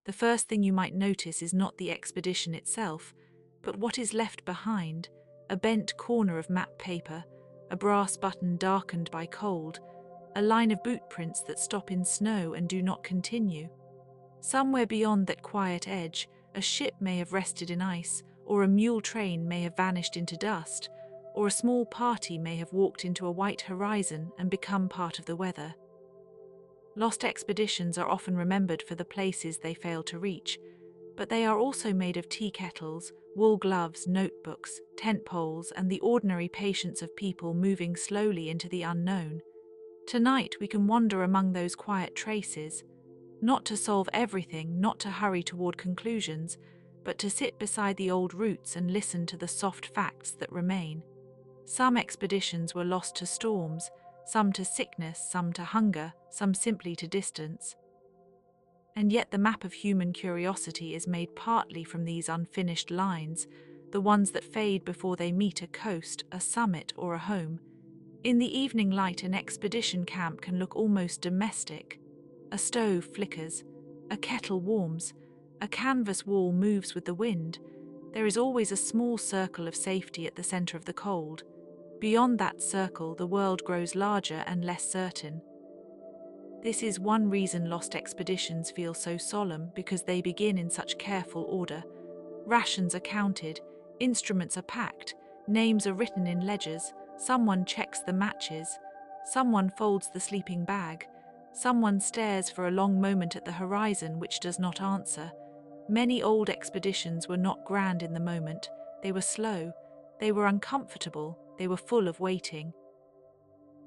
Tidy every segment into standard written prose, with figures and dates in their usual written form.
The first thing you might notice is not the expedition itself, but what is left behind: a bent corner of map paper, a brass button darkened by cold, a line of boot prints that stop in snow and do not continue. Somewhere beyond that quiet edge, a ship may have rested in ice, or a mule train may have vanished into dust, or a small party may have walked into a white horizon and become part of the weather. Lost expeditions are often remembered for the places they failed to reach, but they are also made of tea kettles, wool gloves, notebooks, tent poles, and the ordinary patience of people moving slowly into the unknown. Tonight we can wander among those quiet traces, not to solve everything, not to hurry toward conclusions, but to sit beside the old routes and listen to the soft facts that remain. Some expeditions were lost to storms, some to sickness, some to hunger, some simply to distance. And yet the map of human curiosity is made partly from these unfinished lines, the ones that fade before they meet a coast, a summit, or a home. In the evening light, an expedition camp can look almost domestic. A stove flickers, a kettle warms, a canvas wall moves with the wind. There is always a small circle of safety at the center of the cold. Beyond that circle, the world grows larger and less certain. This is one reason lost expeditions feel so solemn, because they begin in such careful order. Rations are counted, instruments are packed, names are written in ledgers, someone checks the matches, someone folds the sleeping bag, someone stares for a long moment at the horizon which does not answer. Many old expeditions were not grand in the moment, they were slow, they were uncomfortable, they were full of waiting.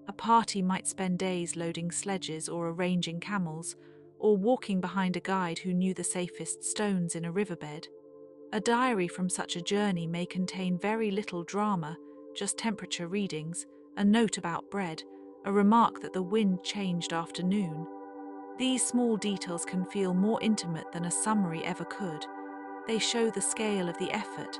A party might spend days loading sledges or arranging camels, or walking behind a guide who knew the safest stones in a riverbed. A diary from such a journey may contain very little drama, just temperature readings, a note about bread, a remark that the wind changed after noon. These small details can feel more intimate than a summary ever could. They show the scale of the effort.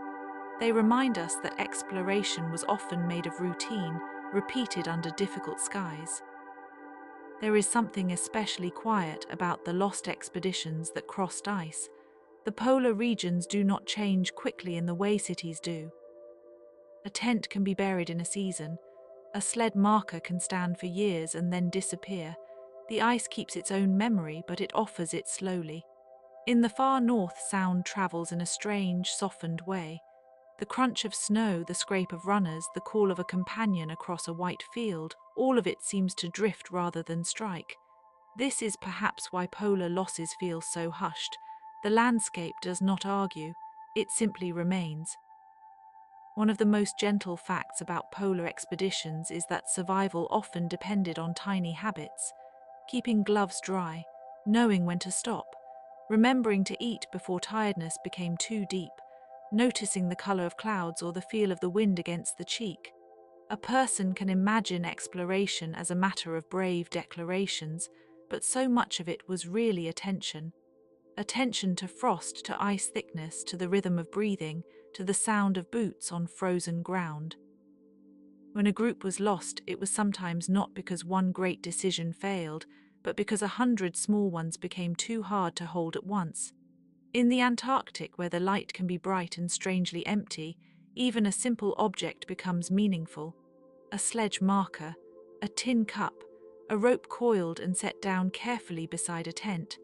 They remind us that exploration was often made of routine, repeated under difficult skies. There is something especially quiet about the lost expeditions that crossed ice. The polar regions do not change quickly in the way cities do. A tent can be buried in a season. A sled marker can stand for years and then disappear. The ice keeps its own memory, but it offers it slowly. In the far north, sound travels in a strange, softened way. The crunch of snow, the scrape of runners, the call of a companion across a white field, all of it seems to drift rather than strike. This is perhaps why polar losses feel so hushed. The landscape does not argue, it simply remains. One of the most gentle facts about polar expeditions is that survival often depended on tiny habits: keeping gloves dry, knowing when to stop, remembering to eat before tiredness became too deep, noticing the color of clouds or the feel of the wind against the cheek. A person can imagine exploration as a matter of brave declarations, but so much of it was really attention. Attention to frost, to ice thickness, to the rhythm of breathing, to the sound of boots on frozen ground. When a group was lost, it was sometimes not because one great decision failed, but because 100 small ones became too hard to hold at once. In the Antarctic, where the light can be bright and strangely empty, even a simple object becomes meaningful. A sledge marker, a tin cup, a rope coiled and set down carefully beside a tent.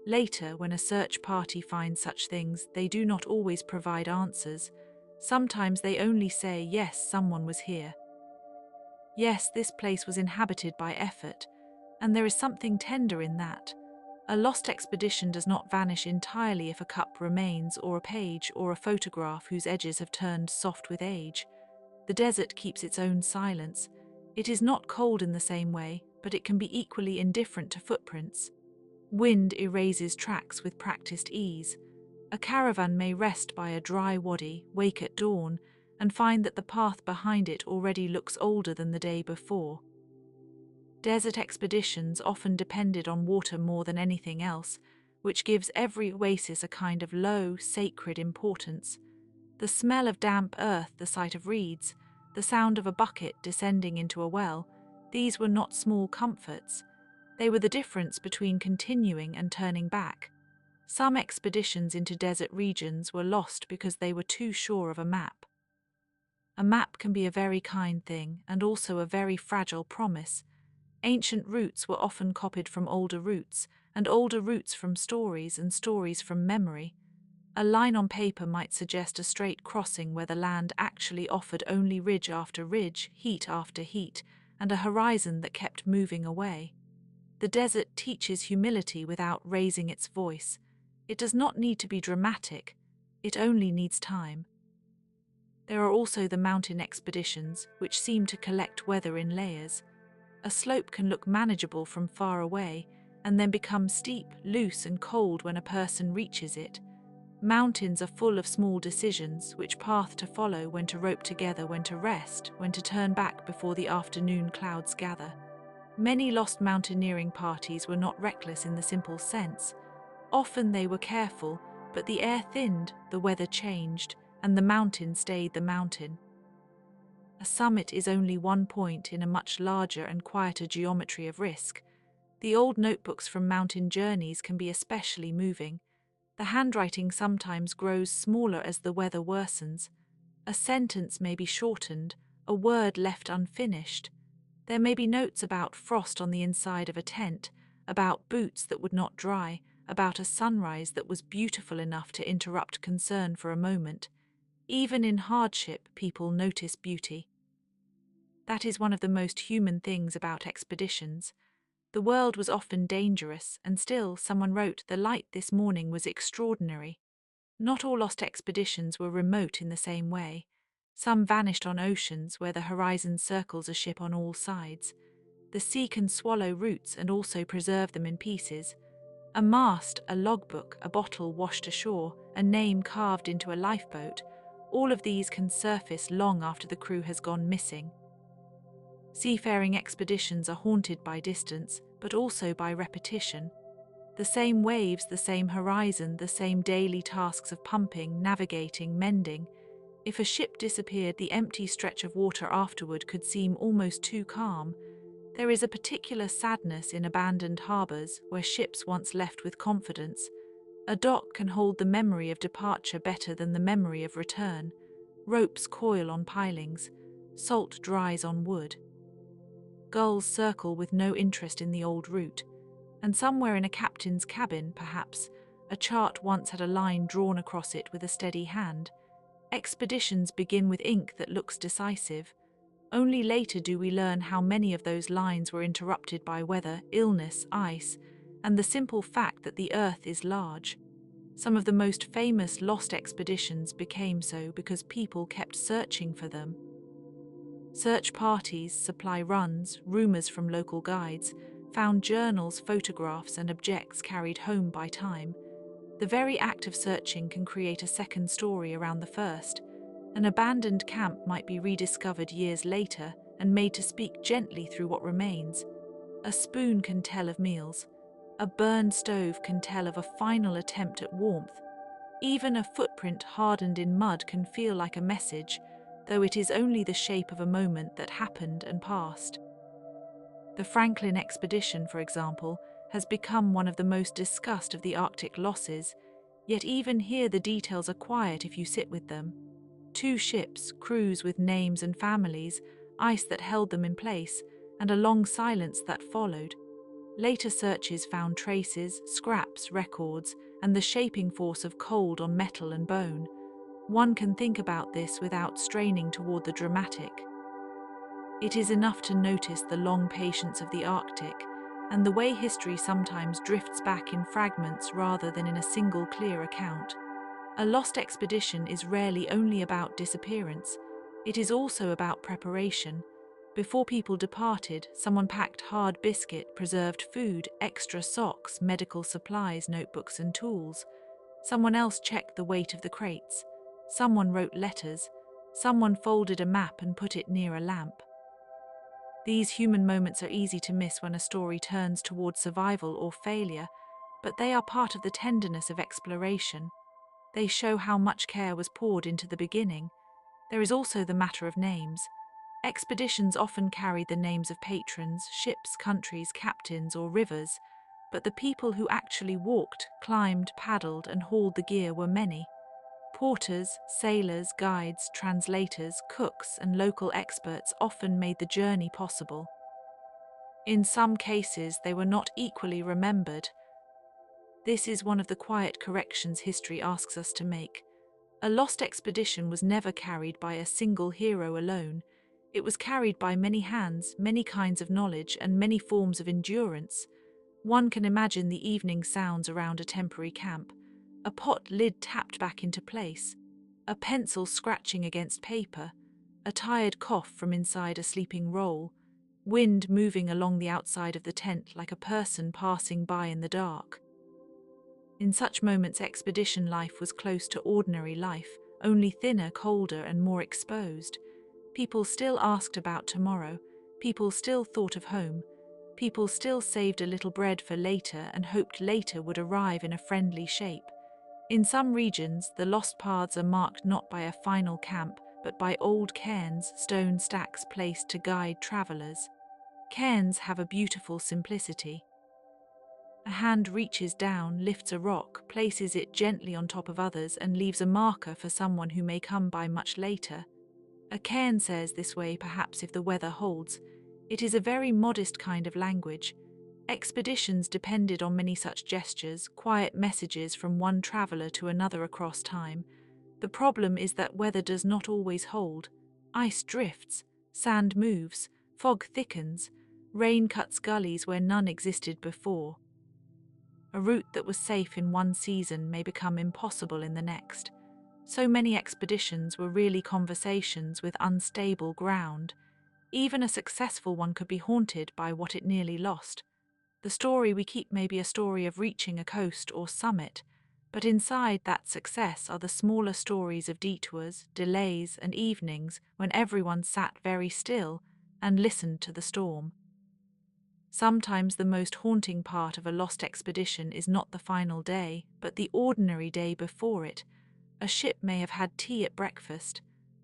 Later, when a search party finds such things, they do not always provide answers. Sometimes they only say, yes, someone was here. Yes, this place was inhabited by effort, and there is something tender in that. A lost expedition does not vanish entirely if a cup remains, or a page, or a photograph whose edges have turned soft with age. The desert keeps its own silence. It is not cold in the same way, but it can be equally indifferent to footprints. Wind erases tracks with practiced ease. A caravan may rest by a dry wadi, wake at dawn, and find that the path behind it already looks older than the day before. Desert expeditions often depended on water more than anything else, which gives every oasis a kind of low, sacred importance. The smell of damp earth, the sight of reeds, the sound of a bucket descending into a well, these were not small comforts. They were the difference between continuing and turning back. Some expeditions into desert regions were lost because they were too sure of a map. A map can be a very kind thing and also a very fragile promise. Ancient routes were often copied from older routes, and older routes from stories, and stories from memory. A line on paper might suggest a straight crossing where the land actually offered only ridge after ridge, heat after heat, and a horizon that kept moving away. The desert teaches humility without raising its voice. It does not need to be dramatic, it only needs time. There are also the mountain expeditions, which seem to collect weather in layers. A slope can look manageable from far away, and then become steep, loose, and cold when a person reaches it. Mountains are full of small decisions, which path to follow, when to rope together, when to rest, when to turn back before the afternoon clouds gather. Many lost mountaineering parties were not reckless in the simple sense. Often they were careful, but the air thinned, the weather changed, and the mountain stayed the mountain. A summit is only one point in a much larger and quieter geometry of risk. The old notebooks from mountain journeys can be especially moving. The handwriting sometimes grows smaller as the weather worsens. A sentence may be shortened, a word left unfinished. There may be notes about frost on the inside of a tent, about boots that would not dry, about a sunrise that was beautiful enough to interrupt concern for a moment. Even in hardship, people notice beauty. That is one of the most human things about expeditions. The world was often dangerous, and still, someone wrote, the light this morning was extraordinary. Not all lost expeditions were remote in the same way. Some vanished on oceans where the horizon circles a ship on all sides. The sea can swallow roots and also preserve them in pieces. A mast, a logbook, a bottle washed ashore, a name carved into a lifeboat, all of these can surface long after the crew has gone missing. Seafaring expeditions are haunted by distance, but also by repetition. The same waves, the same horizon, the same daily tasks of pumping, navigating, mending. If a ship disappeared, the empty stretch of water afterward could seem almost too calm. There is a particular sadness in abandoned harbours where ships once left with confidence. A dock can hold the memory of departure better than the memory of return. Ropes coil on pilings. Salt dries on wood. Gulls circle with no interest in the old route, and somewhere in a captain's cabin, perhaps, a chart once had a line drawn across it with a steady hand. Expeditions begin with ink that looks decisive. Only later do we learn how many of those lines were interrupted by weather, illness, ice, and the simple fact that the earth is large. Some of the most famous lost expeditions became so because people kept searching for them. Search parties, supply runs, rumors from local guides, found journals, photographs, and objects carried home by time. The very act of searching can create a second story around the first. An abandoned camp might be rediscovered years later and made to speak gently through what remains. A spoon can tell of meals. A burned stove can tell of a final attempt at warmth. Even a footprint hardened in mud can feel like a message, though it is only the shape of a moment that happened and passed. The Franklin expedition, for example, has become one of the most discussed of the Arctic losses, yet even here the details are quiet if you sit with them. 2 ships, crews with names and families, ice that held them in place, and a long silence that followed. Later searches found traces, scraps, records, and the shaping force of cold on metal and bone. One can think about this without straining toward the dramatic. It is enough to notice the long patience of the Arctic, and the way history sometimes drifts back in fragments rather than in a single clear account. A lost expedition is rarely only about disappearance. It is also about preparation. Before people departed, someone packed hard biscuit, preserved food, extra socks, medical supplies, notebooks and tools. Someone else checked the weight of the crates. Someone wrote letters. Someone folded a map and put it near a lamp. These human moments are easy to miss when a story turns toward survival or failure, but they are part of the tenderness of exploration. They show how much care was poured into the beginning. There is also the matter of names. Expeditions often carried the names of patrons, ships, countries, captains, or rivers. but the people who actually walked, climbed, paddled, and hauled the gear were many. Porters, sailors, guides, translators, cooks, and local experts often made the journey possible. In some cases, they were not equally remembered. This is one of the quiet corrections history asks us to make. A lost expedition was never carried by a single hero alone. It was carried by many hands, many kinds of knowledge, and many forms of endurance. One can imagine the evening sounds around a temporary camp, a pot lid tapped back into place, a pencil scratching against paper, a tired cough from inside a sleeping roll, wind moving along the outside of the tent like a person passing by in the dark. In such moments, expedition life was close to ordinary life, only thinner, colder, and more exposed. People still asked about tomorrow, people still thought of home, people still saved a little bread for later and hoped later would arrive in a friendly shape. In some regions, the lost paths are marked not by a final camp, but by old cairns, stone stacks placed to guide travelers. Cairns have a beautiful simplicity. A hand reaches down, lifts a rock, places it gently on top of others, and leaves a marker for someone who may come by much later. A cairn says this way, perhaps if the weather holds. It is a very modest kind of language. Expeditions depended on many such gestures, quiet messages from one traveller to another across time. The problem is that weather does not always hold. Ice drifts, sand moves, fog thickens, rain cuts gullies where none existed before. A route that was safe in one season may become impossible in the next. So many expeditions were really conversations with unstable ground. Even a successful one could be haunted by what it nearly lost. The story we keep may be a story of reaching a coast or summit, but inside that success are the smaller stories of detours, delays, and evenings when everyone sat very still and listened to the storm. Sometimes the most haunting part of a lost expedition is not the final day, but the ordinary day before it. A ship may have had tea at breakfast.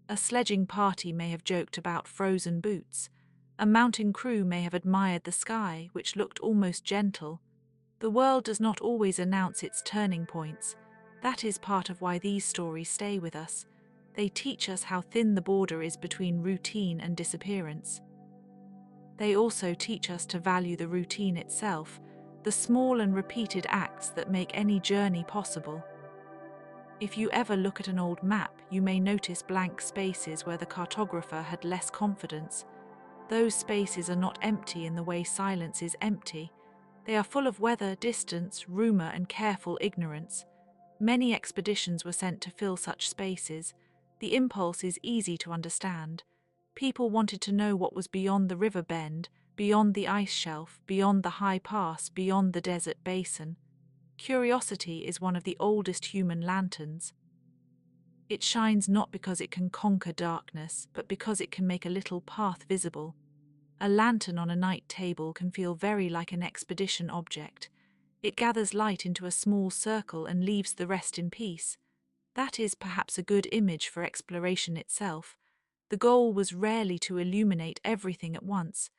A sledging party may have joked about frozen boots. A mountain crew may have admired the sky, which looked almost gentle. The world does not always announce its turning points. That is part of why these stories stay with us. They teach us how thin the border is between routine and disappearance. They also teach us to value the routine itself, the small and repeated acts that make any journey possible. If you ever look at an old map, you may notice blank spaces where the cartographer had less confidence. Those spaces are not empty in the way silence is empty. They are full of weather, distance, rumor, and careful ignorance. Many expeditions were sent to fill such spaces. The impulse is easy to understand. People wanted to know what was beyond the river bend, beyond the ice shelf, beyond the high pass, beyond the desert basin. Curiosity is one of the oldest human lanterns. It shines not because it can conquer darkness, but because it can make a little path visible. A lantern on a night table can feel very like an expedition object. It gathers light into a small circle and leaves the rest in peace. That is perhaps a good image for exploration itself. The goal was rarely to illuminate everything at once.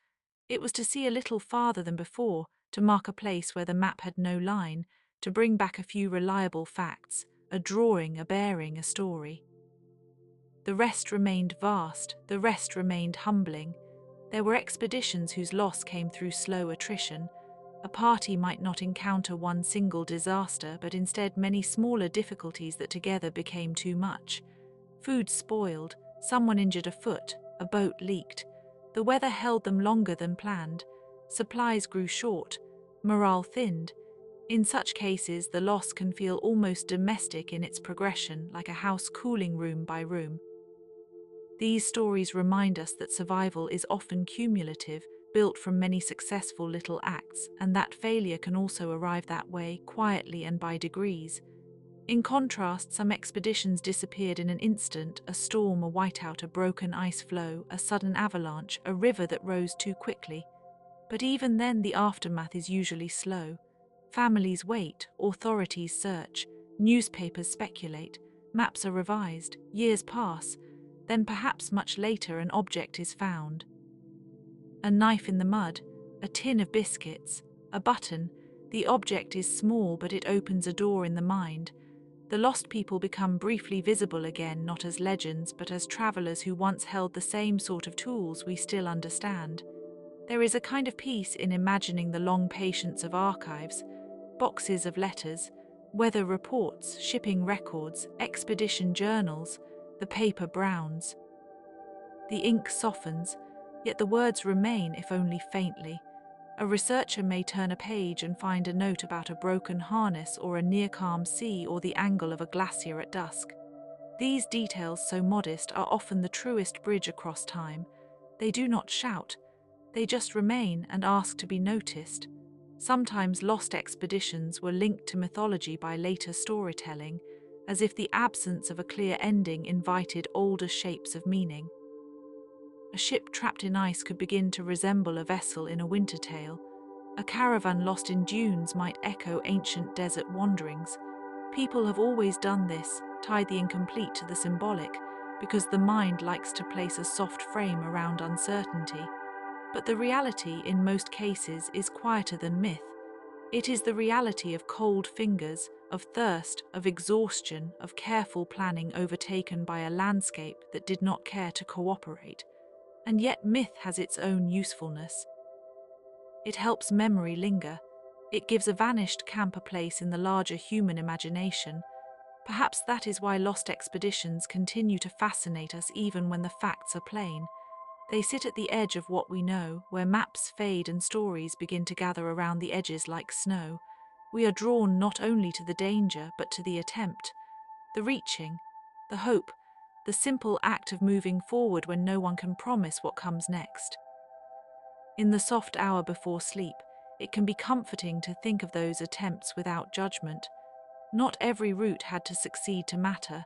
It was to see a little farther than before, to mark a place where the map had no line, to bring back a few reliable facts, a drawing, a bearing, a story. The rest remained vast, the rest remained humbling. There were expeditions whose loss came through slow attrition. A party might not encounter one single disaster, but instead many smaller difficulties that together became too much. Food spoiled, someone injured a foot, a boat leaked. The weather held them longer than planned. Supplies grew short, morale thinned. In such cases, the loss can feel almost domestic in its progression, like a house cooling room by room. These stories remind us that survival is often cumulative, built from many successful little acts, and that failure can also arrive that way, quietly and by degrees. In contrast, some expeditions disappeared in an instant: a storm, a whiteout, a broken ice floe, a sudden avalanche, a river that rose too quickly. But even then, the aftermath is usually slow. Families wait, authorities search, newspapers speculate, maps are revised, years pass, then perhaps much later an object is found. A knife in the mud, a tin of biscuits, a button, The object is small, but it opens a door in the mind. The lost people become briefly visible again, not as legends, but as travelers who once held the same sort of tools we still understand. There is a kind of peace in imagining the long patience of archives, boxes of letters, weather reports, shipping records, expedition journals. The paper browns. The ink softens, yet the words remain, if only faintly. A researcher may turn a page and find a note about a broken harness or a near-calm sea or the angle of a glacier at dusk. These details, so modest, are often the truest bridge across time. They do not shout. They just remain and ask to be noticed. Sometimes lost expeditions were linked to mythology by later storytelling, as if the absence of a clear ending invited older shapes of meaning. A ship trapped in ice could begin to resemble a vessel in a winter tale. A caravan lost in dunes might echo ancient desert wanderings. People have always done this, tied the incomplete to the symbolic, because the mind likes to place a soft frame around uncertainty. But the reality, in most cases, is quieter than myth. It is the reality of cold fingers, of thirst, of exhaustion, of careful planning overtaken by a landscape that did not care to cooperate. And yet myth has its own usefulness. It helps memory linger. It gives a vanished camp a place in the larger human imagination. Perhaps that is why lost expeditions continue to fascinate us even when the facts are plain. They sit at the edge of what we know, where maps fade and stories begin to gather around the edges like snow. We are drawn not only to the danger, but to the attempt, the reaching, the hope, the simple act of moving forward when no one can promise what comes next. In the soft hour before sleep, it can be comforting to think of those attempts without judgment. Not every route had to succeed to matter.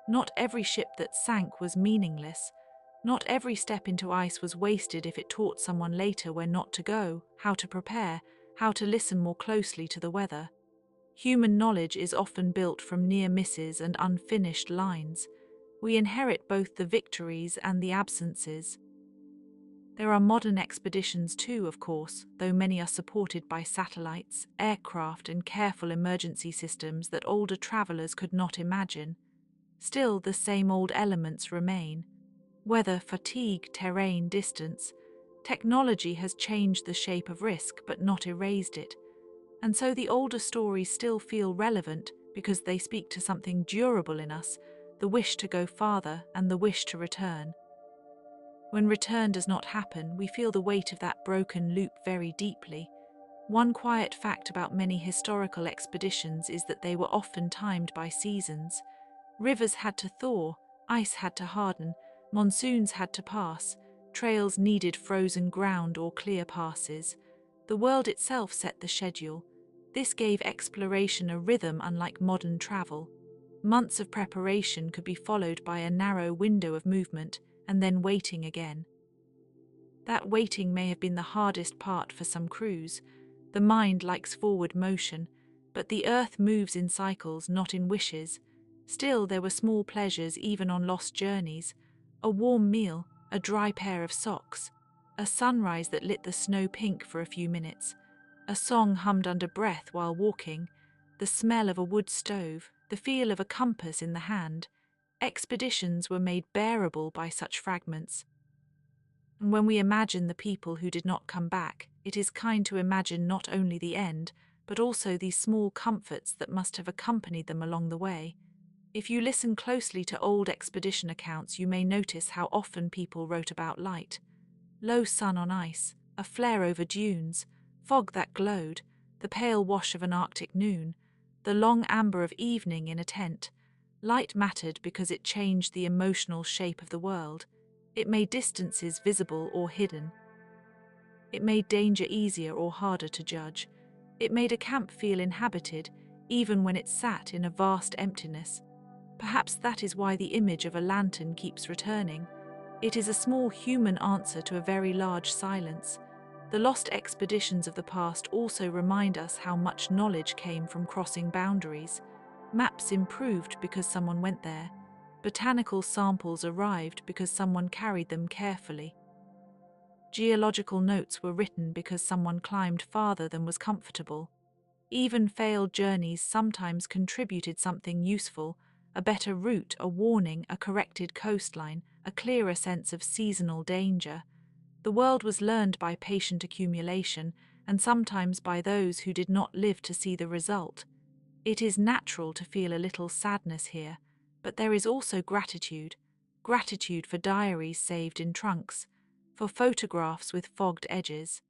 Not every ship that sank was meaningless. Not every step into ice was wasted if it taught someone later where not to go, how to prepare, how to listen more closely to the weather. Human knowledge is often built from near misses and unfinished lines. We inherit both the victories and the absences. There are modern expeditions too, of course, though many are supported by satellites, aircraft, and careful emergency systems that older travelers could not imagine. Still, the same old elements remain. Weather, fatigue, terrain, distance. Technology has changed the shape of risk but not erased it. And so the older stories still feel relevant because they speak to something durable in us, the wish to go farther and the wish to return. When return does not happen, we feel the weight of that broken loop very deeply. One quiet fact about many historical expeditions is that they were often timed by seasons. Rivers had to thaw, ice had to harden, monsoons had to pass, trails needed frozen ground or clear passes. The world itself set the schedule. This gave exploration a rhythm unlike modern travel. Months of preparation could be followed by a narrow window of movement, and then waiting again. That waiting may have been the hardest part for some crews. The mind likes forward motion, but the earth moves in cycles, not in wishes. Still, there were small pleasures even on lost journeys. A warm meal, a dry pair of socks, a sunrise that lit the snow pink for a few minutes, a song hummed under breath while walking, the smell of a wood stove, the feel of a compass in the hand. Expeditions were made bearable by such fragments. And when we imagine the people who did not come back, it is kind to imagine not only the end, but also these small comforts that must have accompanied them along the way. If you listen closely to old expedition accounts, you may notice how often people wrote about light. Low sun on ice, a flare over dunes, fog that glowed, the pale wash of an Arctic noon, the long amber of evening in a tent. Light mattered because it changed the emotional shape of the world. It made distances visible or hidden. It made danger easier or harder to judge. It made a camp feel inhabited, even when it sat in a vast emptiness. Perhaps that is why the image of a lantern keeps returning. It is a small human answer to a very large silence. The lost expeditions of the past also remind us how much knowledge came from crossing boundaries. Maps improved because someone went there. Botanical samples arrived because someone carried them carefully. Geological notes were written because someone climbed farther than was comfortable. Even failed journeys sometimes contributed something useful: a better route, a warning, a corrected coastline, a clearer sense of seasonal danger. The world was learned by patient accumulation, and sometimes by those who did not live to see the result. It is natural to feel a little sadness here, but there is also gratitude. Gratitude for diaries saved in trunks, for photographs with fogged edges,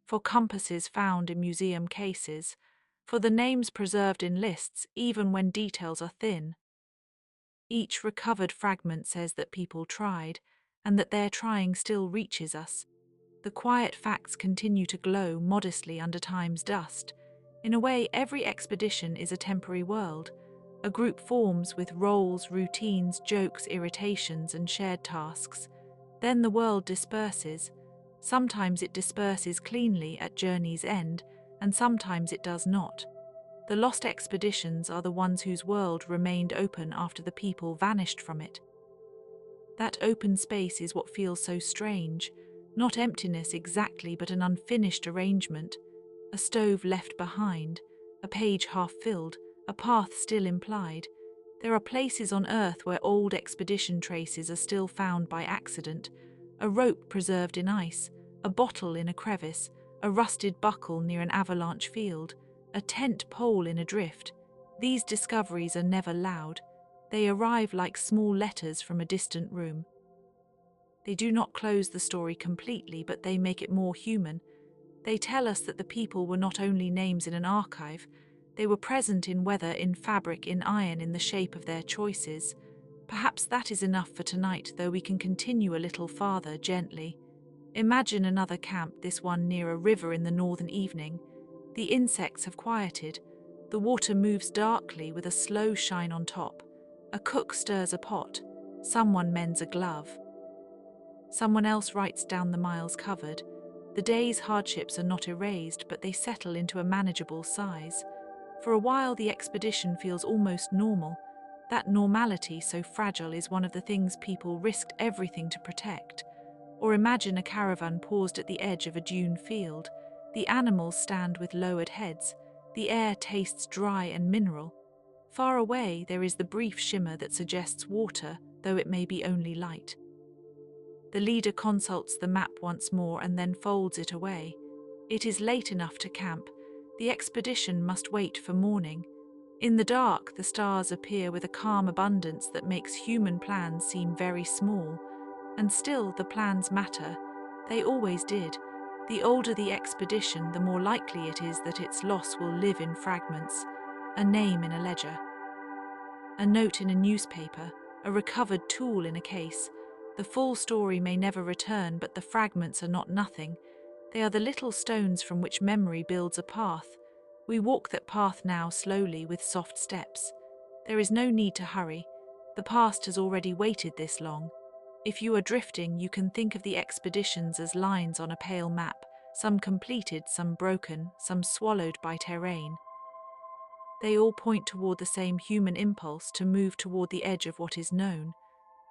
for compasses found in museum cases, for the names preserved in lists even when details are thin. Each recovered fragment says that people tried, and that their trying still reaches us. The quiet facts continue to glow modestly under time's dust. In a way, every expedition is a temporary world. A group forms with roles, routines, jokes, irritations, and shared tasks. Then the world disperses. Sometimes it disperses cleanly at journey's end, and sometimes it does not. The lost expeditions are the ones whose world remained open after the people vanished from it. That open space is what feels so strange. Not emptiness exactly, but an unfinished arrangement. A stove left behind, a page half filled, a path still implied. There are places on Earth where old expedition traces are still found by accident. A rope preserved in ice, a bottle in a crevice, a rusted buckle near an avalanche field, a tent pole in a drift. These discoveries are never loud. They arrive like small letters from a distant room. They do not close the story completely, but they make it more human. They tell us that the people were not only names in an archive, they were present in weather, in fabric, in iron, in the shape of their choices. Perhaps that is enough for tonight, though we can continue a little farther, gently. Imagine another camp, this one near a river in the northern evening. The insects have quieted. The water moves darkly with a slow shine on top. A cook stirs a pot. Someone mends a glove. Someone else writes down the miles covered. The day's hardships are not erased, but they settle into a manageable size. For a while the expedition feels almost normal. That normality, so fragile, is one of the things people risked everything to protect. Or imagine a caravan paused at the edge of a dune field. The animals stand with lowered heads. The air tastes dry and mineral. Far away there is the brief shimmer that suggests water, though it may be only light. The leader consults the map once more and then folds it away. It is late enough to camp. The expedition must wait for morning. In the dark, the stars appear with a calm abundance that makes human plans seem very small. And still, the plans matter. They always did. The older the expedition, the more likely it is that its loss will live in fragments. A name in a ledger, a note in a newspaper, a recovered tool in a case. The full story may never return, but the fragments are not nothing. They are the little stones from which memory builds a path. We walk that path now slowly with soft steps. There is no need to hurry. The past has already waited this long. If you are drifting, you can think of the expeditions as lines on a pale map, some completed, some broken, some swallowed by terrain. They all point toward the same human impulse to move toward the edge of what is known.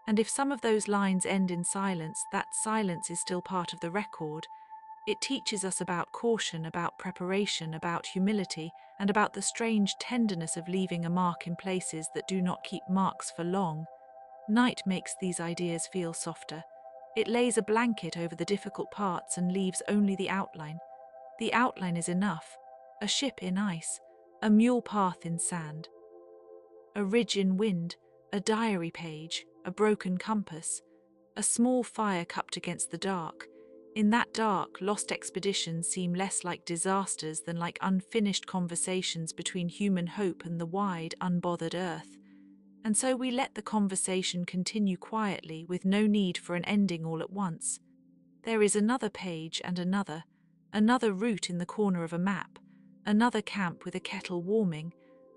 And if some of those lines end in silence, that silence is still part of the record. It teaches us about caution, about preparation, about humility, and about the strange tenderness of leaving a mark in places that do not keep marks for long. Night makes these ideas feel softer. It lays a blanket over the difficult parts and leaves only the outline. The outline is enough. A ship in ice, a mule path in sand, a ridge in wind, a diary page, a broken compass, a small fire cupped against the dark. In that dark, lost expeditions seem less like disasters than like unfinished conversations between human hope and the wide, unbothered earth. And so we let the conversation continue quietly, with no need for an ending all at once. There is another page and another route in the corner of a map, another camp with a kettle warming,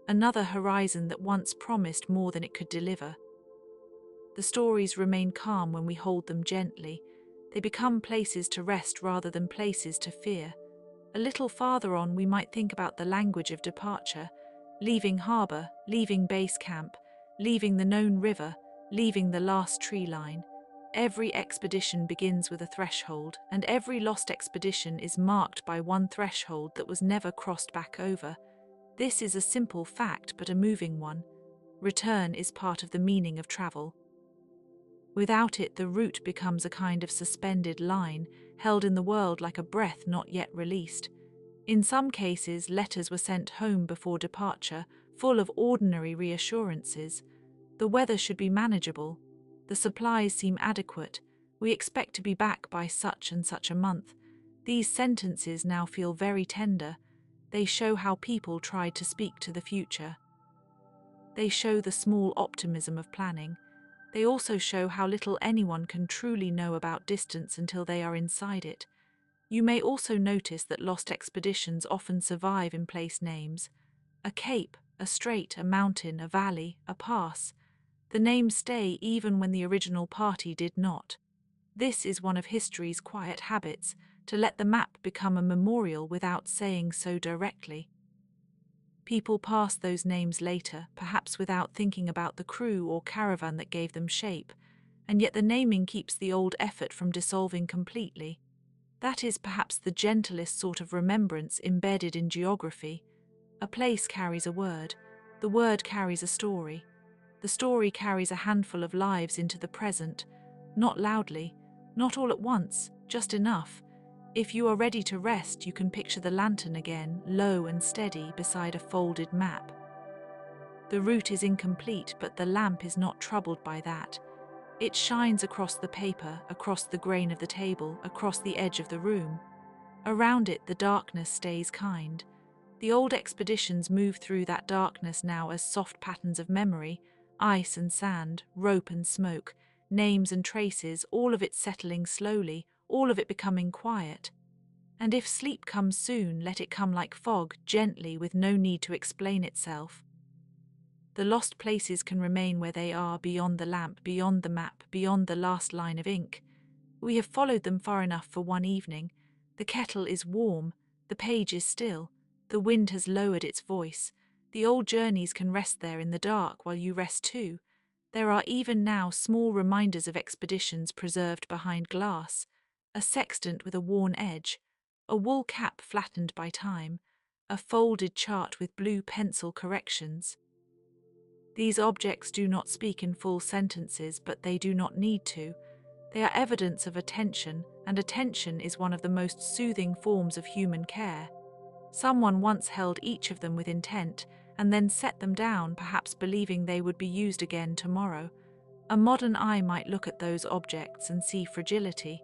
another horizon that once promised more than it could deliver. The stories remain calm when we hold them gently. They become places to rest rather than places to fear. A little farther on, we might think about the language of departure, leaving harbour, leaving base camp, leaving the known river, leaving the last tree line. Every expedition begins with a threshold, and every lost expedition is marked by one threshold that was never crossed back over. This is a simple fact, but a moving one. Return is part of the meaning of travel. Without it, the route becomes a kind of suspended line, held in the world like a breath not yet released. In some cases, letters were sent home before departure, full of ordinary reassurances. The weather should be manageable. The supplies seem adequate. We expect to be back by such and such a month. These sentences now feel very tender. They show how people tried to speak to the future. They show the small optimism of planning. They also show how little anyone can truly know about distance until they are inside it. You may also notice that lost expeditions often survive in place names. A cape, a strait, a mountain, a valley, a pass. The names stay even when the original party did not. This is one of history's quiet habits, to let the map become a memorial without saying so directly. People pass those names later, perhaps without thinking about the crew or caravan that gave them shape, and yet the naming keeps the old effort from dissolving completely. That is perhaps the gentlest sort of remembrance embedded in geography. A place carries a word. The word carries a story. The story carries a handful of lives into the present, not loudly, not all at once, just enough. If you are ready to rest, you can picture the lantern again, low and steady beside a folded map. The route is incomplete, but the lamp is not troubled by that. It shines across the paper, across the grain of the table, across the edge of the room. Around it, the darkness stays kind. The old expeditions move through that darkness now as soft patterns of memory, ice and sand, rope and smoke, names and traces, all of it settling slowly, all of it becoming quiet. And if sleep comes soon, let it come like fog, gently, with no need to explain itself. The lost places can remain where they are, beyond the lamp, beyond the map, beyond the last line of ink. We have followed them far enough for one evening. The kettle is warm, the page is still, the wind has lowered its voice. The old journeys can rest there in the dark while you rest too. There are even now small reminders of expeditions preserved behind glass, a sextant with a worn edge, a wool cap flattened by time, a folded chart with blue pencil corrections. These objects do not speak in full sentences, but they do not need to. They are evidence of attention, and attention is one of the most soothing forms of human care. Someone once held each of them with intent, and then set them down, perhaps believing they would be used again tomorrow. A modern eye might look at those objects and see fragility.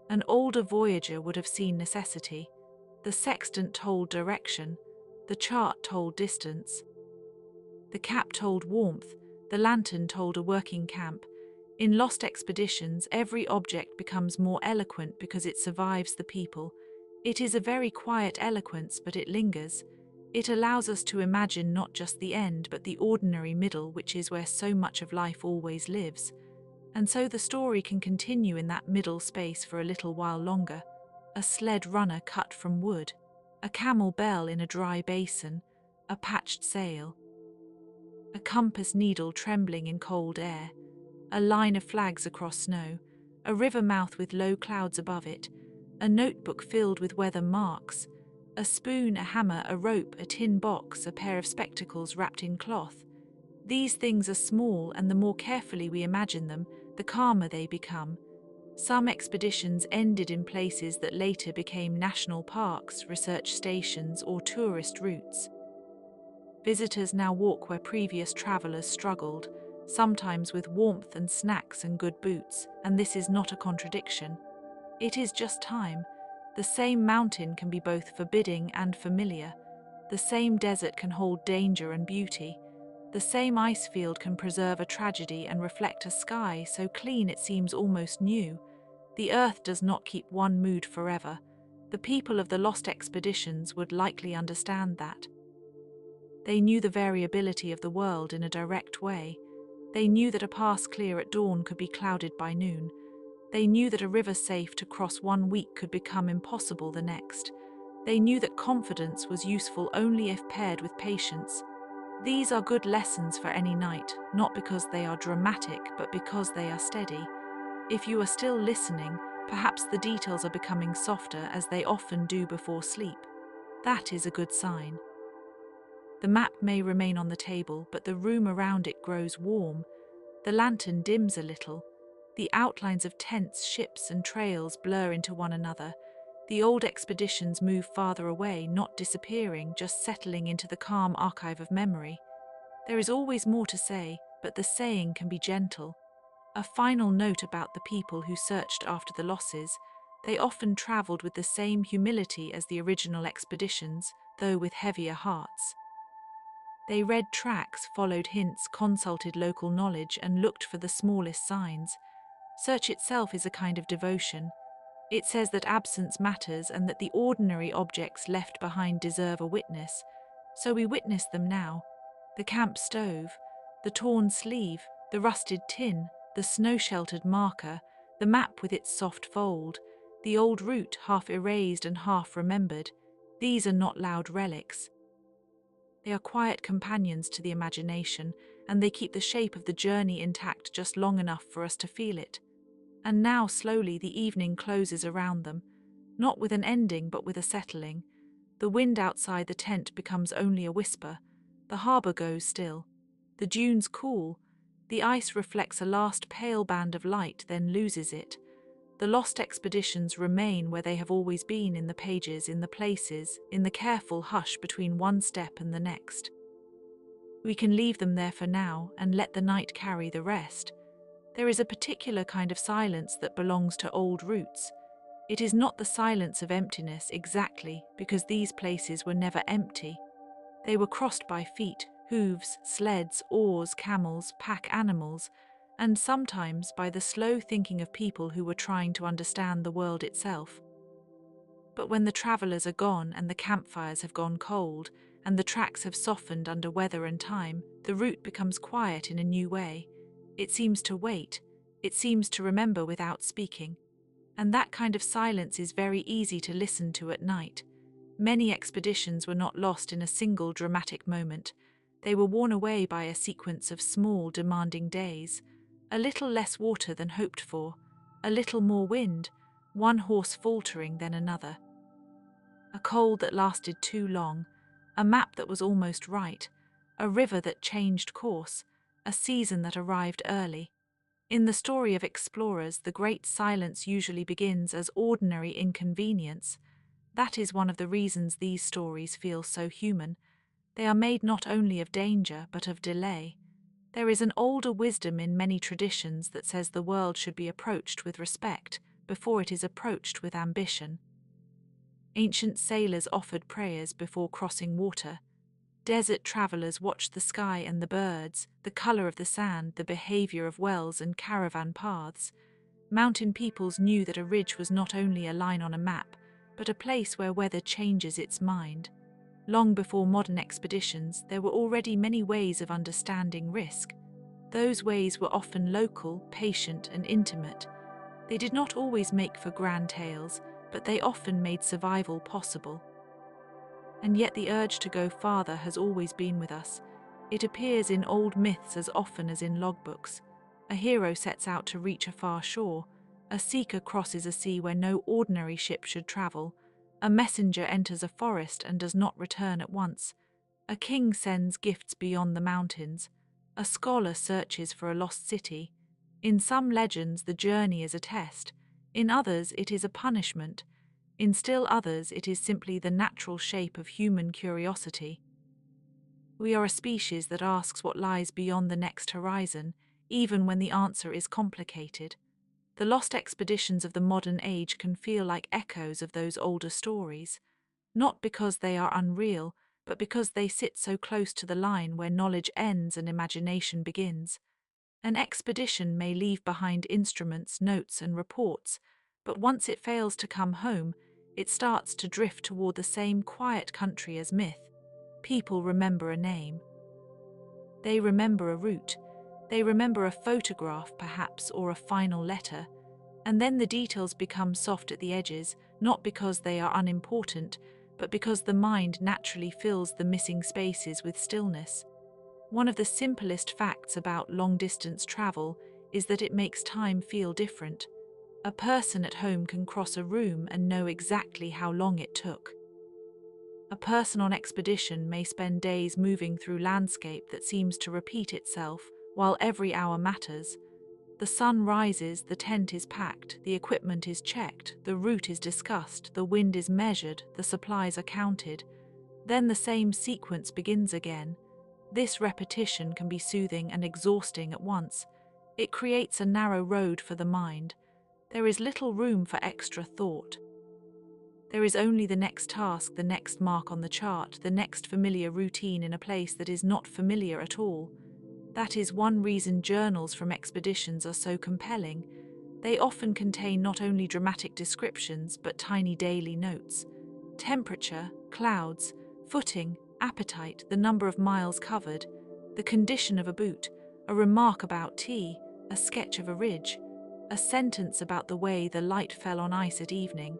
An older voyager would have seen necessity. The sextant told direction. The chart told distance. The cap told warmth. The lantern told a working camp. In lost expeditions, every object becomes more eloquent because it survives the people. It is a very quiet eloquence, but it lingers. It allows us to imagine not just the end, but the ordinary middle, which is where so much of life always lives. And so the story can continue in that middle space for a little while longer. A sled runner cut from wood, a camel bell in a dry basin, a patched sail, a compass needle trembling in cold air, a line of flags across snow, a river mouth with low clouds above it, a notebook filled with weather marks, a spoon, a hammer, a rope, a tin box, a pair of spectacles wrapped in cloth. These things are small, and the more carefully we imagine them, the calmer they become. Some expeditions ended in places that later became national parks, research stations, or tourist routes. Visitors now walk where previous travelers struggled, sometimes with warmth and snacks and good boots, and this is not a contradiction. It is just time. The same mountain can be both forbidding and familiar. The same desert can hold danger and beauty. The same ice field can preserve a tragedy and reflect a sky so clean it seems almost new. The earth does not keep one mood forever. The people of the lost expeditions would likely understand that. They knew the variability of the world in a direct way. They knew that a pass clear at dawn could be clouded by noon. They knew that a river safe to cross one week could become impossible the next. They knew that confidence was useful only if paired with patience. These are good lessons for any night, not because they are dramatic, but because they are steady. If you are still listening, perhaps the details are becoming softer as they often do before sleep. That is a good sign. The map may remain on the table, but the room around it grows warm. The lantern dims a little. The outlines of tents, ships, and trails blur into one another. The old expeditions move farther away, not disappearing, just settling into the calm archive of memory. There is always more to say, but the saying can be gentle. A final note about the people who searched after the losses. They often traveled with the same humility as the original expeditions, though with heavier hearts. They read tracks, followed hints, consulted local knowledge, and looked for the smallest signs. Search itself is a kind of devotion. It says that absence matters and that the ordinary objects left behind deserve a witness. So we witness them now. The camp stove, the torn sleeve, the rusted tin, the snow-sheltered marker, the map with its soft fold, the old route half erased and half remembered. These are not loud relics. They are quiet companions to the imagination, and they keep the shape of the journey intact just long enough for us to feel it. And now slowly the evening closes around them, not with an ending but with a settling. The wind outside the tent becomes only a whisper. The harbour goes still. The dunes cool. The ice reflects a last pale band of light, then loses it. The lost expeditions remain where they have always been, in the pages, in the places, in the careful hush between one step and the next. We can leave them there for now and let the night carry the rest. There is a particular kind of silence that belongs to old routes. It is not the silence of emptiness exactly, because these places were never empty. They were crossed by feet, hooves, sleds, oars, camels, pack animals, and sometimes by the slow thinking of people who were trying to understand the world itself. But when the travellers are gone and the campfires have gone cold, and the tracks have softened under weather and time, the route becomes quiet in a new way. It seems to wait. It seems to remember without speaking. And that kind of silence is very easy to listen to at night. Many expeditions were not lost in a single dramatic moment. They were worn away by a sequence of small, demanding days. A little less water than hoped for, a little more wind, one horse faltering then another. A cold that lasted too long, a map that was almost right, a river that changed course, a season that arrived early. In the story of explorers, the great silence usually begins as ordinary inconvenience. That is one of the reasons these stories feel so human. They are made not only of danger, but of delay. There is an older wisdom in many traditions that says the world should be approached with respect before it is approached with ambition. Ancient sailors offered prayers before crossing water. Desert travelers watched the sky and the birds, the color of the sand, the behavior of wells and caravan paths. Mountain peoples knew that a ridge was not only a line on a map, but a place where weather changes its mind. Long before modern expeditions, there were already many ways of understanding risk. Those ways were often local, patient, and intimate. They did not always make for grand tales, but they often made survival possible. And yet the urge to go farther has always been with us. It appears in old myths as often as in logbooks. A hero sets out to reach a far shore. A seeker crosses a sea where no ordinary ship should travel. A messenger enters a forest and does not return at once. A king sends gifts beyond the mountains. A scholar searches for a lost city. In some legends, the journey is a test. In others, it is a punishment. In still others, it is simply the natural shape of human curiosity. We are a species that asks what lies beyond the next horizon, even when the answer is complicated. The lost expeditions of the modern age can feel like echoes of those older stories, not because they are unreal, but because they sit so close to the line where knowledge ends and imagination begins. An expedition may leave behind instruments, notes, and reports, but once it fails to come home, it starts to drift toward the same quiet country as myth. People remember a name. They remember a route. They remember a photograph, perhaps, or a final letter. And then the details become soft at the edges, not because they are unimportant, but because the mind naturally fills the missing spaces with stillness. One of the simplest facts about long-distance travel is that it makes time feel different. A person at home can cross a room and know exactly how long it took. A person on expedition may spend days moving through landscape that seems to repeat itself, while every hour matters. The sun rises, the tent is packed, the equipment is checked, the route is discussed, the wind is measured, the supplies are counted. Then the same sequence begins again. This repetition can be soothing and exhausting at once. It creates a narrow road for the mind. There is little room for extra thought. There is only the next task, the next mark on the chart, the next familiar routine in a place that is not familiar at all. That is one reason journals from expeditions are so compelling. They often contain not only dramatic descriptions but tiny daily notes. Temperature, clouds, footing, appetite, the number of miles covered, the condition of a boot, a remark about tea, a sketch of a ridge, a sentence about the way the light fell on ice at evening.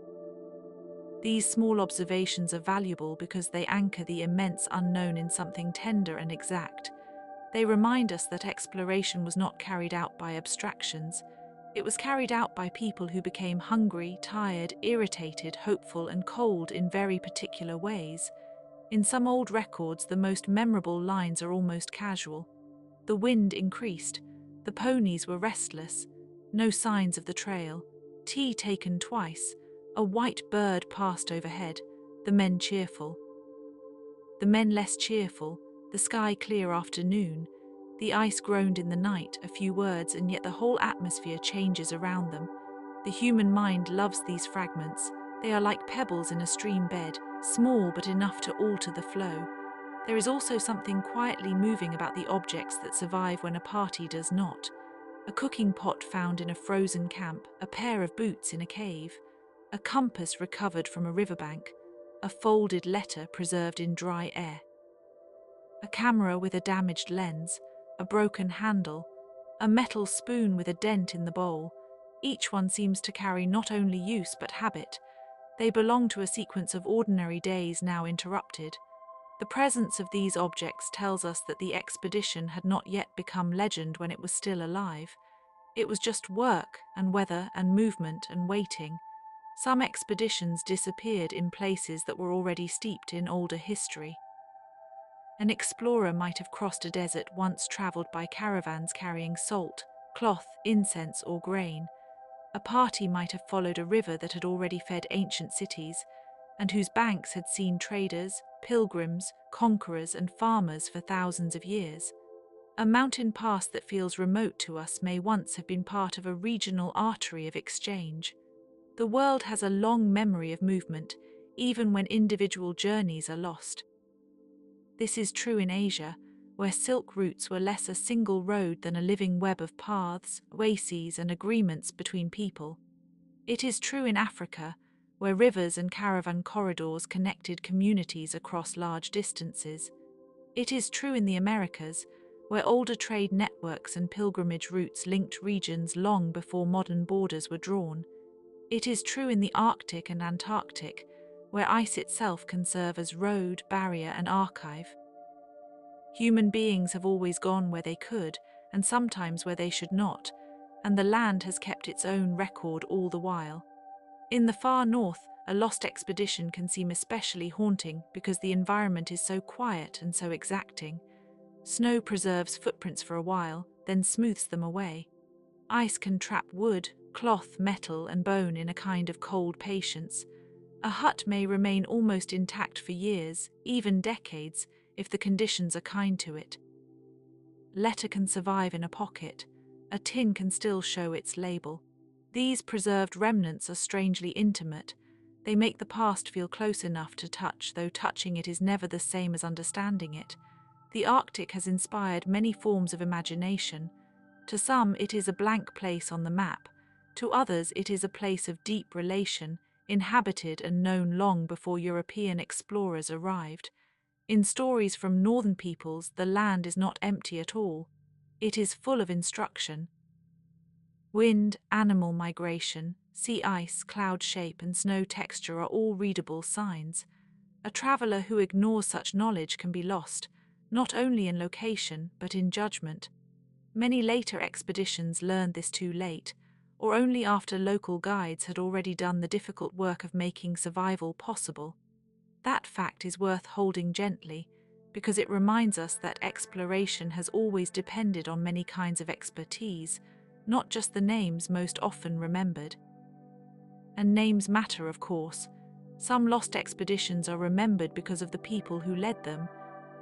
These small observations are valuable because they anchor the immense unknown in something tender and exact. They remind us that exploration was not carried out by abstractions. It was carried out by people who became hungry, tired, irritated, hopeful, and cold in very particular ways. In some old records, the most memorable lines are almost casual. The wind increased. The ponies were restless. No signs of the trail. Tea taken twice. A white bird passed overhead. The men cheerful. The men less cheerful. The sky clear afternoon. The ice groaned in the night, a few words, and yet the whole atmosphere changes around them. The human mind loves these fragments. They are like pebbles in a stream bed, small but enough to alter the flow. There is also something quietly moving about the objects that survive when a party does not. A cooking pot found in a frozen camp, a pair of boots in a cave, a compass recovered from a riverbank, a folded letter preserved in dry air. A camera with a damaged lens, a broken handle, a metal spoon with a dent in the bowl. Each one seems to carry not only use but habit. They belong to a sequence of ordinary days now interrupted. The presence of these objects tells us that the expedition had not yet become legend when it was still alive. It was just work and weather and movement and waiting. Some expeditions disappeared in places that were already steeped in older history. An explorer might have crossed a desert once traveled by caravans carrying salt, cloth, incense, or grain. A party might have followed a river that had already fed ancient cities, and whose banks had seen traders, pilgrims, conquerors, and farmers for thousands of years. A mountain pass that feels remote to us may once have been part of a regional artery of exchange. The world has a long memory of movement, even when individual journeys are lost. This is true in Asia, where silk routes were less a single road than a living web of paths, oases, and agreements between people. It is true in Africa, where rivers and caravan corridors connected communities across large distances. It is true in the Americas, where older trade networks and pilgrimage routes linked regions long before modern borders were drawn. It is true in the Arctic and Antarctic, where ice itself can serve as road, barrier, and archive. Human beings have always gone where they could, and sometimes where they should not, and the land has kept its own record all the while. In the far north, a lost expedition can seem especially haunting because the environment is so quiet and so exacting. Snow preserves footprints for a while, then smooths them away. Ice can trap wood, cloth, metal, and bone in a kind of cold patience. A hut may remain almost intact for years, even decades, if the conditions are kind to it. Letter can survive in a pocket. A tin can still show its label. These preserved remnants are strangely intimate. They make the past feel close enough to touch, though touching it is never the same as understanding it. The Arctic has inspired many forms of imagination. To some, it is a blank place on the map. To others, it is a place of deep relation, inhabited and known long before European explorers arrived. In stories from northern peoples, the land is not empty at all. It is full of instruction. Wind, animal migration, sea ice, cloud shape, and snow texture are all readable signs. A traveler who ignores such knowledge can be lost, not only in location, but in judgment. Many later expeditions learned this too late, or only after local guides had already done the difficult work of making survival possible. That fact is worth holding gently, because it reminds us that exploration has always depended on many kinds of expertise, not just the names most often remembered. And names matter, of course. Some lost expeditions are remembered because of the people who led them.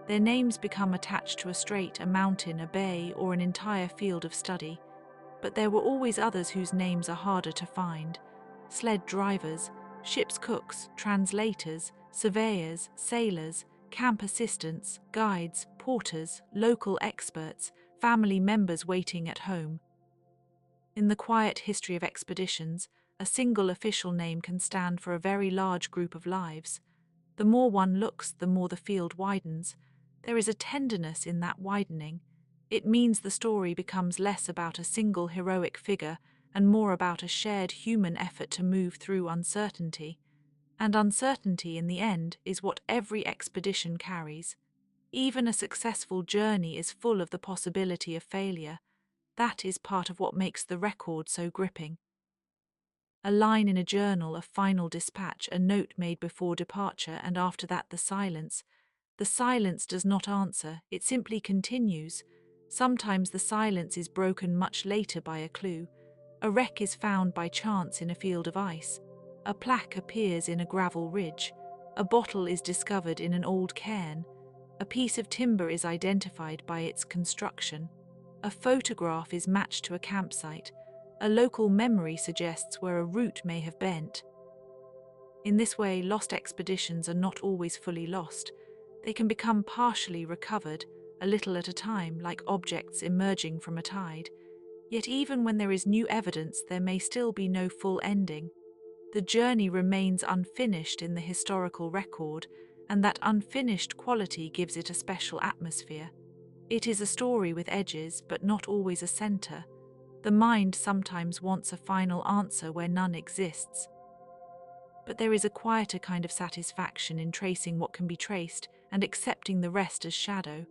Their names become attached to a strait, a mountain, a bay, or an entire field of study. But there were always others whose names are harder to find. Sled drivers, ship's cooks, translators, surveyors, sailors, camp assistants, guides, porters, local experts, family members waiting at home. In the quiet history of expeditions, a single official name can stand for a very large group of lives. The more one looks, the more the field widens. There is a tenderness in that widening. It means the story becomes less about a single heroic figure and more about a shared human effort to move through uncertainty. And uncertainty, in the end, is what every expedition carries. Even a successful journey is full of the possibility of failure. That is part of what makes the record so gripping. A line in a journal, a final dispatch, a note made before departure, and after that the silence. The silence does not answer, it simply continues. Sometimes the silence is broken much later by a clue. A wreck is found by chance in a field of ice. A plaque appears in a gravel ridge. A bottle is discovered in an old cairn. A piece of timber is identified by its construction. A photograph is matched to a campsite. A local memory suggests where a route may have bent. In this way, lost expeditions are not always fully lost. They can become partially recovered, a little at a time, like objects emerging from a tide. Yet even when there is new evidence, there may still be no full ending. The journey remains unfinished in the historical record, and that unfinished quality gives it a special atmosphere. It is a story with edges, but not always a center. The mind sometimes wants a final answer where none exists. But there is a quieter kind of satisfaction in tracing what can be traced and accepting the rest as shadow.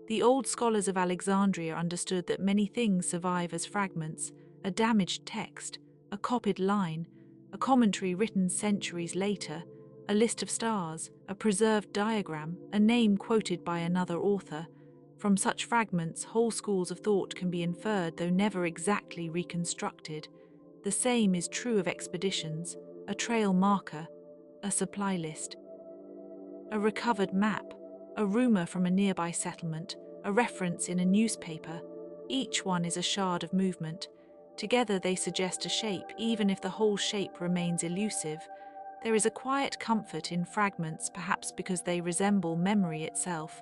The old scholars of Alexandria understood that many things survive as fragments, a damaged text, a copied line, a commentary written centuries later, a list of stars, a preserved diagram, a name quoted by another author. From such fragments, whole schools of thought can be inferred, though never exactly reconstructed. The same is true of expeditions, a trail marker, a supply list, a recovered map, a rumor from a nearby settlement, a reference in a newspaper. Each one is a shard of movement. Together they suggest a shape, even if the whole shape remains elusive. There is a quiet comfort in fragments, perhaps because they resemble memory itself.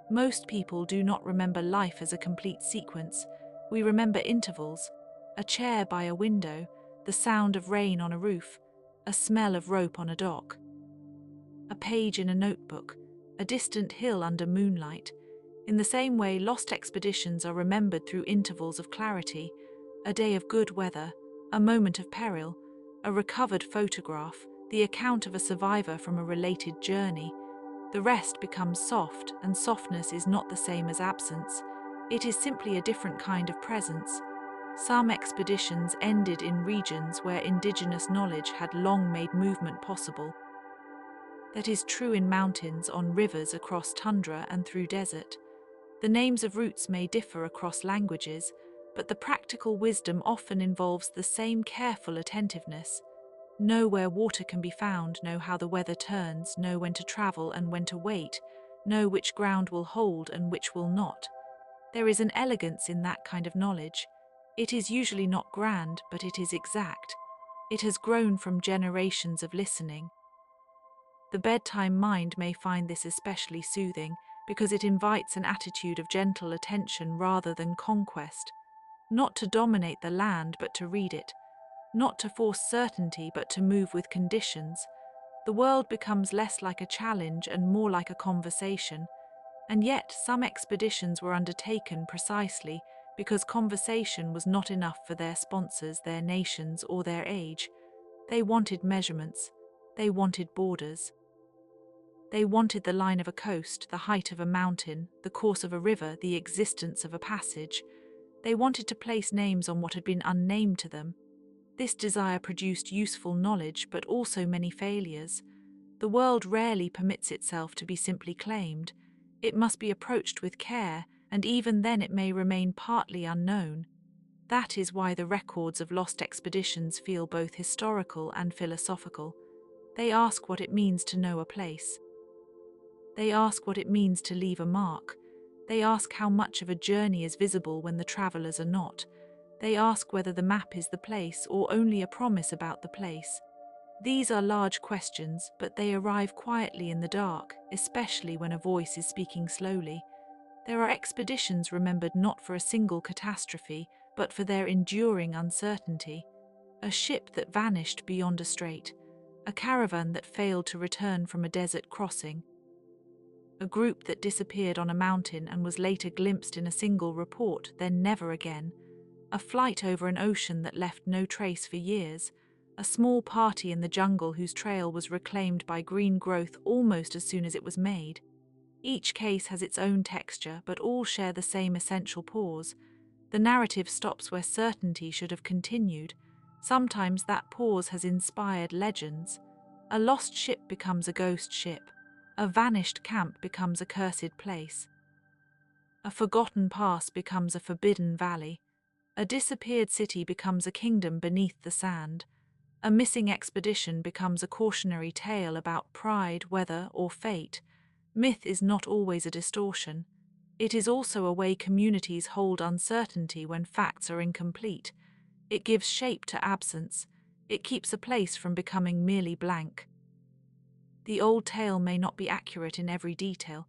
Most people do not remember life as a complete sequence. We remember intervals, a chair by a window, the sound of rain on a roof, a smell of rope on a dock, a page in a notebook, a distant hill under moonlight. In the same way, lost expeditions are remembered through intervals of clarity, a day of good weather, a moment of peril, a recovered photograph, the account of a survivor from a related journey. The rest becomes soft, and softness is not the same as absence. It is simply a different kind of presence. Some expeditions ended in regions where indigenous knowledge had long made movement possible. That is true in mountains, on rivers, across tundra, and through desert. The names of routes may differ across languages, but the practical wisdom often involves the same careful attentiveness. Know where water can be found, know how the weather turns, know when to travel and when to wait, know which ground will hold and which will not. There is an elegance in that kind of knowledge. It is usually not grand, but it is exact. It has grown from generations of listening. The bedtime mind may find this especially soothing because it invites an attitude of gentle attention rather than conquest. Not to dominate the land, but to read it. Not to force certainty, but to move with conditions. The world becomes less like a challenge and more like a conversation. And yet some expeditions were undertaken precisely because conversation was not enough for their sponsors, their nations, or their age. They wanted measurements. They wanted borders. They wanted the line of a coast, the height of a mountain, the course of a river, the existence of a passage. They wanted to place names on what had been unnamed to them. This desire produced useful knowledge, but also many failures. The world rarely permits itself to be simply claimed. It must be approached with care, and even then it may remain partly unknown. That is why the records of lost expeditions feel both historical and philosophical. They ask what it means to know a place. They ask what it means to leave a mark. They ask how much of a journey is visible when the travelers are not. They ask whether the map is the place or only a promise about the place. These are large questions, but they arrive quietly in the dark, especially when a voice is speaking slowly. There are expeditions remembered not for a single catastrophe, but for their enduring uncertainty. A ship that vanished beyond a strait. A caravan that failed to return from a desert crossing. A group that disappeared on a mountain and was later glimpsed in a single report, then never again. A flight over an ocean that left no trace for years. A small party in the jungle whose trail was reclaimed by green growth almost as soon as it was made. Each case has its own texture, but all share the same essential pause. The narrative stops where certainty should have continued. Sometimes that pause has inspired legends. A lost ship becomes a ghost ship. A vanished camp becomes a cursed place. A forgotten pass becomes a forbidden valley. A disappeared city becomes a kingdom beneath the sand. A missing expedition becomes a cautionary tale about pride, weather, or fate. Myth is not always a distortion. It is also a way communities hold uncertainty when facts are incomplete. It gives shape to absence. It keeps a place from becoming merely blank. The old tale may not be accurate in every detail,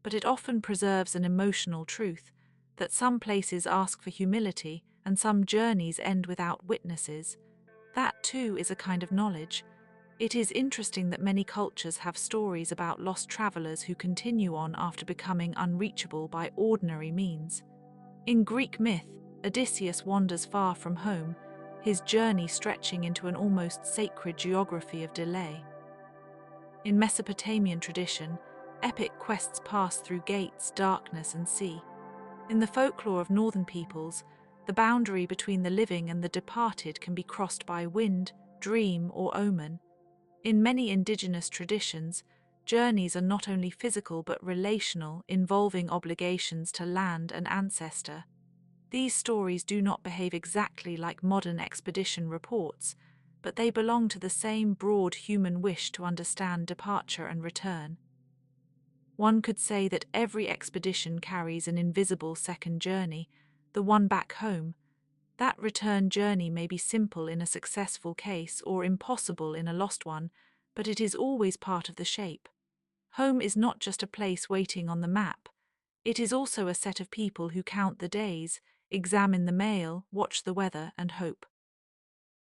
but it often preserves an emotional truth, that some places ask for humility and some journeys end without witnesses. That too is a kind of knowledge. It is interesting that many cultures have stories about lost travelers who continue on after becoming unreachable by ordinary means. In Greek myth, Odysseus wanders far from home, his journey stretching into an almost sacred geography of delay. In Mesopotamian tradition, epic quests pass through gates, darkness, and sea. In the folklore of northern peoples, the boundary between the living and the departed can be crossed by wind, dream, or omen. In many indigenous traditions, journeys are not only physical but relational, involving obligations to land and ancestor. These stories do not behave exactly like modern expedition reports, but they belong to the same broad human wish to understand departure and return. One could say that every expedition carries an invisible second journey, the one back home. That return journey may be simple in a successful case or impossible in a lost one, but it is always part of the shape. Home is not just a place waiting on the map. It is also a set of people who count the days, examine the mail, watch the weather, and hope.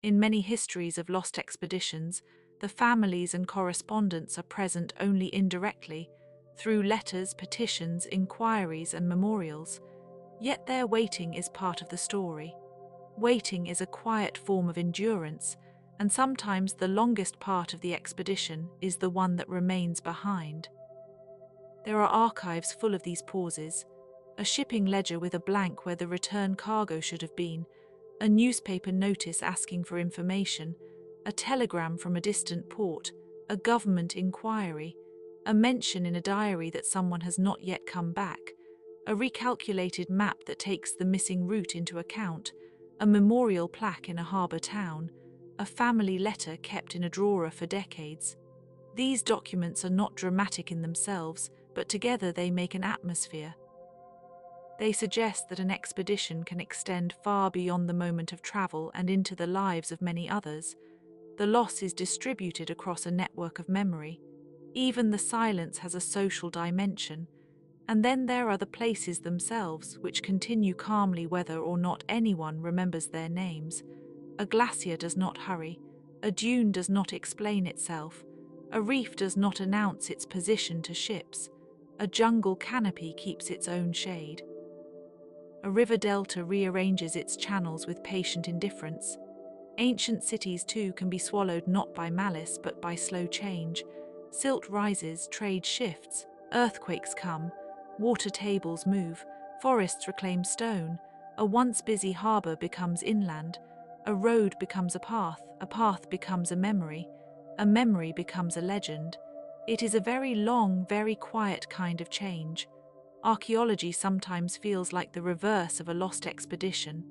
In many histories of lost expeditions, the families and correspondents are present only indirectly, through letters, petitions, inquiries, and memorials. Yet their waiting is part of the story. Waiting is a quiet form of endurance, and sometimes the longest part of the expedition is the one that remains behind. There are archives full of these pauses, a shipping ledger with a blank where the return cargo should have been, a newspaper notice asking for information, a telegram from a distant port, a government inquiry, a mention in a diary that someone has not yet come back, a recalculated map that takes the missing route into account, a memorial plaque in a harbour town, a family letter kept in a drawer for decades. These documents are not dramatic in themselves, but together they make an atmosphere. They suggest that an expedition can extend far beyond the moment of travel and into the lives of many others. The loss is distributed across a network of memory. Even the silence has a social dimension. And then there are the places themselves, which continue calmly whether or not anyone remembers their names. A glacier does not hurry. A dune does not explain itself. A reef does not announce its position to ships. A jungle canopy keeps its own shade. A river delta rearranges its channels with patient indifference. Ancient cities, too, can be swallowed not by malice but by slow change. Silt rises, trade shifts, earthquakes come, water tables move, forests reclaim stone. A once busy harbor becomes inland, a road becomes a path becomes a memory becomes a legend. It is a very long, very quiet kind of change. Archaeology sometimes feels like the reverse of a lost expedition.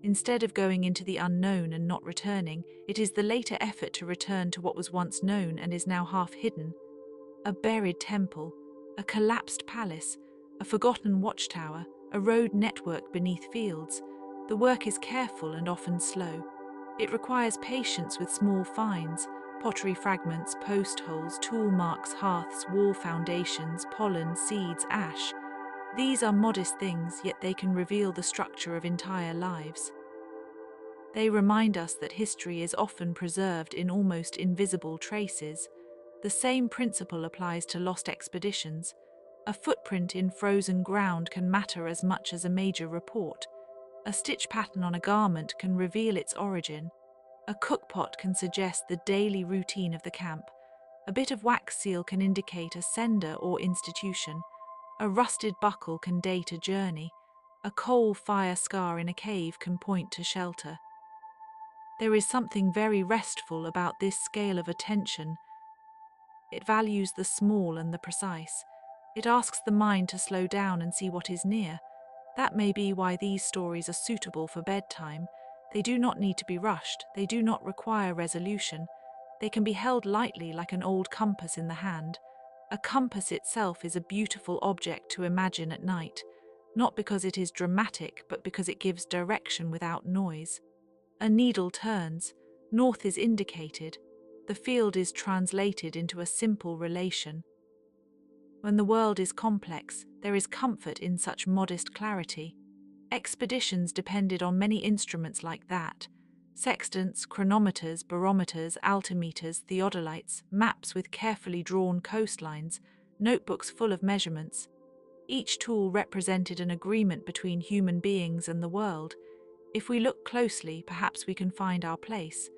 Instead of going into the unknown and not returning, it is the later effort to return to what was once known and is now half hidden. A buried temple, a collapsed palace, a forgotten watchtower, a road network beneath fields. The work is careful and often slow. It requires patience with small finds, pottery fragments, post holes, tool marks, hearths, wall foundations, pollen, seeds, ash. These are modest things, yet they can reveal the structure of entire lives. They remind us that history is often preserved in almost invisible traces. The same principle applies to lost expeditions. A footprint in frozen ground can matter as much as a major report. A stitch pattern on a garment can reveal its origin. A cookpot can suggest the daily routine of the camp. A bit of wax seal can indicate a sender or institution. A rusted buckle can date a journey. A coal fire scar in a cave can point to shelter. There is something very restful about this scale of attention. It values the small and the precise. It asks the mind to slow down and see what is near. That may be why these stories are suitable for bedtime. They do not need to be rushed. They do not require resolution. They can be held lightly like an old compass in the hand. A compass itself is a beautiful object to imagine at night, not because it is dramatic, but because it gives direction without noise. A needle turns, north is indicated, the field is translated into a simple relation. When the world is complex, there is comfort in such modest clarity. Expeditions depended on many instruments like that: sextants, chronometers, barometers, altimeters, theodolites, maps with carefully drawn coastlines, notebooks full of measurements. Each tool represented an agreement between human beings and the world. If we look closely, perhaps we can find our place.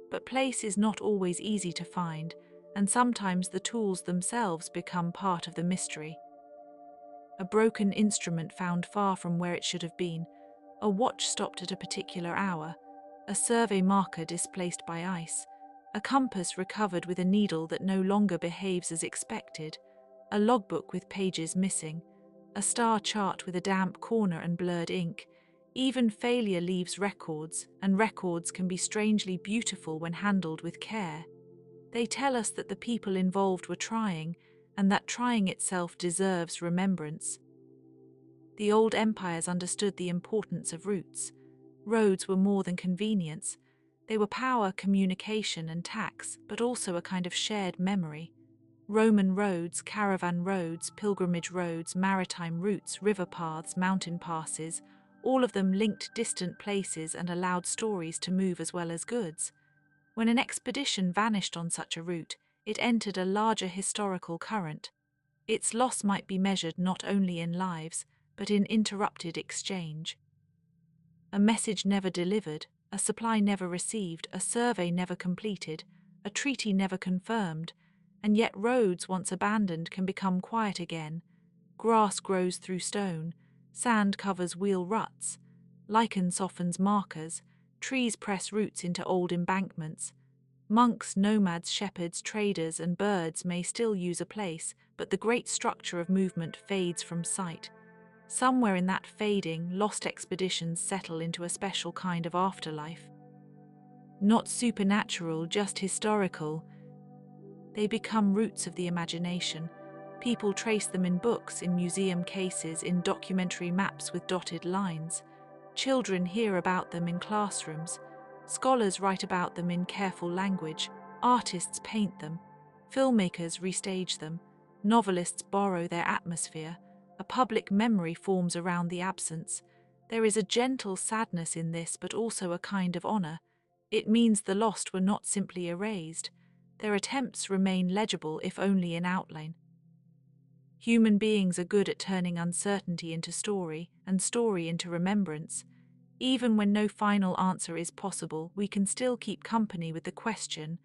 But place is not always easy to find, and sometimes the tools themselves become part of the mystery. A broken instrument found far from where it should have been, a watch stopped at a particular hour, a survey marker displaced by ice, a compass recovered with a needle that no longer behaves as expected, a logbook with pages missing, a star chart with a damp corner and blurred ink. Even failure leaves records, and records can be strangely beautiful when handled with care. They tell us that the people involved were trying, and that trying itself deserves remembrance. The old empires understood the importance of routes. Roads were more than convenience. They were power, communication, and tax, but also a kind of shared memory. Roman roads, caravan roads, pilgrimage roads, maritime routes, river paths, mountain passes, all of them linked distant places and allowed stories to move as well as goods. When an expedition vanished on such a route, it entered a larger historical current. Its loss might be measured not only in lives, but in interrupted exchange. A message never delivered, a supply never received, a survey never completed, a treaty never confirmed, and yet roads once abandoned can become quiet again. Grass grows through stone, sand covers wheel ruts, lichen softens markers, trees press roots into old embankments. Monks, nomads, shepherds, traders, and birds may still use a place, but the great structure of movement fades from sight. Somewhere in that fading, lost expeditions settle into a special kind of afterlife. Not supernatural, just historical. They become roots of the imagination. People trace them in books, in museum cases, in documentary maps with dotted lines. Children hear about them in classrooms. Scholars write about them in careful language. Artists paint them. Filmmakers restage them. Novelists borrow their atmosphere. A public memory forms around the absence. There is a gentle sadness in this, but also a kind of honor. It means the lost were not simply erased. Their attempts remain legible, if only in outline. Human beings are good at turning uncertainty into story, and story into remembrance. Even when no final answer is possible, we can still keep company with the question.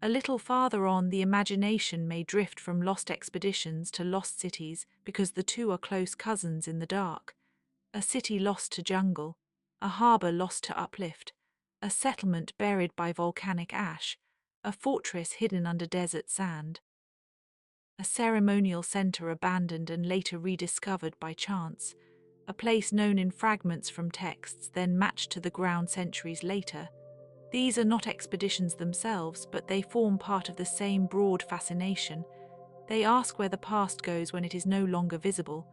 A little farther on, the imagination may drift from lost expeditions to lost cities because the two are close cousins in the dark. A city lost to jungle, a harbour lost to uplift, a settlement buried by volcanic ash, a fortress hidden under desert sand. A ceremonial centre abandoned and later rediscovered by chance, a place known in fragments from texts then matched to the ground centuries later. These are not expeditions themselves, but they form part of the same broad fascination. They ask where the past goes when it is no longer visible.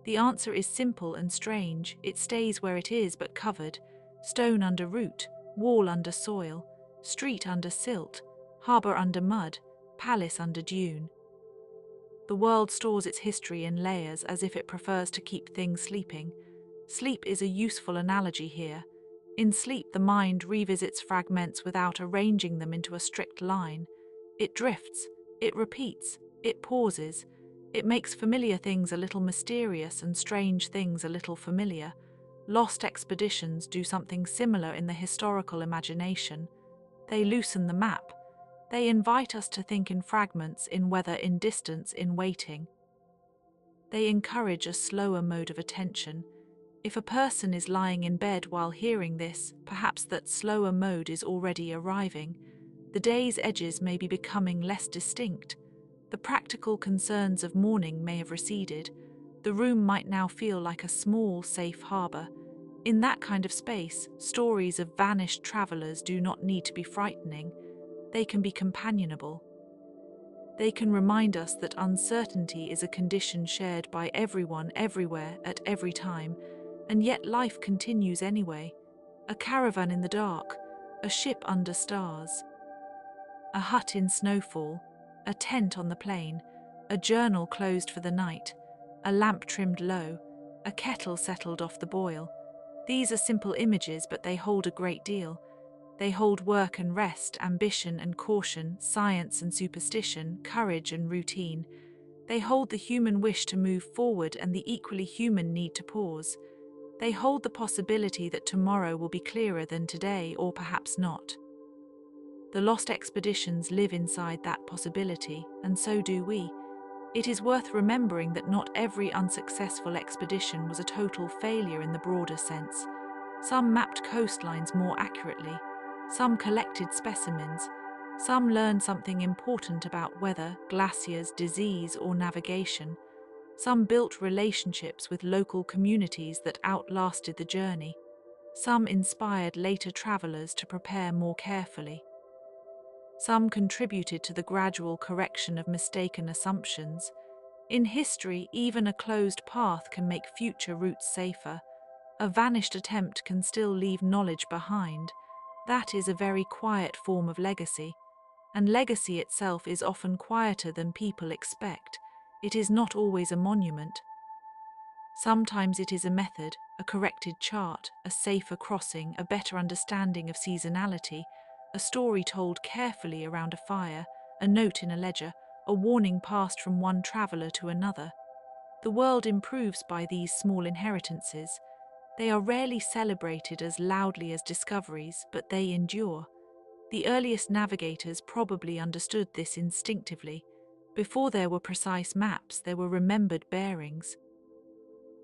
The answer is simple and strange. It stays where it is but covered, stone under root, wall under soil, street under silt, harbour under mud, palace under dune. The world stores its history in layers as if it prefers to keep things sleeping. Sleep is a useful analogy here. In sleep, the mind revisits fragments without arranging them into a strict line. It drifts, it repeats, it pauses. It makes familiar things a little mysterious and strange things a little familiar. Lost expeditions do something similar in the historical imagination. They loosen the map. They invite us to think in fragments, in weather, in distance, in waiting. They encourage a slower mode of attention. If a person is lying in bed while hearing this, perhaps that slower mode is already arriving. The day's edges may be becoming less distinct. The practical concerns of morning may have receded. The room might now feel like a small, safe harbour. In that kind of space, stories of vanished travellers do not need to be frightening. They can be companionable. They can remind us that uncertainty is a condition shared by everyone, everywhere, at every time, and yet life continues anyway. A caravan in the dark, a ship under stars, a hut in snowfall, a tent on the plain, a journal closed for the night, a lamp trimmed low, a kettle settled off the boil. These are simple images, but they hold a great deal. They hold work and rest, ambition and caution, science and superstition, courage and routine. They hold the human wish to move forward and the equally human need to pause. They hold the possibility that tomorrow will be clearer than today, or perhaps not. The lost expeditions live inside that possibility, and so do we. It is worth remembering that not every unsuccessful expedition was a total failure in the broader sense. Some mapped coastlines more accurately. Some collected specimens. Some learned something important about weather, glaciers, disease, or navigation. Some built relationships with local communities that outlasted the journey. Some inspired later travelers to prepare more carefully. Some contributed to the gradual correction of mistaken assumptions. In history, even a closed path can make future routes safer. A vanished attempt can still leave knowledge behind. That is a very quiet form of legacy, and legacy itself is often quieter than people expect. It is not always a monument. Sometimes it is a method, a corrected chart, a safer crossing, a better understanding of seasonality, a story told carefully around a fire, a note in a ledger, a warning passed from one traveller to another. The world improves by these small inheritances. They are rarely celebrated as loudly as discoveries, but they endure. The earliest navigators probably understood this instinctively. Before there were precise maps, there were remembered bearings.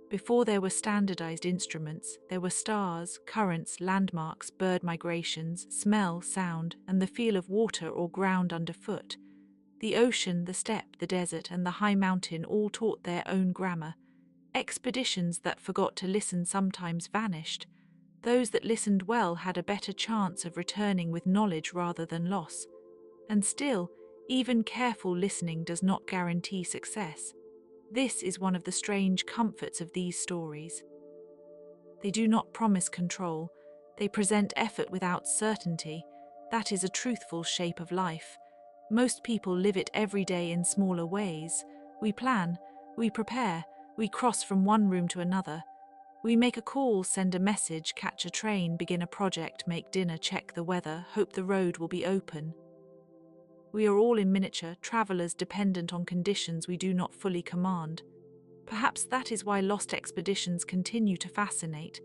Before there were standardized instruments, there were stars, currents, landmarks, bird migrations, smell, sound, and the feel of water or ground underfoot. The ocean, the steppe, the desert, and the high mountain all taught their own grammar. Expeditions that forgot to listen sometimes vanished. Those that listened well had a better chance of returning with knowledge rather than loss. And still, even careful listening does not guarantee success. This is one of the strange comforts of these stories. They do not promise control. They present effort without certainty. That is a truthful shape of life. Most people live it every day in smaller ways. We plan, we prepare, we cross from one room to another. We make a call, send a message, catch a train, begin a project, make dinner, check the weather, hope the road will be open. We are all in miniature, travelers dependent on conditions we do not fully command. Perhaps that is why lost expeditions continue to fascinate.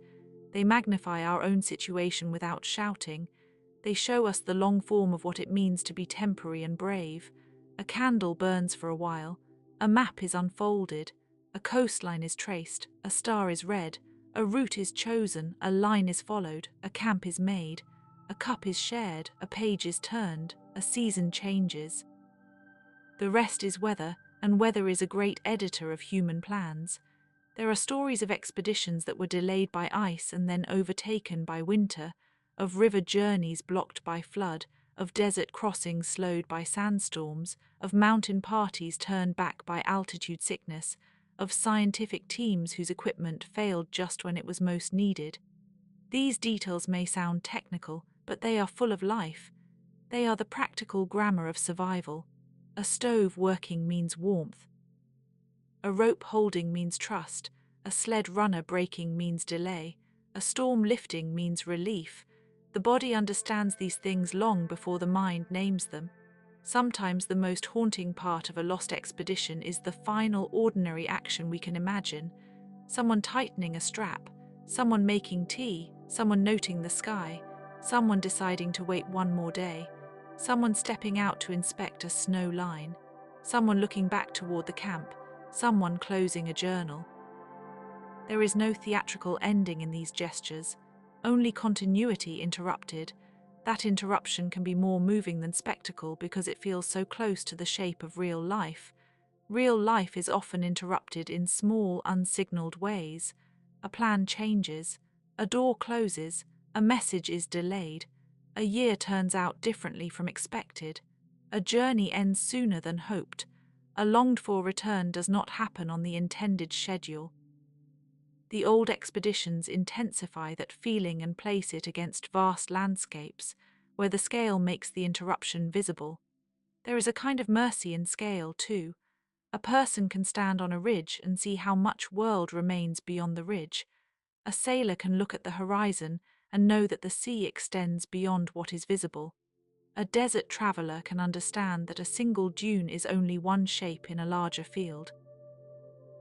They magnify our own situation without shouting. They show us the long form of what it means to be temporary and brave. A candle burns for a while. A map is unfolded. A coastline is traced. A star is read. A route is chosen, a line is followed, a camp is made, a cup is shared, a page is turned, a season changes. The rest is weather, and weather is a great editor of human plans. There are stories of expeditions that were delayed by ice and then overtaken by winter, of river journeys blocked by flood, of desert crossings slowed by sandstorms, of mountain parties turned back by altitude sickness, of scientific teams whose equipment failed just when it was most needed. These details may sound technical, but they are full of life. They are the practical grammar of survival. A stove working means warmth. A rope holding means trust. A sled runner breaking means delay. A storm lifting means relief. The body understands these things long before the mind names them. Sometimes the most haunting part of a lost expedition is the final ordinary action we can imagine. Someone tightening a strap, someone making tea, someone noting the sky, someone deciding to wait one more day, someone stepping out to inspect a snow line, someone looking back toward the camp, someone closing a journal. There is no theatrical ending in these gestures, only continuity interrupted. That interruption can be more moving than spectacle because it feels so close to the shape of real life. Real life is often interrupted in small, unsignaled ways. A plan changes, a door closes, a message is delayed, a year turns out differently from expected, a journey ends sooner than hoped, a longed-for return does not happen on the intended schedule. The old expeditions intensify that feeling and place it against vast landscapes, where the scale makes the interruption visible. There is a kind of mercy in scale, too. A person can stand on a ridge and see how much world remains beyond the ridge. A sailor can look at the horizon and know that the sea extends beyond what is visible. A desert traveler can understand that a single dune is only one shape in a larger field.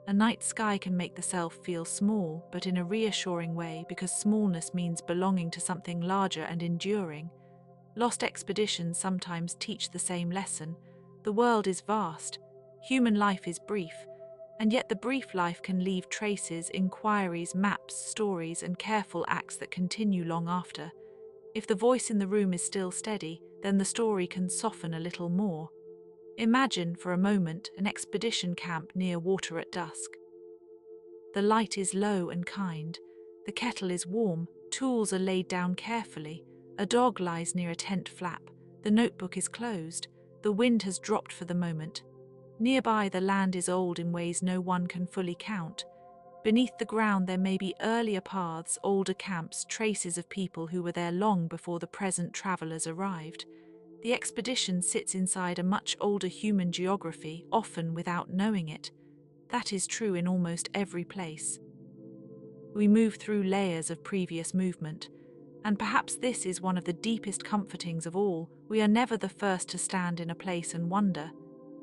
A night sky can make the self feel small, but in a reassuring way, because smallness means belonging to something larger and enduring. Lost expeditions sometimes teach the same lesson. The world is vast, human life is brief, and yet the brief life can leave traces, inquiries, maps, stories, and careful acts that continue long after. If the voice in the room is still steady, then the story can soften a little more. Imagine, for a moment, an expedition camp near water at dusk. The light is low and kind. The kettle is warm. Tools are laid down carefully. A dog lies near a tent flap. The notebook is closed. The wind has dropped for the moment. Nearby, the land is old in ways no one can fully count. Beneath the ground, there may be earlier paths, older camps, traces of people who were there long before the present travelers arrived. The expedition sits inside a much older human geography, often without knowing it. That is true in almost every place. We move through layers of previous movement, and perhaps this is one of the deepest comfortings of all. We are never the first to stand in a place and wonder.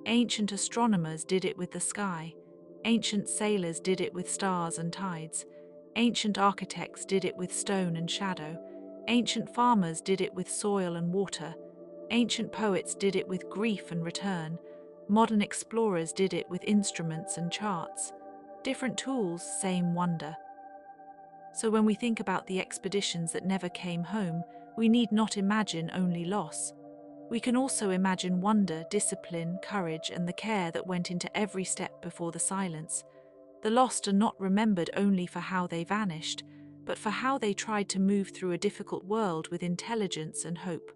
Ancient astronomers did it with the sky. Ancient sailors did it with stars and tides. Ancient architects did it with stone and shadow. Ancient farmers did it with soil and water. Ancient poets did it with grief and return. Modern explorers did it with instruments and charts. Different tools, same wonder. So when we think about the expeditions that never came home, we need not imagine only loss. We can also imagine wonder, discipline, courage, and the care that went into every step before the silence. The lost are not remembered only for how they vanished, but for how they tried to move through a difficult world with intelligence and hope.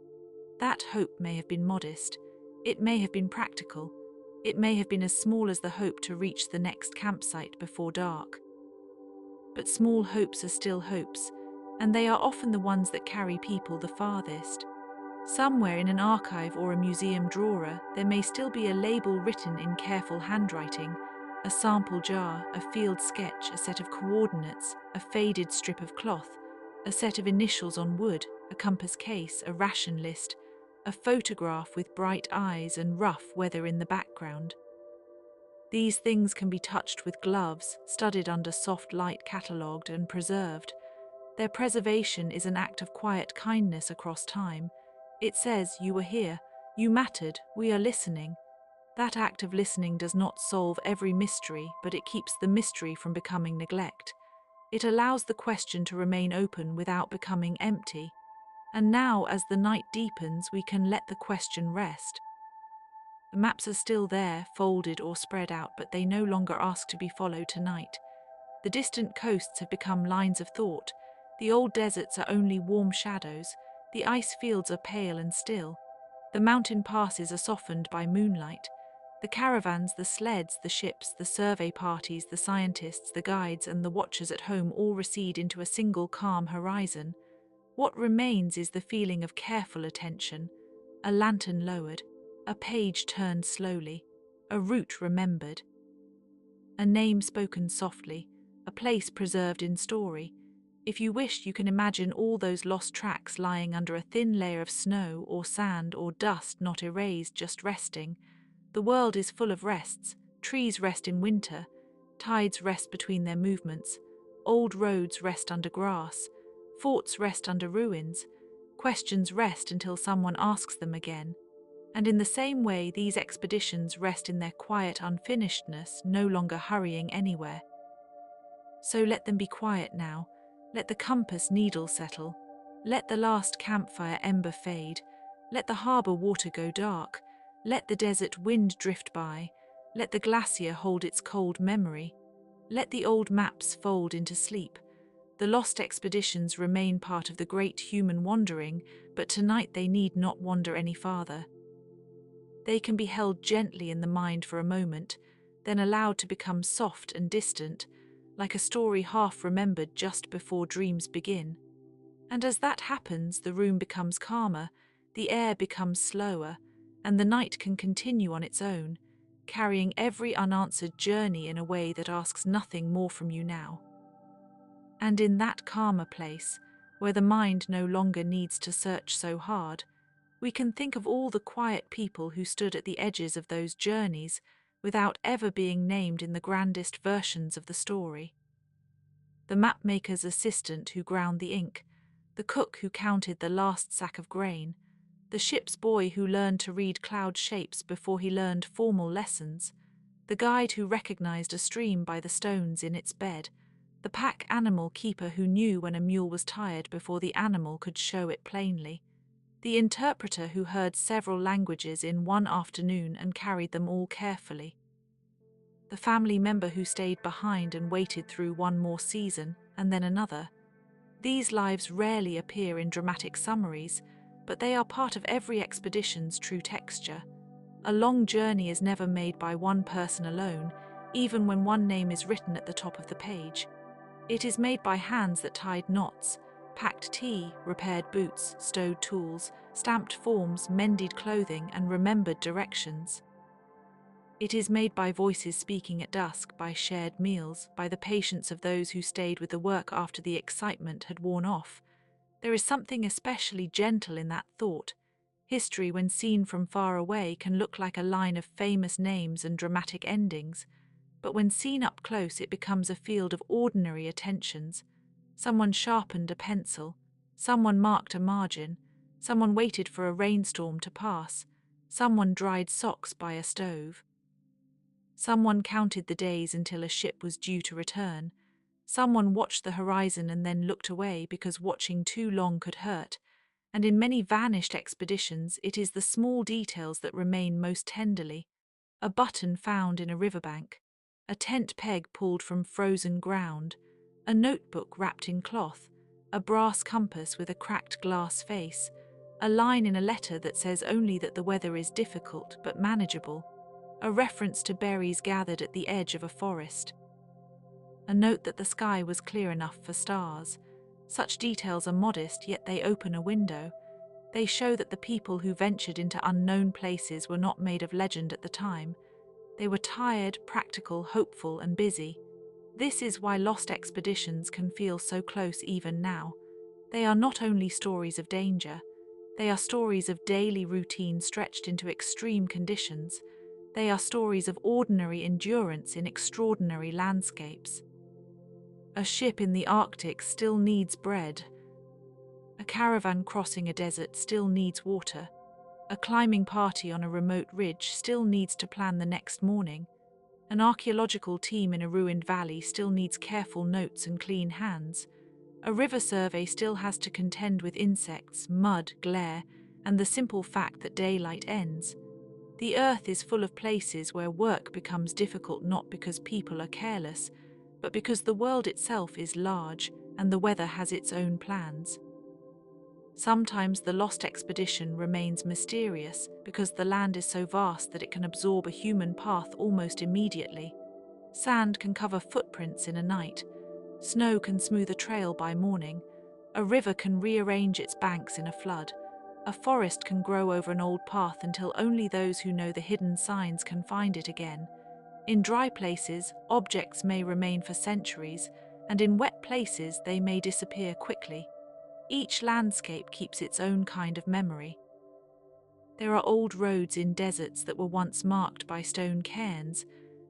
That hope may have been modest, it may have been practical, it may have been as small as the hope to reach the next campsite before dark. But small hopes are still hopes, and they are often the ones that carry people the farthest. Somewhere in an archive or a museum drawer, there may still be a label written in careful handwriting, a sample jar, a field sketch, a set of coordinates, a faded strip of cloth, a set of initials on wood, a compass case, a ration list, a photograph with bright eyes and rough weather in the background. These things can be touched with gloves, studied under soft light, catalogued and preserved. Their preservation is an act of quiet kindness across time. It says, you were here, you mattered, we are listening. That act of listening does not solve every mystery, but it keeps the mystery from becoming neglect. It allows the question to remain open without becoming empty. And now, as the night deepens, we can let the question rest. The maps are still there, folded or spread out, but they no longer ask to be followed tonight. The distant coasts have become lines of thought. The old deserts are only warm shadows. The ice fields are pale and still. The mountain passes are softened by moonlight. The caravans, the sleds, the ships, the survey parties, the scientists, the guides, and the watchers at home all recede into a single calm horizon. What remains is the feeling of careful attention, a lantern lowered, a page turned slowly, a route remembered, a name spoken softly, a place preserved in story. If you wish, you can imagine all those lost tracks lying under a thin layer of snow or sand or dust, not erased, just resting. The world is full of rests. Trees rest in winter, tides rest between their movements, old roads rest under grass, forts rest under ruins, questions rest until someone asks them again. And in the same way, these expeditions rest in their quiet unfinishedness, no longer hurrying anywhere. So let them be quiet now. Let the compass needle settle. Let the last campfire ember fade. Let the harbour water go dark. Let the desert wind drift by. Let the glacier hold its cold memory. Let the old maps fold into sleep. The lost expeditions remain part of the great human wandering, but tonight they need not wander any farther. They can be held gently in the mind for a moment, then allowed to become soft and distant, like a story half remembered just before dreams begin. And as that happens, the room becomes calmer, the air becomes slower, and the night can continue on its own, carrying every unanswered journey in a way that asks nothing more from you now. And in that calmer place, where the mind no longer needs to search so hard, we can think of all the quiet people who stood at the edges of those journeys without ever being named in the grandest versions of the story. The mapmaker's assistant who ground the ink, the cook who counted the last sack of grain, the ship's boy who learned to read cloud shapes before he learned formal lessons, the guide who recognized a stream by the stones in its bed, the pack animal keeper who knew when a mule was tired before the animal could show it plainly, the interpreter who heard several languages in one afternoon and carried them all carefully, the family member who stayed behind and waited through one more season and then another. These lives rarely appear in dramatic summaries, but they are part of every expedition's true texture. A long journey is never made by one person alone, even when one name is written at the top of the page. It is made by hands that tied knots, packed tea, repaired boots, stowed tools, stamped forms, mended clothing, and remembered directions. It is made by voices speaking at dusk, by shared meals, by the patience of those who stayed with the work after the excitement had worn off. There is something especially gentle in that thought. History, when seen from far away, can look like a line of famous names and dramatic endings, but when seen up close it becomes a field of ordinary attentions. Someone sharpened a pencil, someone marked a margin, someone waited for a rainstorm to pass, someone dried socks by a stove. Someone counted the days until a ship was due to return. Someone watched the horizon and then looked away because watching too long could hurt. And in many vanished expeditions, it is the small details that remain most tenderly. A button found in a riverbank, a tent peg pulled from frozen ground, a notebook wrapped in cloth, a brass compass with a cracked glass face, a line in a letter that says only that the weather is difficult but manageable, a reference to berries gathered at the edge of a forest, a note that the sky was clear enough for stars. Such details are modest, yet they open a window. They show that the people who ventured into unknown places were not made of legend at the time. They were tired, practical, hopeful, and busy. This is why lost expeditions can feel so close even now. They are not only stories of danger, they are stories of daily routine stretched into extreme conditions. They are stories of ordinary endurance in extraordinary landscapes. A ship in the Arctic still needs bread. A caravan crossing a desert still needs water. A climbing party on a remote ridge still needs to plan the next morning. An archaeological team in a ruined valley still needs careful notes and clean hands. A river survey still has to contend with insects, mud, glare, and the simple fact that daylight ends. The earth is full of places where work becomes difficult not because people are careless, but because the world itself is large and the weather has its own plans. Sometimes the lost expedition remains mysterious because the land is so vast that it can absorb a human path almost immediately. Sand can cover footprints in a night. Snow can smooth a trail by morning. A river can rearrange its banks in a flood. A forest can grow over an old path until only those who know the hidden signs can find it again. In dry places, objects may remain for centuries, and in wet places they may disappear quickly. Each landscape keeps its own kind of memory. There are old roads in deserts that were once marked by stone cairns,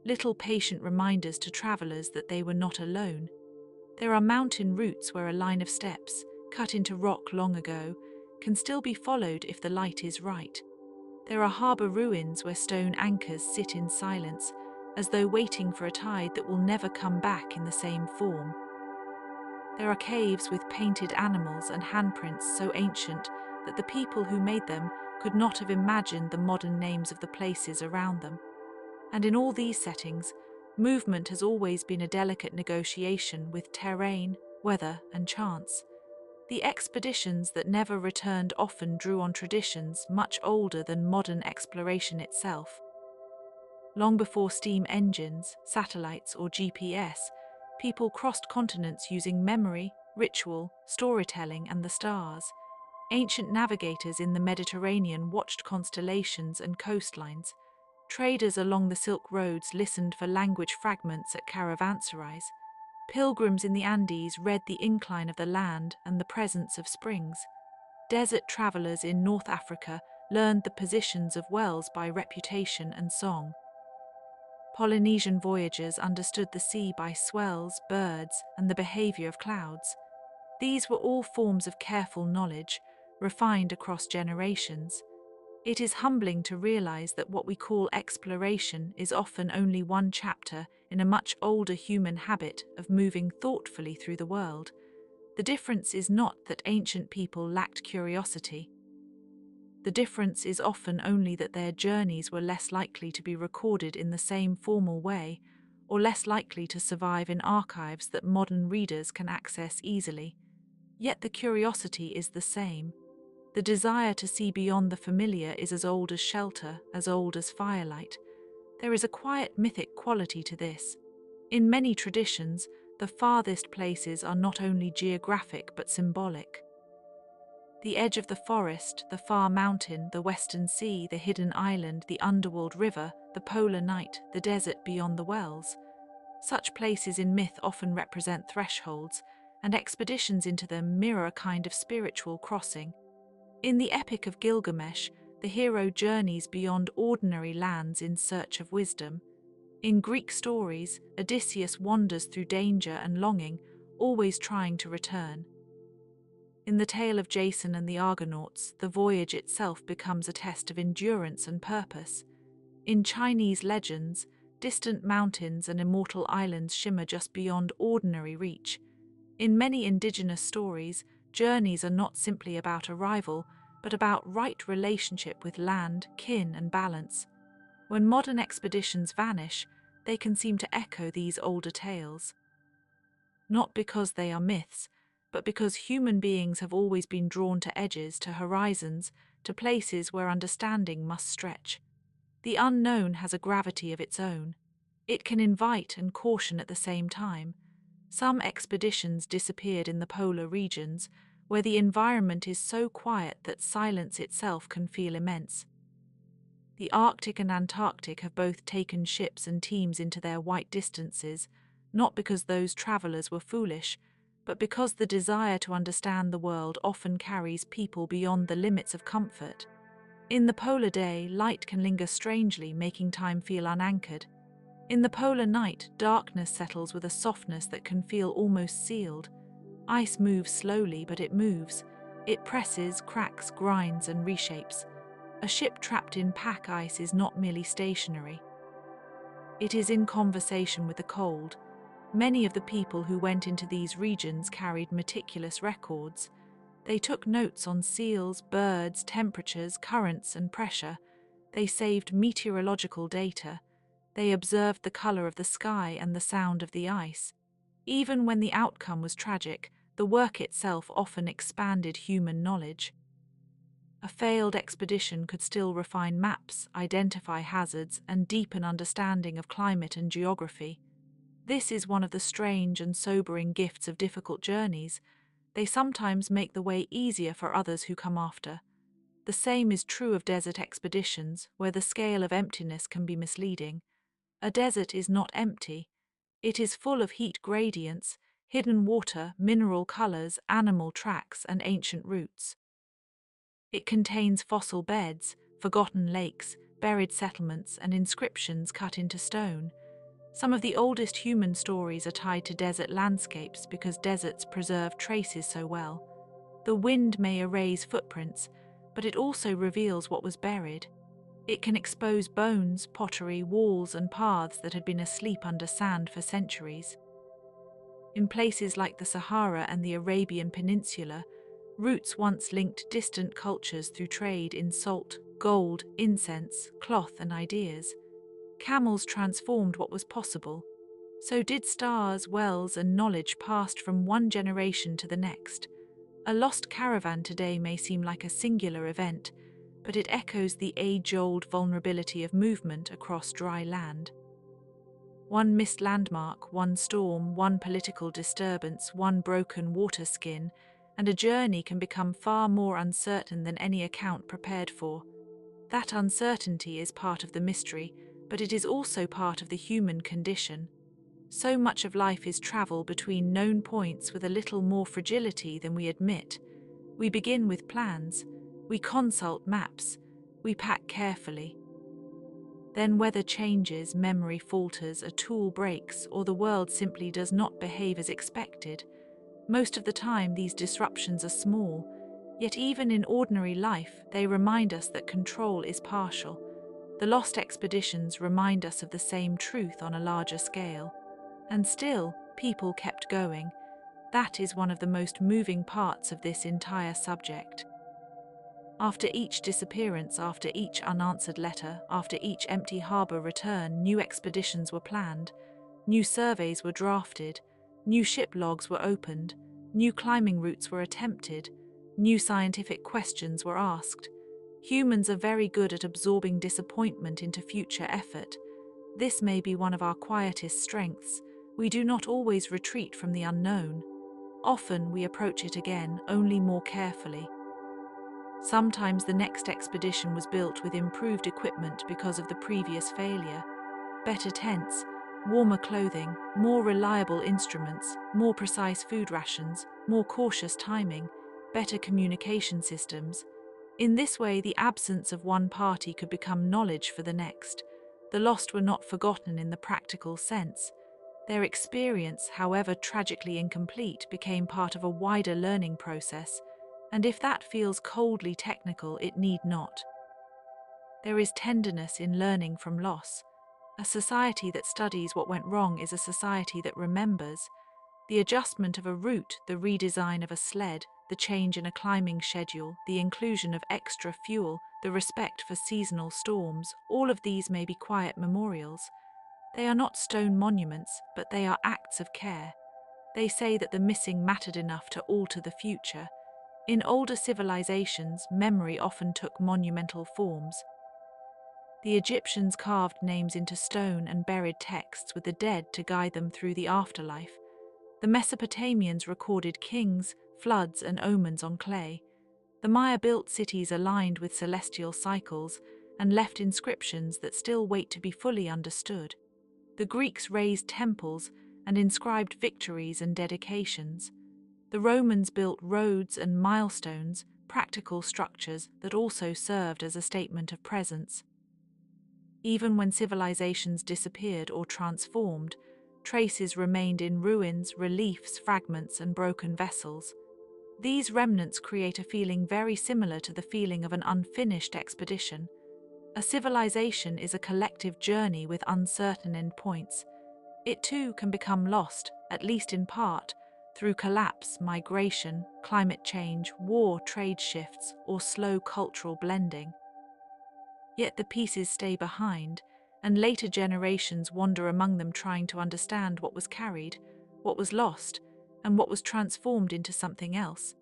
little patient reminders to travelers that they were not alone. There are mountain routes where a line of steps, cut into rock long ago, can still be followed if the light is right. There are harbour ruins where stone anchors sit in silence, as though waiting for a tide that will never come back in the same form. There are caves with painted animals and handprints so ancient that the people who made them could not have imagined the modern names of the places around them. And in all these settings, movement has always been a delicate negotiation with terrain, weather, and chance. The expeditions that never returned often drew on traditions much older than modern exploration itself. Long before steam engines, satellites, or GPS, people crossed continents using memory, ritual, storytelling, and the stars. Ancient navigators in the Mediterranean watched constellations and coastlines. Traders along the Silk Roads listened for language fragments at caravanserais. Pilgrims in the Andes read the incline of the land and the presence of springs. Desert travelers in North Africa learned the positions of wells by reputation and song. Polynesian voyagers understood the sea by swells, birds, and the behavior of clouds. These were all forms of careful knowledge, refined across generations. It is humbling to realize that what we call exploration is often only one chapter in a much older human habit of moving thoughtfully through the world. The difference is not that ancient people lacked curiosity. The difference is often only that their journeys were less likely to be recorded in the same formal way, or less likely to survive in archives that modern readers can access easily. Yet the curiosity is the same. The desire to see beyond the familiar is as old as shelter, as old as firelight. There is a quiet mythic quality to this. In many traditions, the farthest places are not only geographic but symbolic. The edge of the forest, the far mountain, the western sea, the hidden island, the underworld river, the polar night, the desert beyond the wells. Such places in myth often represent thresholds, and expeditions into them mirror a kind of spiritual crossing. In the Epic of Gilgamesh, the hero journeys beyond ordinary lands in search of wisdom. In Greek stories, Odysseus wanders through danger and longing, always trying to return. In the tale of Jason and the Argonauts, the voyage itself becomes a test of endurance and purpose. In Chinese legends, distant mountains and immortal islands shimmer just beyond ordinary reach. In many indigenous stories, journeys are not simply about arrival, but about right relationship with land, kin, and balance. When modern expeditions vanish, they can seem to echo these older tales. Not because they are myths, but because human beings have always been drawn to edges, to horizons, to places where understanding must stretch. The unknown has a gravity of its own. It can invite and caution at the same time. Some expeditions disappeared in the polar regions, where the environment is so quiet that silence itself can feel immense. The Arctic and Antarctic have both taken ships and teams into their white distances, not because those travelers were foolish, but because the desire to understand the world often carries people beyond the limits of comfort. In the polar day, light can linger strangely, making time feel unanchored. In the polar night, darkness settles with a softness that can feel almost sealed. Ice moves slowly, but it moves. It presses, cracks, grinds, and reshapes. A ship trapped in pack ice is not merely stationary. It is in conversation with the cold. Many of the people who went into these regions carried meticulous records. They took notes on seals, birds, temperatures, currents, and pressure. They saved meteorological data. They observed the color of the sky and the sound of the ice. Even when the outcome was tragic, the work itself often expanded human knowledge. A failed expedition could still refine maps, identify hazards, and deepen understanding of climate and geography. This is one of the strange and sobering gifts of difficult journeys. They sometimes make the way easier for others who come after. The same is true of desert expeditions, where the scale of emptiness can be misleading. A desert is not empty. It is full of heat gradients, hidden water, mineral colors, animal tracks, and ancient roots. It contains fossil beds, forgotten lakes, buried settlements, and inscriptions cut into stone. Some of the oldest human stories are tied to desert landscapes because deserts preserve traces so well. The wind may erase footprints, but it also reveals what was buried. It can expose bones, pottery, walls, and paths that had been asleep under sand for centuries. In places like the Sahara and the Arabian Peninsula, routes once linked distant cultures through trade in salt, gold, incense, cloth, and ideas. Camels transformed what was possible. So did stars, wells, and knowledge passed from one generation to the next. A lost caravan today may seem like a singular event, but it echoes the age-old vulnerability of movement across dry land. One missed landmark, one storm, one political disturbance, one broken water skin, and a journey can become far more uncertain than any account prepared for. That uncertainty is part of the mystery, but it is also part of the human condition. So much of life is travel between known points with a little more fragility than we admit. We begin with plans, we consult maps, we pack carefully. Then weather changes, memory falters, a tool breaks, or the world simply does not behave as expected. Most of the time, these disruptions are small, yet even in ordinary life, they remind us that control is partial. The lost expeditions remind us of the same truth on a larger scale. And still, people kept going. That is one of the most moving parts of this entire subject. After each disappearance, after each unanswered letter, after each empty harbor return, new expeditions were planned, new surveys were drafted, new ship logs were opened, new climbing routes were attempted, new scientific questions were asked. Humans are very good at absorbing disappointment into future effort. This may be one of our quietest strengths. We do not always retreat from the unknown. Often we approach it again, only more carefully. Sometimes the next expedition was built with improved equipment because of the previous failure. Better tents, warmer clothing, more reliable instruments, more precise food rations, more cautious timing, better communication systems. In this way, the absence of one party could become knowledge for the next. The lost were not forgotten in the practical sense. Their experience, however tragically incomplete, became part of a wider learning process, and if that feels coldly technical, it need not. There is tenderness in learning from loss. A society that studies what went wrong is a society that remembers. The adjustment of a route, the redesign of a sled, the change in a climbing schedule, the inclusion of extra fuel, the respect for seasonal storms, all of these may be quiet memorials. They are not stone monuments, but they are acts of care. They say that the missing mattered enough to alter the future. In older civilizations, memory often took monumental forms. The Egyptians carved names into stone and buried texts with the dead to guide them through the afterlife. The Mesopotamians recorded kings, floods, and omens on clay. The Maya built cities aligned with celestial cycles and left inscriptions that still wait to be fully understood. The Greeks raised temples and inscribed victories and dedications. The Romans built roads and milestones, practical structures that also served as a statement of presence. Even when civilizations disappeared or transformed, traces remained in ruins, reliefs, fragments, and broken vessels. These remnants create a feeling very similar to the feeling of an unfinished expedition. A civilization is a collective journey with uncertain endpoints. It too can become lost, at least in part, through collapse, migration, climate change, war, trade shifts, or slow cultural blending. Yet the pieces stay behind, and later generations wander among them trying to understand what was carried, what was lost, and what was transformed into something else.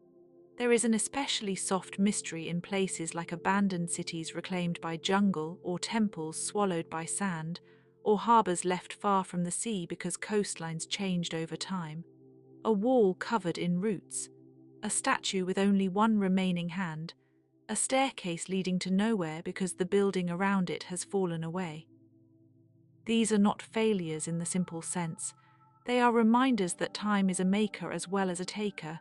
There is an especially soft mystery in places like abandoned cities reclaimed by jungle, or temples swallowed by sand, or harbors left far from the sea because coastlines changed over time. A wall covered in roots, a statue with only one remaining hand, a staircase leading to nowhere because the building around it has fallen away. These are not failures in the simple sense. They are reminders that time is a maker as well as a taker.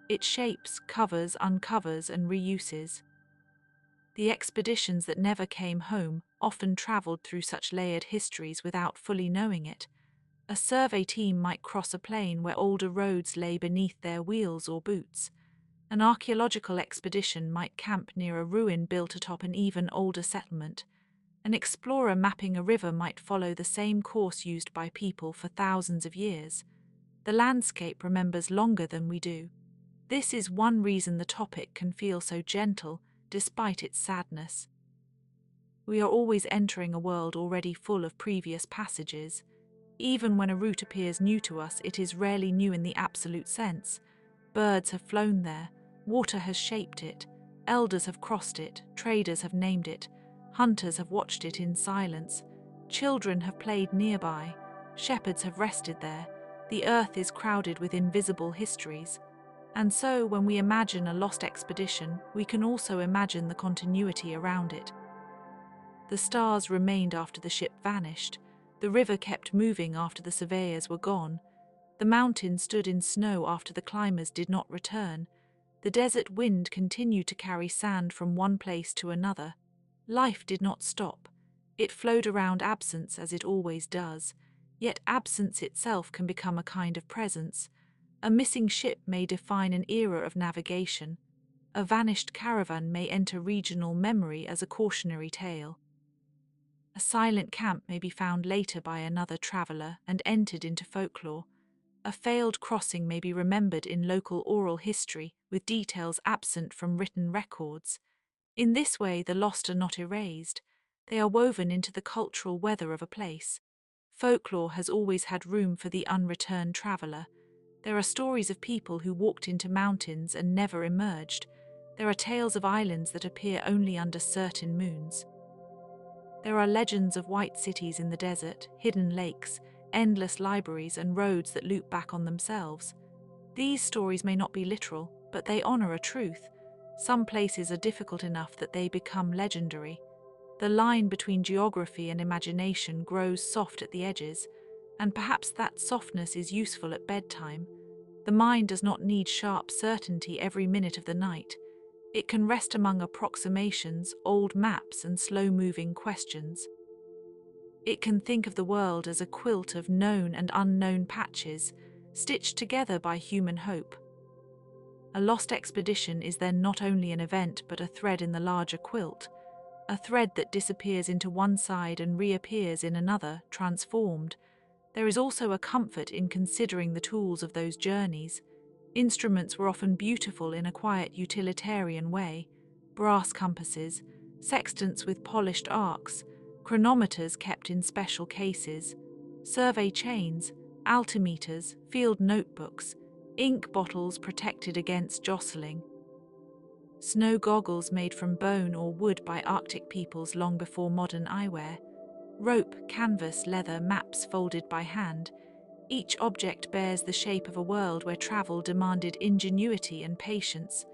It shapes, covers, uncovers, and reuses. The expeditions that never came home often travelled through such layered histories without fully knowing it. A survey team might cross a plain where older roads lay beneath their wheels or boots. An archaeological expedition might camp near a ruin built atop an even older settlement. An explorer mapping a river might follow the same course used by people for thousands of years. The landscape remembers longer than we do. This is one reason the topic can feel so gentle, despite its sadness. We are always entering a world already full of previous passages. Even when a route appears new to us, it is rarely new in the absolute sense. Birds have flown there, water has shaped it, elders have crossed it, traders have named it, hunters have watched it in silence, children have played nearby, shepherds have rested there. The earth is crowded with invisible histories. And so, when we imagine a lost expedition, we can also imagine the continuity around it. The stars remained after the ship vanished. The river kept moving after the surveyors were gone. The mountain stood in snow after the climbers did not return. The desert wind continued to carry sand from one place to another. Life did not stop. It flowed around absence as it always does. Yet absence itself can become a kind of presence. A missing ship may define an era of navigation. A vanished caravan may enter regional memory as a cautionary tale. A silent camp may be found later by another traveller and entered into folklore. A failed crossing may be remembered in local oral history with details absent from written records. In this way, the lost are not erased. They are woven into the cultural weather of a place. Folklore has always had room for the unreturned traveller. There are stories of people who walked into mountains and never emerged. There are tales of islands that appear only under certain moons. There are legends of white cities in the desert, hidden lakes, endless libraries, and roads that loop back on themselves. These stories may not be literal, but they honor a truth. Some places are difficult enough that they become legendary. The line between geography and imagination grows soft at the edges, and perhaps that softness is useful at bedtime. The mind does not need sharp certainty every minute of the night. It can rest among approximations, old maps, and slow-moving questions. It can think of the world as a quilt of known and unknown patches, stitched together by human hope. A lost expedition is then not only an event but a thread in the larger quilt, a thread that disappears into one side and reappears in another, transformed. There is also a comfort in considering the tools of those journeys. Instruments were often beautiful in a quiet utilitarian way: brass compasses, sextants with polished arcs, chronometers kept in special cases, survey chains, altimeters, field notebooks, ink bottles protected against jostling, snow goggles made from bone or wood by Arctic peoples long before modern eyewear, rope, canvas, leather, maps folded by hand. Each object bears the shape of a world where travel demanded ingenuity and patience.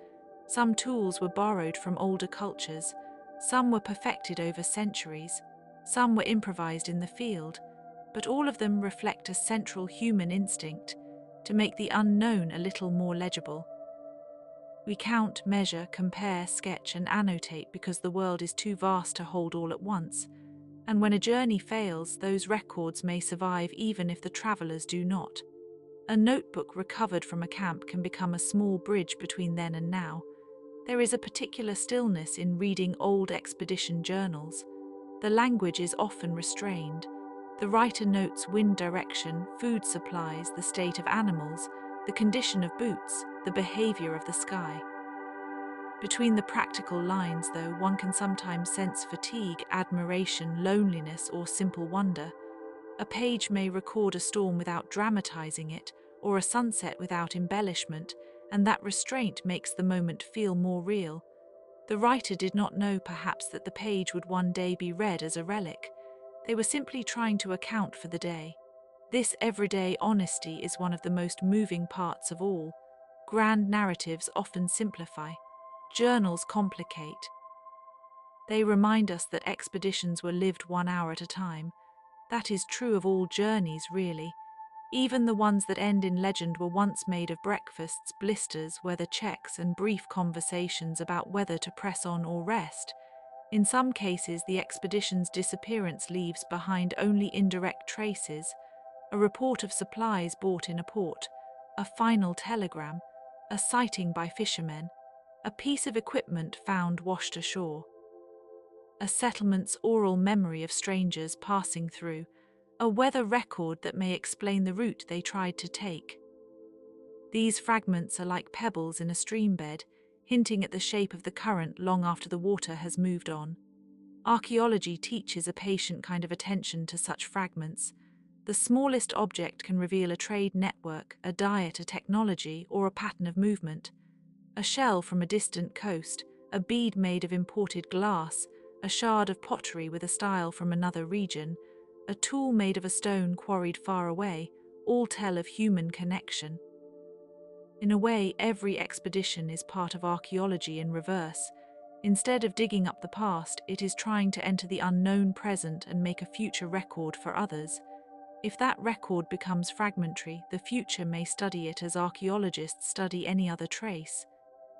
Some tools were borrowed from older cultures, some were perfected over centuries, some were improvised in the field, but all of them reflect a central human instinct to make the unknown a little more legible. We count, measure, compare, sketch, and annotate because the world is too vast to hold all at once. And when a journey fails, those records may survive even if the travelers do not. A notebook recovered from a camp can become a small bridge between then and now. There is a particular stillness in reading old expedition journals. The language is often restrained. The writer notes wind direction, food supplies, the state of animals, the condition of boots, the behavior of the sky. Between the practical lines, though, one can sometimes sense fatigue, admiration, loneliness, or simple wonder. A page may record a storm without dramatizing it, or a sunset without embellishment, and that restraint makes the moment feel more real. The writer did not know, perhaps, that the page would one day be read as a relic. They were simply trying to account for the day. This everyday honesty is one of the most moving parts of all. Grand narratives often simplify. Journals complicate. They remind us that expeditions were lived 1 hour at a time. That is true of all journeys, really. Even the ones that end in legend were once made of breakfasts, blisters, weather checks, and brief conversations about whether to press on or rest. In some cases, the expedition's disappearance leaves behind only indirect traces: a report of supplies bought in a port, a final telegram, a sighting by fishermen, a piece of equipment found washed ashore, a settlement's oral memory of strangers passing through, a weather record that may explain the route they tried to take. These fragments are like pebbles in a stream bed, hinting at the shape of the current long after the water has moved on. Archaeology teaches a patient kind of attention to such fragments. The smallest object can reveal a trade network, a diet, a technology, or a pattern of movement. A shell from a distant coast, a bead made of imported glass, a shard of pottery with a style from another region, a tool made of a stone quarried far away, all tell of human connection. In a way, every expedition is part of archaeology in reverse. Instead of digging up the past, it is trying to enter the unknown present and make a future record for others. If that record becomes fragmentary, the future may study it as archaeologists study any other trace.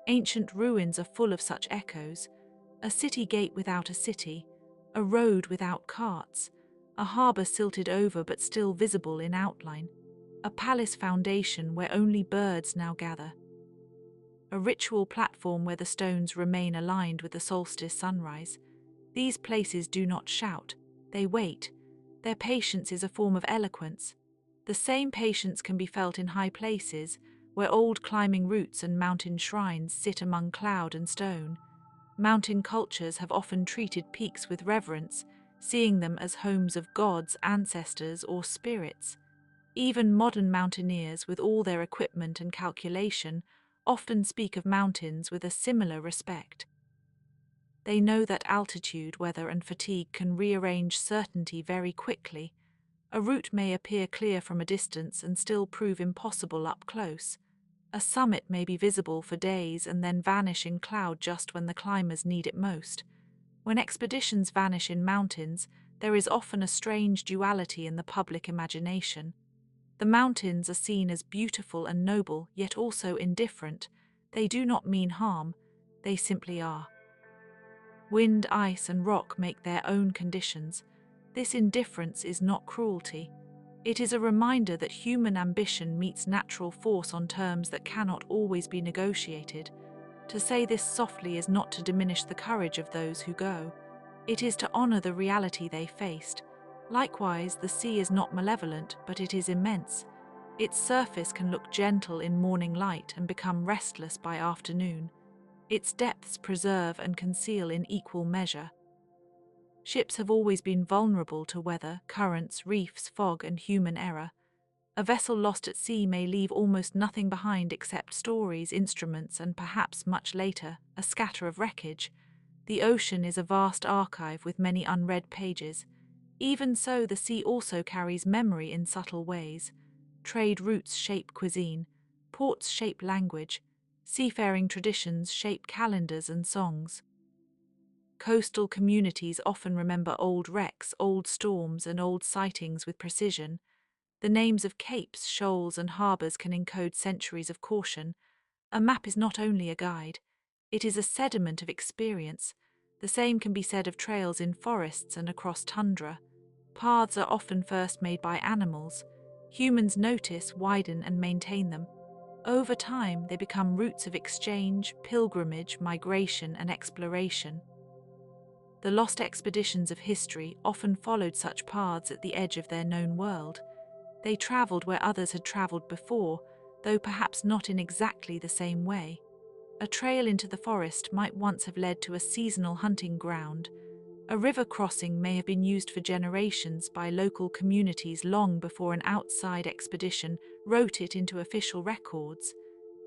Ancient ruins are full of such echoes: a city gate without a city, a road without carts, a harbour silted over but still visible in outline, a palace foundation where only birds now gather, a ritual platform where the stones remain aligned with the solstice sunrise. These places do not shout, they wait. Their patience is a form of eloquence. The same patience can be felt in high places, where old climbing routes and mountain shrines sit among cloud and stone. Mountain cultures have often treated peaks with reverence, seeing them as homes of gods, ancestors, or spirits. Even modern mountaineers, with all their equipment and calculation, often speak of mountains with a similar respect. They know that altitude, weather, and fatigue can rearrange certainty very quickly. A route may appear clear from a distance and still prove impossible up close. A summit may be visible for days and then vanish in cloud just when the climbers need it most. When expeditions vanish in mountains, there is often a strange duality in the public imagination. The mountains are seen as beautiful and noble, yet also indifferent. They do not mean harm, they simply are. Wind, ice, and rock make their own conditions. This indifference is not cruelty. It is a reminder that human ambition meets natural force on terms that cannot always be negotiated. To say this softly is not to diminish the courage of those who go. It is to honor the reality they faced. Likewise, the sea is not malevolent, but it is immense. Its surface can look gentle in morning light and become restless by afternoon. Its depths preserve and conceal in equal measure. Ships have always been vulnerable to weather, currents, reefs, fog, and human error. A vessel lost at sea may leave almost nothing behind except stories, instruments, and perhaps much later, a scatter of wreckage. The ocean is a vast archive with many unread pages. Even so, the sea also carries memory in subtle ways. Trade routes shape cuisine, ports shape language, seafaring traditions shape calendars and songs. Coastal communities often remember old wrecks, old storms, and old sightings with precision. The names of capes, shoals, and harbours can encode centuries of caution. A map is not only a guide, it is a sediment of experience. The same can be said of trails in forests and across tundra. Paths are often first made by animals. Humans notice, widen, and maintain them. Over time, they become routes of exchange, pilgrimage, migration, and exploration. The lost expeditions of history often followed such paths at the edge of their known world. They travelled where others had travelled before, though perhaps not in exactly the same way. A trail into the forest might once have led to a seasonal hunting ground. A river crossing may have been used for generations by local communities long before an outside expedition wrote it into official records.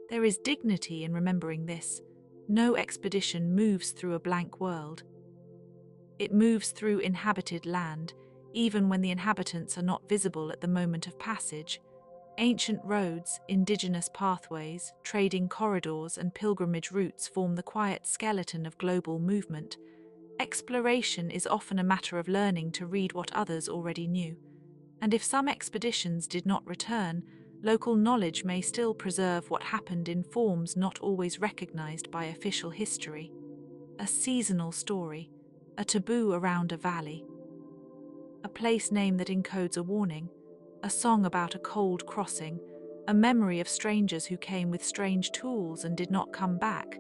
There is dignity in remembering this. No expedition moves through a blank world. It moves through inhabited land, even when the inhabitants are not visible at the moment of passage. Ancient roads, indigenous pathways, trading corridors, and pilgrimage routes form the quiet skeleton of global movement. Exploration is often a matter of learning to read what others already knew. And if some expeditions did not return, local knowledge may still preserve what happened in forms not always recognized by official history. A seasonal story, a taboo around a valley, a place name that encodes a warning, a song about a cold crossing, a memory of strangers who came with strange tools and did not come back.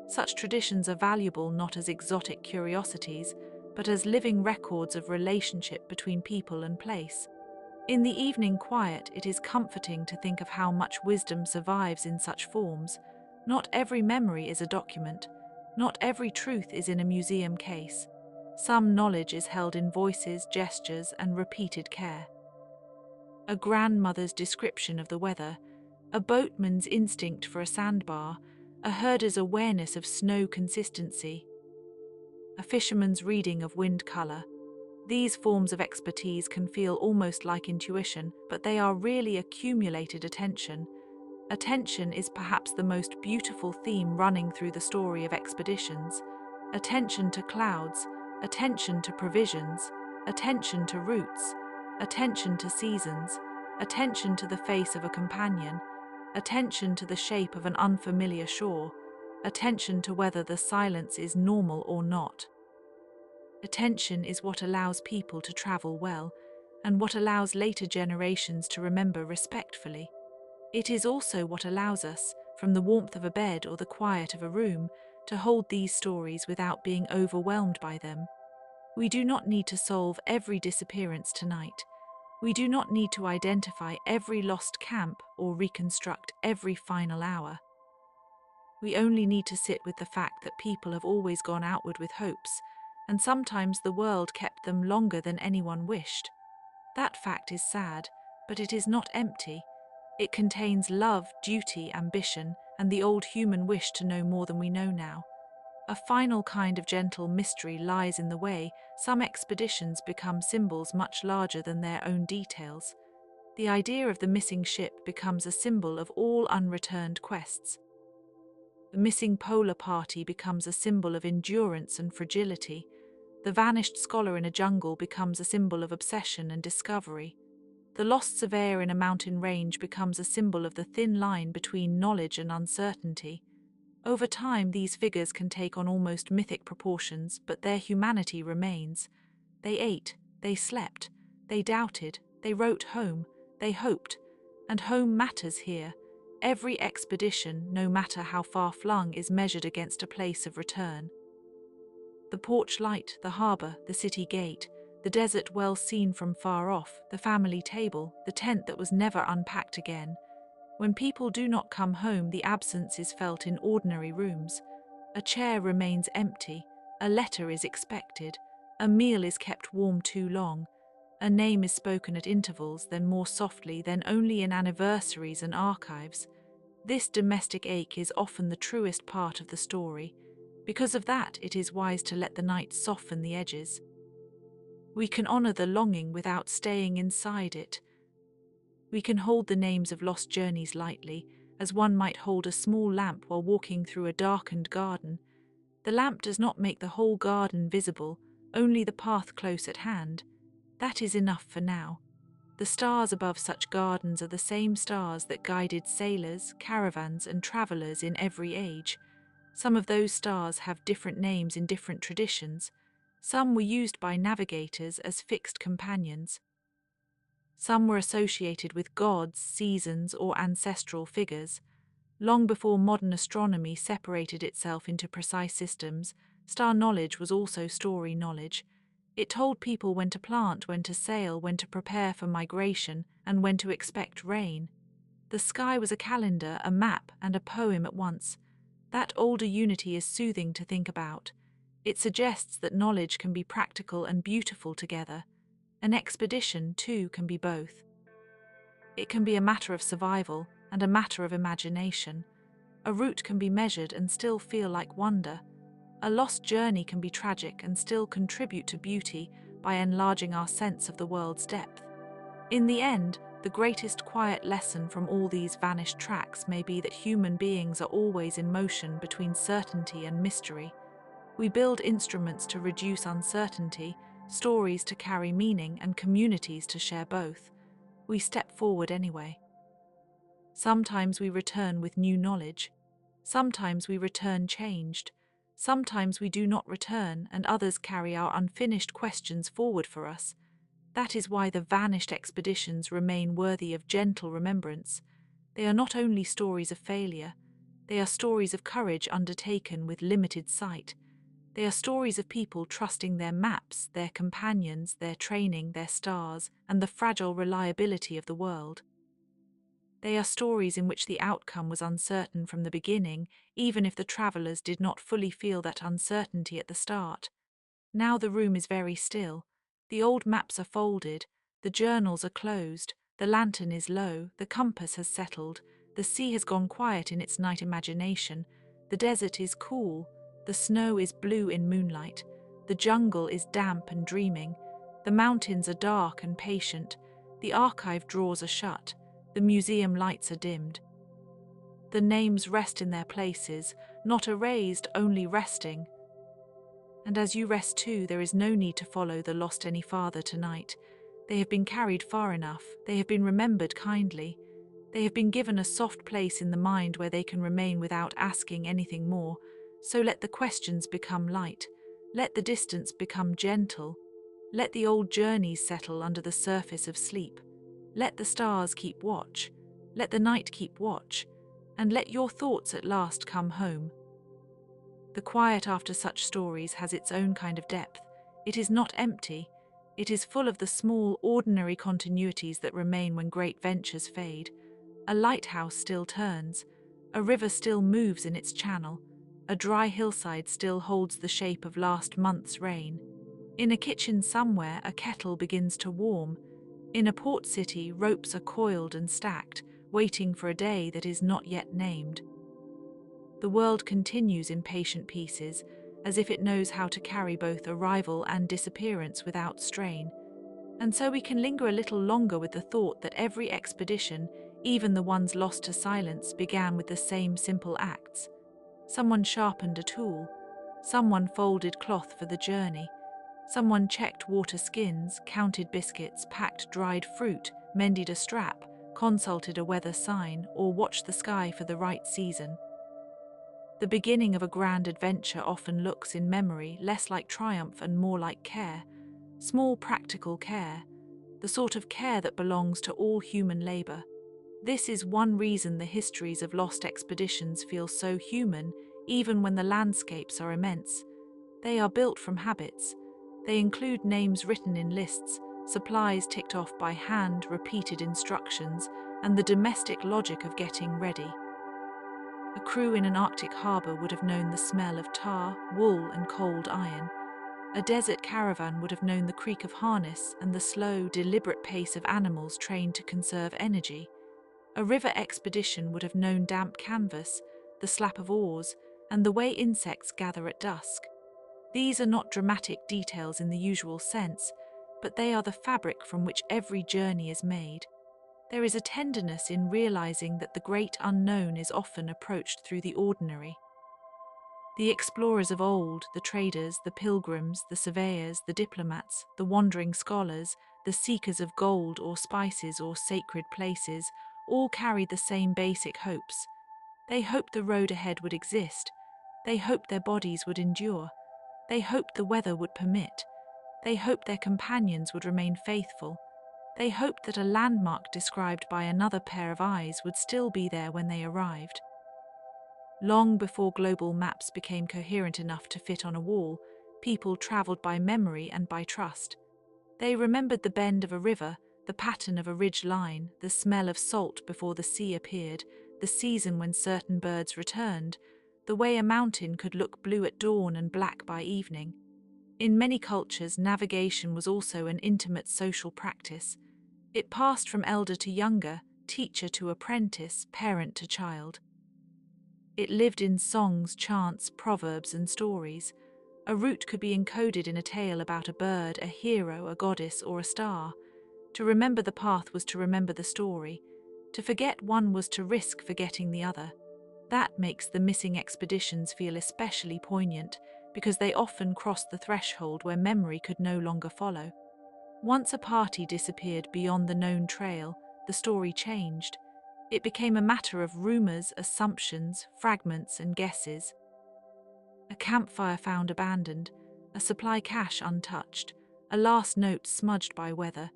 Such traditions are valuable not as exotic curiosities, but as living records of relationship between people and place. In the evening quiet, it is comforting to think of how much wisdom survives in such forms. Not every memory is a document. Not every truth is in a museum case. Some knowledge is held in voices, gestures, and repeated care. A grandmother's description of the weather, a boatman's instinct for a sandbar, a herder's awareness of snow consistency, a fisherman's reading of wind color. These forms of expertise can feel almost like intuition, but they are really accumulated attention. Attention is perhaps the most beautiful theme running through the story of expeditions. Attention to clouds, attention to provisions, attention to routes, attention to seasons, attention to the face of a companion, attention to the shape of an unfamiliar shore, attention to whether the silence is normal or not. Attention is what allows people to travel well, and what allows later generations to remember respectfully. It is also what allows us, from the warmth of a bed or the quiet of a room, to hold these stories without being overwhelmed by them. We do not need to solve every disappearance tonight. We do not need to identify every lost camp or reconstruct every final hour. We only need to sit with the fact that people have always gone outward with hopes, and sometimes the world kept them longer than anyone wished. That fact is sad, but it is not empty. It contains love, duty, ambition, and the old human wish to know more than we know now. A final kind of gentle mystery lies in the way some expeditions become symbols much larger than their own details. The idea of the missing ship becomes a symbol of all unreturned quests. The missing polar party becomes a symbol of endurance and fragility. The vanished scholar in a jungle becomes a symbol of obsession and discovery. The lost surveyor in a mountain range becomes a symbol of the thin line between knowledge and uncertainty. Over time, these figures can take on almost mythic proportions, but their humanity remains. They ate, they slept, they doubted, they wrote home, they hoped, and home matters here. Every expedition, no matter how far-flung, is measured against a place of return. The porch light, the harbour, the city gate, the desert well seen from far off, the family table, the tent that was never unpacked again. When people do not come home, the absence is felt in ordinary rooms. A chair remains empty, a letter is expected, a meal is kept warm too long, a name is spoken at intervals, then more softly, then only in anniversaries and archives. This domestic ache is often the truest part of the story. Because of that, it is wise to let the night soften the edges. We can honour the longing without staying inside it. We can hold the names of lost journeys lightly, as one might hold a small lamp while walking through a darkened garden. The lamp does not make the whole garden visible, only the path close at hand. That is enough for now. The stars above such gardens are the same stars that guided sailors, caravans, and travellers in every age. Some of those stars have different names in different traditions. Some were used by navigators as fixed companions. Some were associated with gods, seasons, or ancestral figures. Long before modern astronomy separated itself into precise systems, star knowledge was also story knowledge. It told people when to plant, when to sail, when to prepare for migration, and when to expect rain. The sky was a calendar, a map, and a poem at once. That older unity is soothing to think about. It suggests that knowledge can be practical and beautiful together. An expedition, too, can be both. It can be a matter of survival and a matter of imagination. A route can be measured and still feel like wonder. A lost journey can be tragic and still contribute to beauty by enlarging our sense of the world's depth. In the end, the greatest quiet lesson from all these vanished tracks may be that human beings are always in motion between certainty and mystery. We build instruments to reduce uncertainty, stories to carry meaning, and communities to share both. We step forward anyway. Sometimes we return with new knowledge. Sometimes we return changed. Sometimes we do not return, and others carry our unfinished questions forward for us. That is why the vanished expeditions remain worthy of gentle remembrance. They are not only stories of failure, they are stories of courage undertaken with limited sight. They are stories of people trusting their maps, their companions, their training, their stars, and the fragile reliability of the world. They are stories in which the outcome was uncertain from the beginning, even if the travelers did not fully feel that uncertainty at the start. Now the room is very still. The old maps are folded, the journals are closed, the lantern is low, the compass has settled, the sea has gone quiet in its night imagination, the desert is cool, the snow is blue in moonlight, the jungle is damp and dreaming, the mountains are dark and patient, the archive drawers are shut, the museum lights are dimmed. The names rest in their places, not erased, only resting. And as you rest too, there is no need to follow the lost any farther tonight. They have been carried far enough, they have been remembered kindly, they have been given a soft place in the mind where they can remain without asking anything more. So let the questions become light, let the distance become gentle, let the old journeys settle under the surface of sleep, let the stars keep watch, let the night keep watch, and let your thoughts at last come home. The quiet after such stories has its own kind of depth. It is not empty. It is full of the small, ordinary continuities that remain when great ventures fade. A lighthouse still turns. A river still moves in its channel. A dry hillside still holds the shape of last month's rain. In a kitchen somewhere, a kettle begins to warm. In a port city, ropes are coiled and stacked, waiting for a day that is not yet named. The world continues in patient pieces, as if it knows how to carry both arrival and disappearance without strain. And so we can linger a little longer with the thought that every expedition, even the ones lost to silence, began with the same simple acts. Someone sharpened a tool. Someone folded cloth for the journey. Someone checked water skins, counted biscuits, packed dried fruit, mended a strap, consulted a weather sign, or watched the sky for the right season. The beginning of a grand adventure often looks in memory less like triumph and more like care, small practical care, the sort of care that belongs to all human labor. This is one reason the histories of lost expeditions feel so human, even when the landscapes are immense. They are built from habits. They include names written in lists, supplies ticked off by hand, repeated instructions, and the domestic logic of getting ready. A crew in an Arctic harbor would have known the smell of tar, wool, and cold iron. A desert caravan would have known the creak of harness and the slow, deliberate pace of animals trained to conserve energy. A river expedition would have known damp canvas, the slap of oars, and the way insects gather at dusk. These are not dramatic details in the usual sense, but they are the fabric from which every journey is made. There is a tenderness in realizing that the great unknown is often approached through the ordinary. The explorers of old, the traders, the pilgrims, the surveyors, the diplomats, the wandering scholars, the seekers of gold or spices or sacred places, all carried the same basic hopes. They hoped the road ahead would exist. They hoped their bodies would endure. They hoped the weather would permit. They hoped their companions would remain faithful. They hoped that a landmark described by another pair of eyes would still be there when they arrived. Long before global maps became coherent enough to fit on a wall, people traveled by memory and by trust. They remembered the bend of a river, the pattern of a ridge line, the smell of salt before the sea appeared, the season when certain birds returned, the way a mountain could look blue at dawn and black by evening. In many cultures, navigation was also an intimate social practice. It passed from elder to younger, teacher to apprentice, parent to child. It lived in songs, chants, proverbs, and stories. A route could be encoded in a tale about a bird, a hero, a goddess, or a star. To remember the path was to remember the story. To forget one was to risk forgetting the other. That makes the missing expeditions feel especially poignant, because they often crossed the threshold where memory could no longer follow. Once a party disappeared beyond the known trail, the story changed. It became a matter of rumors, assumptions, fragments, and guesses. A campfire found abandoned, a supply cache untouched, a last note smudged by weather,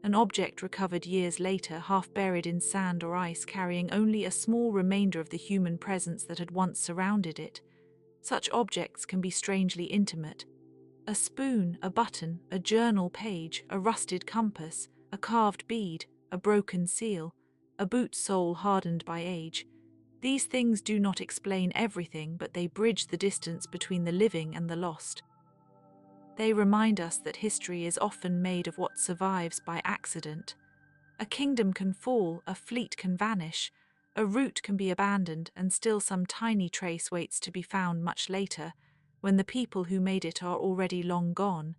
an object recovered years later, half buried in sand or ice, carrying only a small remainder of the human presence that had once surrounded it. Such objects can be strangely intimate. A spoon, a button, a journal page, a rusted compass, a carved bead, a broken seal, a boot sole hardened by age. These things do not explain everything, but they bridge the distance between the living and the lost. They remind us that history is often made of what survives by accident. A kingdom can fall, a fleet can vanish, a route can be abandoned, and still some tiny trace waits to be found much later, when the people who made it are already long gone.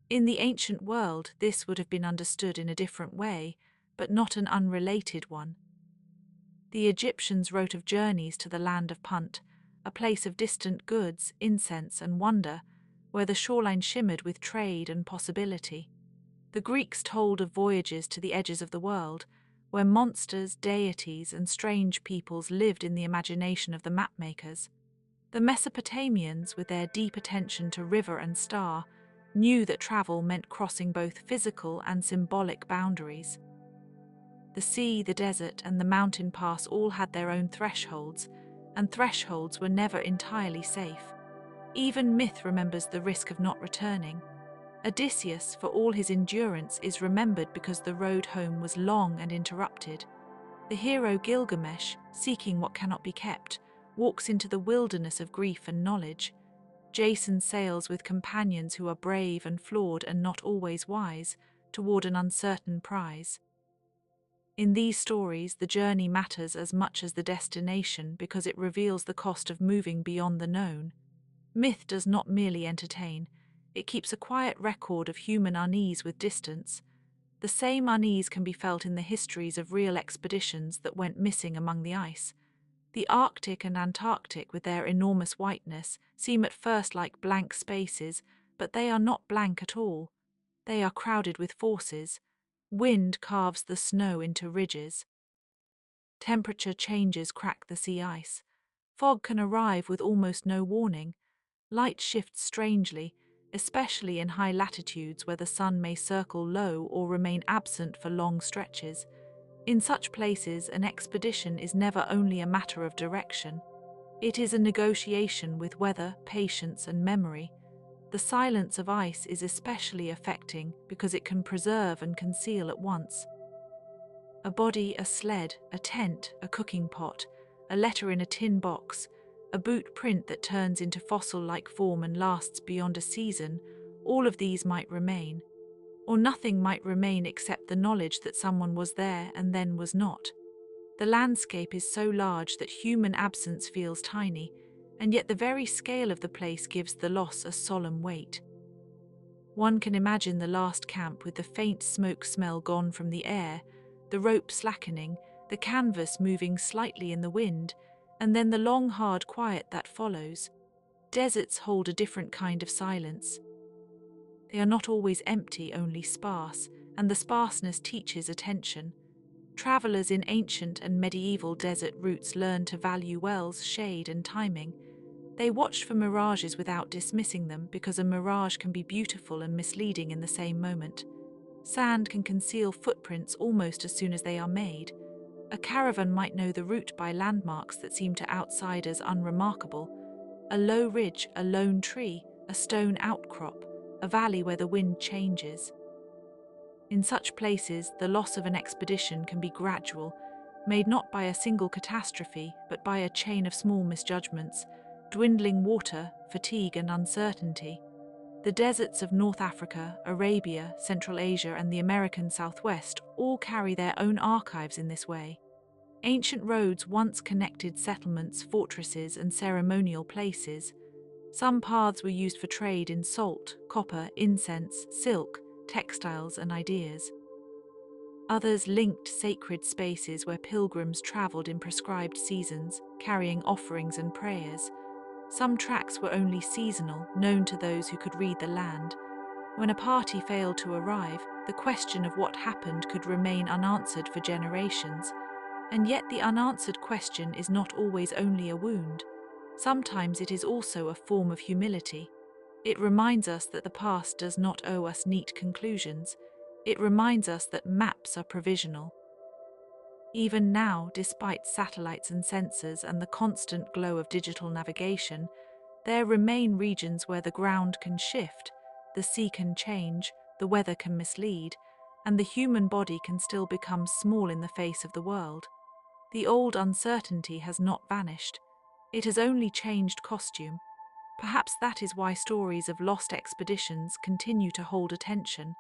In the ancient world, this would have been understood in a different way, but not an unrelated one. The Egyptians wrote of journeys to the land of Punt, a place of distant goods, incense, and wonder, where the shoreline shimmered with trade and possibility. The Greeks told of voyages to the edges of the world, where monsters, deities, and strange peoples lived in the imagination of the mapmakers. The Mesopotamians, with their deep attention to river and star, knew that travel meant crossing both physical and symbolic boundaries. The sea, the desert, and the mountain pass all had their own thresholds, and thresholds were never entirely safe. Even myth remembers the risk of not returning. Odysseus, for all his endurance, is remembered because the road home was long and interrupted. The hero Gilgamesh, seeking what cannot be kept, walks into the wilderness of grief and knowledge. Jason sails with companions who are brave and flawed and not always wise, toward an uncertain prize. In these stories, the journey matters as much as the destination because it reveals the cost of moving beyond the known. Myth does not merely entertain, it keeps a quiet record of human unease with distance. The same unease can be felt in the histories of real expeditions that went missing among the ice. The Arctic and Antarctic, with their enormous whiteness, seem at first like blank spaces, but they are not blank at all. They are crowded with forces. Wind carves the snow into ridges. Temperature changes crack the sea ice. Fog can arrive with almost no warning. Light shifts strangely, especially in high latitudes where the sun may circle low or remain absent for long stretches. In such places, an expedition is never only a matter of direction. It is a negotiation with weather, patience, and memory. The silence of ice is especially affecting because it can preserve and conceal at once. A body, a sled, a tent, a cooking pot, a letter in a tin box, a boot print that turns into fossil-like form and lasts beyond a season, all of these might remain. Or nothing might remain except the knowledge that someone was there and then was not. The landscape is so large that human absence feels tiny, and yet the very scale of the place gives the loss a solemn weight. One can imagine the last camp with the faint smoke smell gone from the air, the rope slackening, the canvas moving slightly in the wind, and then the long hard quiet that follows. Deserts hold a different kind of silence. They are not always empty, only sparse, and the sparseness teaches attention. Travelers in ancient and medieval desert routes learned to value wells, shade, and timing. They watched for mirages without dismissing them because a mirage can be beautiful and misleading in the same moment. Sand can conceal footprints almost as soon as they are made. A caravan might know the route by landmarks that seem to outsiders unremarkable: a low ridge, a lone tree, a stone outcrop, a valley where the wind changes. In such places, the loss of an expedition can be gradual, made not by a single catastrophe, but by a chain of small misjudgments, dwindling water, fatigue, and uncertainty. The deserts of North Africa, Arabia, Central Asia, and the American Southwest all carry their own archives in this way. Ancient roads once connected settlements, fortresses, and ceremonial places. Some paths were used for trade in salt, copper, incense, silk, textiles, and ideas. Others linked sacred spaces where pilgrims traveled in prescribed seasons, carrying offerings and prayers. Some tracks were only seasonal, known to those who could read the land. When a party failed to arrive, the question of what happened could remain unanswered for generations. And yet the unanswered question is not always only a wound. Sometimes it is also a form of humility. It reminds us that the past does not owe us neat conclusions. It reminds us that maps are provisional. Even now, despite satellites and sensors and the constant glow of digital navigation, there remain regions where the ground can shift, the sea can change, the weather can mislead, and the human body can still become small in the face of the world. The old uncertainty has not vanished. It has only changed costume. Perhaps that is why stories of lost expeditions continue to hold attention.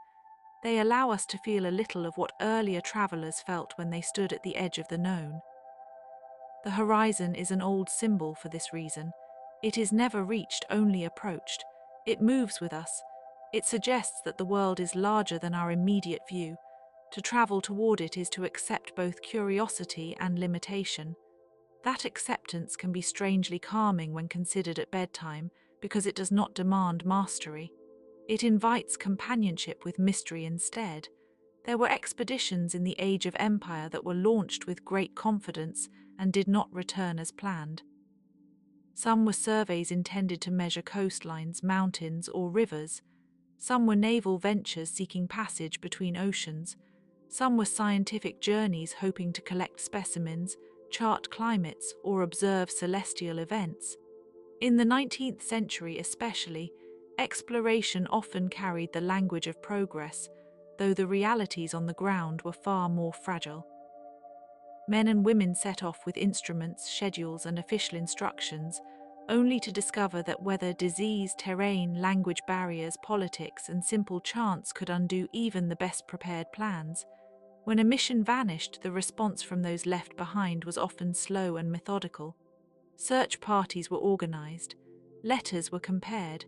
They allow us to feel a little of what earlier travelers felt when they stood at the edge of the known. The horizon is an old symbol for this reason. It is never reached, only approached. It moves with us. It suggests that the world is larger than our immediate view. To travel toward it is to accept both curiosity and limitation. That acceptance can be strangely calming when considered at bedtime, because it does not demand mastery. It invites companionship with mystery instead. There were expeditions in the Age of Empire that were launched with great confidence and did not return as planned. Some were surveys intended to measure coastlines, mountains, or rivers. Some were naval ventures seeking passage between oceans. Some were scientific journeys hoping to collect specimens, chart climates, or observe celestial events. In the 19th century especially, exploration often carried the language of progress, though the realities on the ground were far more fragile. Men and women set off with instruments, schedules, and official instructions, only to discover that weather, disease, terrain, language barriers, politics, and simple chance could undo even the best prepared plans. When a mission vanished, the response from those left behind was often slow and methodical. Search parties were organized. Letters were compared.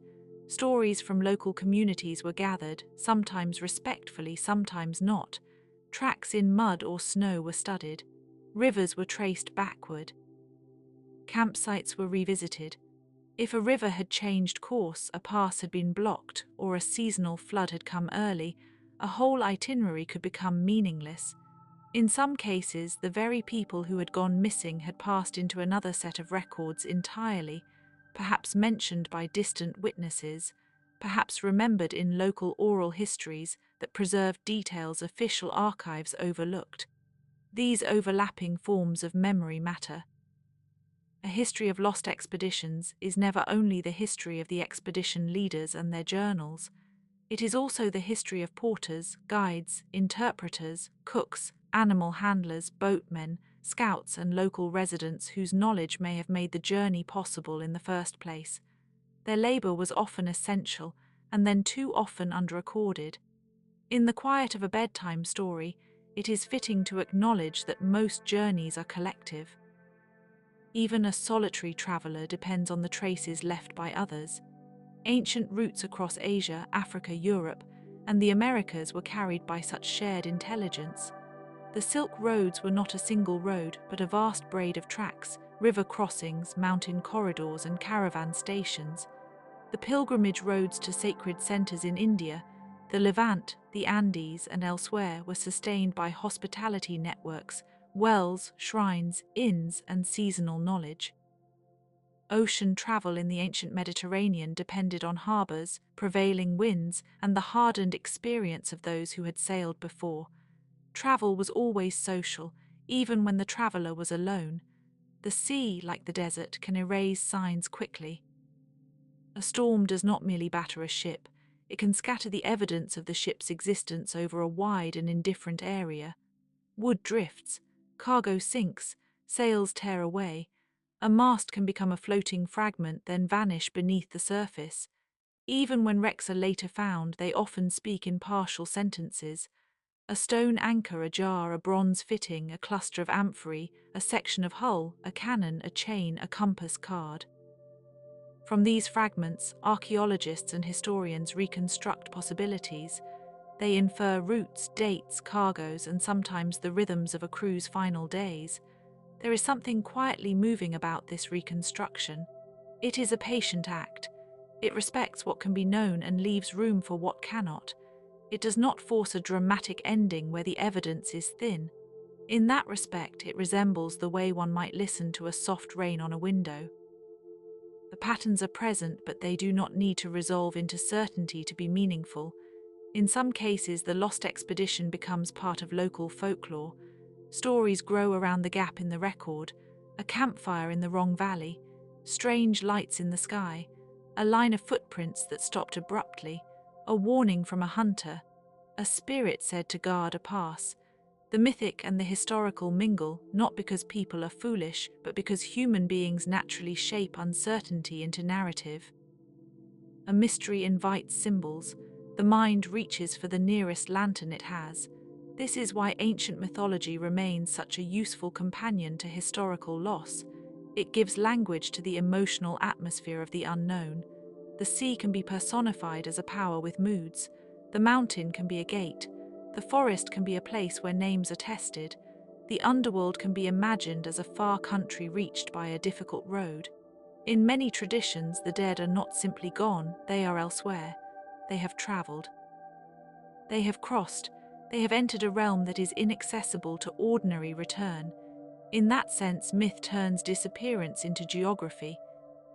Stories from local communities were gathered, sometimes respectfully, sometimes not. Tracks in mud or snow were studied. Rivers were traced backward. Campsites were revisited. If a river had changed course, a pass had been blocked, or a seasonal flood had come early, a whole itinerary could become meaningless. In some cases, the very people who had gone missing had passed into another set of records entirely, perhaps mentioned by distant witnesses, perhaps remembered in local oral histories that preserved details official archives overlooked. These overlapping forms of memory matter. A history of lost expeditions is never only the history of the expedition leaders and their journals. It is also the history of porters, guides, interpreters, cooks, animal handlers, boatmen, scouts, and local residents whose knowledge may have made the journey possible in the first place. Their labor was often essential, and then too often underrecorded. In the quiet of a bedtime story, it is fitting to acknowledge that most journeys are collective. Even a solitary traveler depends on the traces left by others. Ancient routes across Asia, Africa, Europe, and the Americas were carried by such shared intelligence. The Silk Roads were not a single road, but a vast braid of tracks, river crossings, mountain corridors, and caravan stations. The pilgrimage roads to sacred centers in India, the Levant, the Andes, and elsewhere were sustained by hospitality networks, wells, shrines, inns, and seasonal knowledge. Ocean travel in the ancient Mediterranean depended on harbors, prevailing winds, and the hardened experience of those who had sailed before. Travel was always social, even when the traveler was alone. The sea, like the desert, can erase signs quickly. A storm does not merely batter a ship, it can scatter the evidence of the ship's existence over a wide and indifferent area. Wood drifts, cargo sinks, sails tear away. A mast can become a floating fragment, then vanish beneath the surface. Even when wrecks are later found, they often speak in partial sentences. A stone anchor ajar, a bronze fitting, a cluster of amphorae, a section of hull, a cannon, a chain, a compass card. From these fragments, archaeologists and historians reconstruct possibilities. They infer routes, dates, cargoes, and sometimes the rhythms of a crew's final days. There is something quietly moving about this reconstruction. It is a patient act. It respects what can be known and leaves room for what cannot. It does not force a dramatic ending where the evidence is thin. In that respect, it resembles the way one might listen to a soft rain on a window. The patterns are present, but they do not need to resolve into certainty to be meaningful. In some cases, the lost expedition becomes part of local folklore. Stories grow around the gap in the record, a campfire in the wrong valley, strange lights in the sky, a line of footprints that stopped abruptly, a warning from a hunter, a spirit said to guard a pass. The mythic and the historical mingle, not because people are foolish, but because human beings naturally shape uncertainty into narrative. A mystery invites symbols. The mind reaches for the nearest lantern it has. This is why ancient mythology remains such a useful companion to historical loss. It gives language to the emotional atmosphere of the unknown. The sea can be personified as a power with moods. The mountain can be a gate. The forest can be a place where names are tested. The underworld can be imagined as a far country reached by a difficult road. In many traditions, the dead are not simply gone, they are elsewhere. They have traveled. They have crossed. They have entered a realm that is inaccessible to ordinary return. In that sense, myth turns disappearance into geography.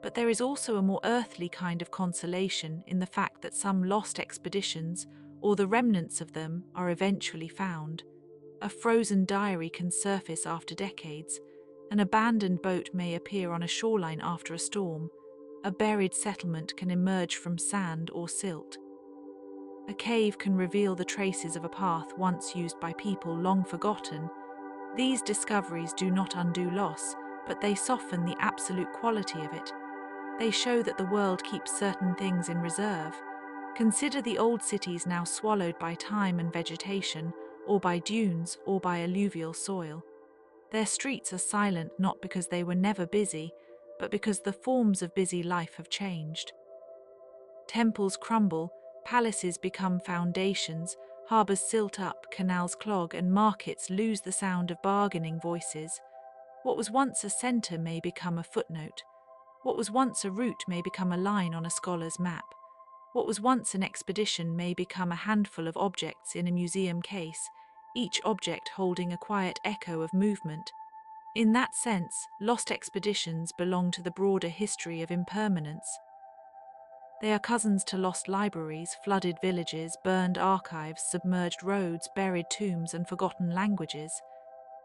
But there is also a more earthly kind of consolation in the fact that some lost expeditions, or the remnants of them, are eventually found. A frozen diary can surface after decades. An abandoned boat may appear on a shoreline after a storm. A buried settlement can emerge from sand or silt. A cave can reveal the traces of a path once used by people long forgotten. These discoveries do not undo loss, but they soften the absolute quality of it. They show that the world keeps certain things in reserve. Consider the old cities now swallowed by time and vegetation, or by dunes, or by alluvial soil. Their streets are silent not because they were never busy, but because the forms of busy life have changed. Temples crumble, palaces become foundations, harbours silt up, canals clog, and markets lose the sound of bargaining voices. What was once a centre may become a footnote. What was once a route may become a line on a scholar's map. What was once an expedition may become a handful of objects in a museum case, each object holding a quiet echo of movement. In that sense, lost expeditions belong to the broader history of impermanence. They are cousins to lost libraries, flooded villages, burned archives, submerged roads, buried tombs, and forgotten languages.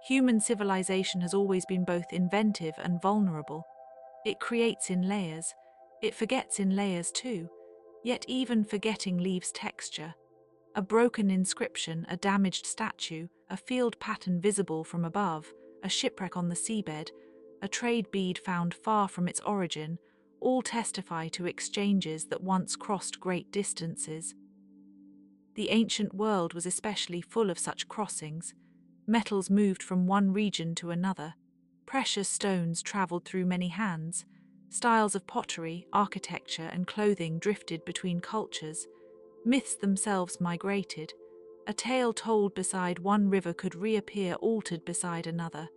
Human civilization has always been both inventive and vulnerable. It creates in layers. It forgets in layers too. Yet even forgetting leaves texture. A broken inscription, a damaged statue, a field pattern visible from above, a shipwreck on the seabed, a trade bead found far from its origin, all testify to exchanges that once crossed great distances. The ancient world was especially full of such crossings. Metals moved from one region to another. Precious stones travelled through many hands. Styles of pottery, architecture, and clothing drifted between cultures. Myths themselves migrated. A tale told beside one river could reappear altered beside another.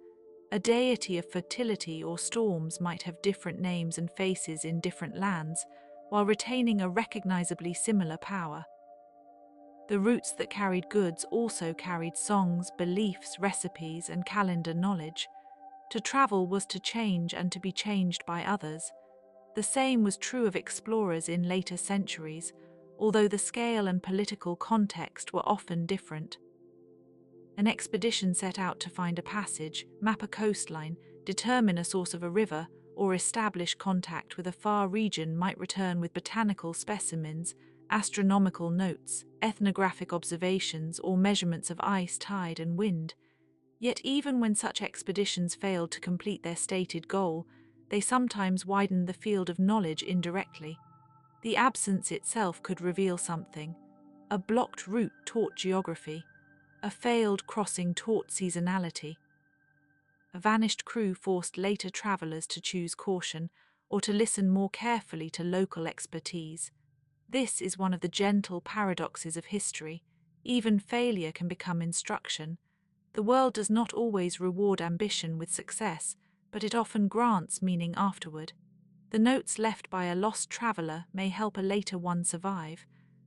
A deity of fertility or storms might have different names and faces in different lands, while retaining a recognizably similar power. The routes that carried goods also carried songs, beliefs, recipes, and calendar knowledge. To travel was to change and to be changed by others. The same was true of explorers in later centuries, although the scale and political context were often different. An expedition set out to find a passage, map a coastline, determine a source of a river, or establish contact with a far region might return with botanical specimens, astronomical notes, ethnographic observations, or measurements of ice, tide, and wind. Yet even when such expeditions failed to complete their stated goal, they sometimes widened the field of knowledge indirectly. The absence itself could reveal something. A blocked route taught geography. A failed crossing taught seasonality. A vanished crew forced later travelers to choose caution or to listen more carefully to local expertise. This is one of the gentle paradoxes of history. Even failure can become instruction. The world does not always reward ambition with success, but it often grants meaning afterward. The notes left by a lost traveler may help a later one survive.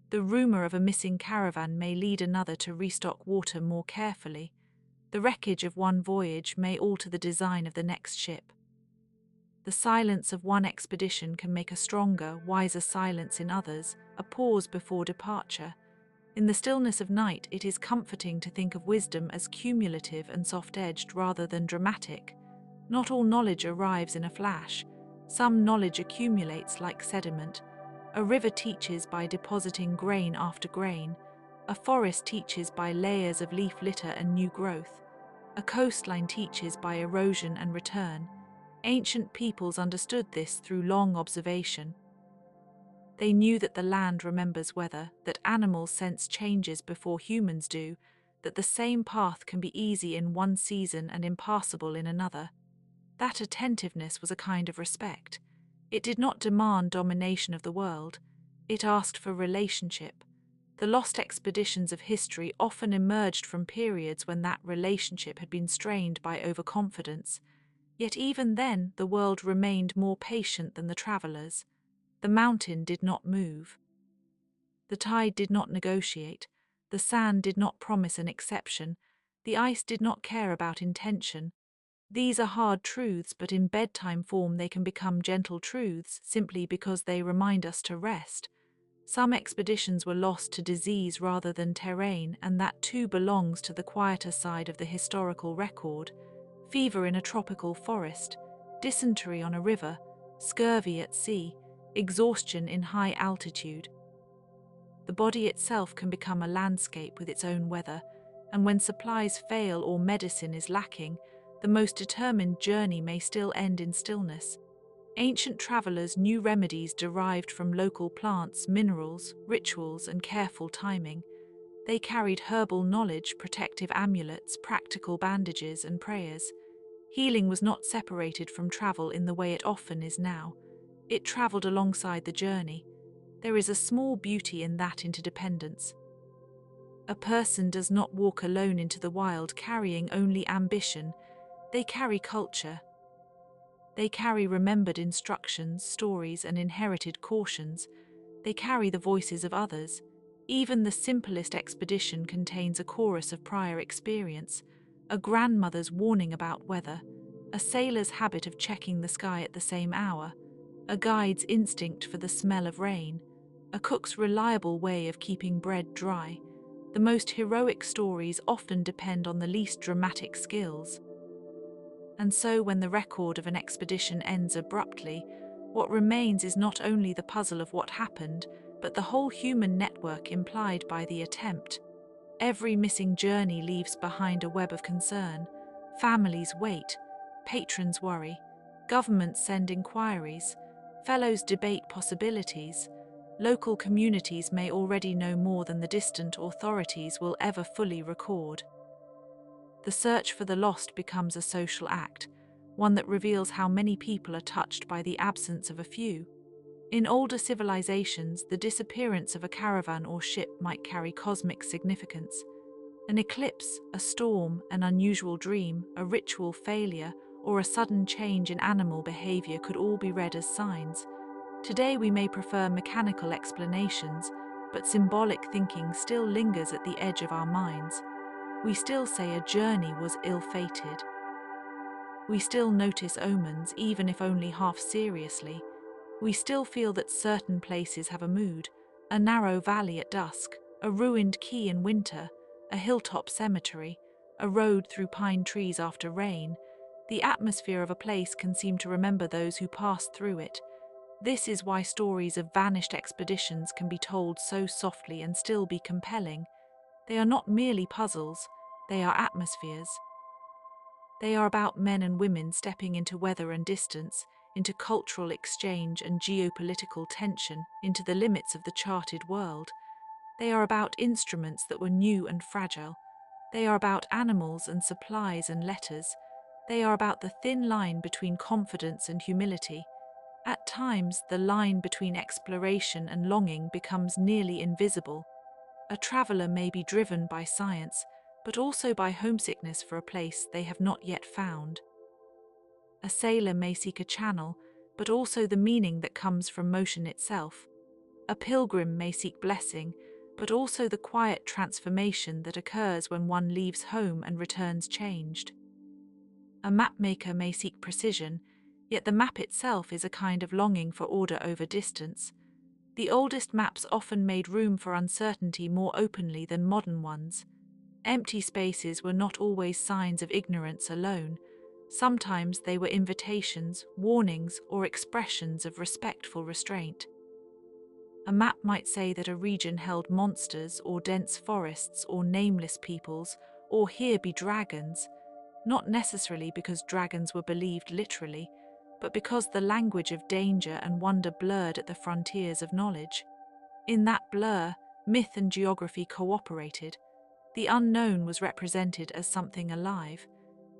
The rumor of a missing caravan may lead another to restock water more carefully. The wreckage of one voyage may alter the design of the next ship. The silence of one expedition can make a stronger, wiser silence in others, a pause before departure. In the stillness of night, it is comforting to think of wisdom as cumulative and soft-edged rather than dramatic. Not all knowledge arrives in a flash. Some knowledge accumulates like sediment. A river teaches by depositing grain after grain. A forest teaches by layers of leaf litter and new growth. A coastline teaches by erosion and return. Ancient peoples understood this through long observation. They knew that the land remembers weather, that animals sense changes before humans do, that the same path can be easy in one season and impassable in another. That attentiveness was a kind of respect. It did not demand domination of the world. It asked for relationship. The lost expeditions of history often emerged from periods when that relationship had been strained by overconfidence. Yet even then, the world remained more patient than the travelers. The mountain did not move. The tide did not negotiate. The sand did not promise an exception. The ice did not care about intention. These are hard truths, but in bedtime form they can become gentle truths simply because they remind us to rest. Some expeditions were lost to disease rather than terrain, and that too belongs to the quieter side of the historical record. Fever in a tropical forest, dysentery on a river, scurvy at sea, exhaustion in high altitude. The body itself can become a landscape with its own weather, and when supplies fail or medicine is lacking, the most determined journey may still end in stillness. Ancient travelers knew remedies derived from local plants, minerals, rituals, and careful timing. They carried herbal knowledge, protective amulets, practical bandages, and prayers. Healing was not separated from travel in the way it often is now. It traveled alongside the journey. There is a small beauty in that interdependence. A person does not walk alone into the wild carrying only ambition. They carry culture. They carry remembered instructions, stories, and inherited cautions. They carry the voices of others. Even the simplest expedition contains a chorus of prior experience, a grandmother's warning about weather, a sailor's habit of checking the sky at the same hour, a guide's instinct for the smell of rain, a cook's reliable way of keeping bread dry. The most heroic stories often depend on the least dramatic skills. And so when the record of an expedition ends abruptly, what remains is not only the puzzle of what happened, but the whole human network implied by the attempt. Every missing journey leaves behind a web of concern. Families wait, patrons worry, governments send inquiries, fellows debate possibilities. Local communities may already know more than the distant authorities will ever fully record. The search for the lost becomes a social act, one that reveals how many people are touched by the absence of a few. In older civilizations, the disappearance of a caravan or ship might carry cosmic significance. An eclipse, a storm, an unusual dream, a ritual failure, or a sudden change in animal behavior could all be read as signs. Today we may prefer mechanical explanations, but symbolic thinking still lingers at the edge of our minds. We still say a journey was ill-fated. We still notice omens, even if only half seriously. We still feel that certain places have a mood, a narrow valley at dusk, a ruined quay in winter, a hilltop cemetery, a road through pine trees after rain, the atmosphere of a place can seem to remember those who passed through it. This is why stories of vanished expeditions can be told so softly and still be compelling. They are not merely puzzles, they are atmospheres. They are about men and women stepping into weather and distance, into cultural exchange and geopolitical tension, into the limits of the charted world. They are about instruments that were new and fragile. They are about animals and supplies and letters. They are about the thin line between confidence and humility. At times, the line between exploration and longing becomes nearly invisible. A traveler may be driven by science, but also by homesickness for a place they have not yet found. A sailor may seek a channel, but also the meaning that comes from motion itself. A pilgrim may seek blessing, but also the quiet transformation that occurs when one leaves home and returns changed. A mapmaker may seek precision, yet the map itself is a kind of longing for order over distance. The oldest maps often made room for uncertainty more openly than modern ones. Empty spaces were not always signs of ignorance alone. Sometimes they were invitations, warnings, or expressions of respectful restraint. A map might say that a region held monsters or dense forests or nameless peoples, or here be dragons, not necessarily because dragons were believed literally, but because the language of danger and wonder blurred at the frontiers of knowledge. In that blur, myth and geography cooperated. The unknown was represented as something alive.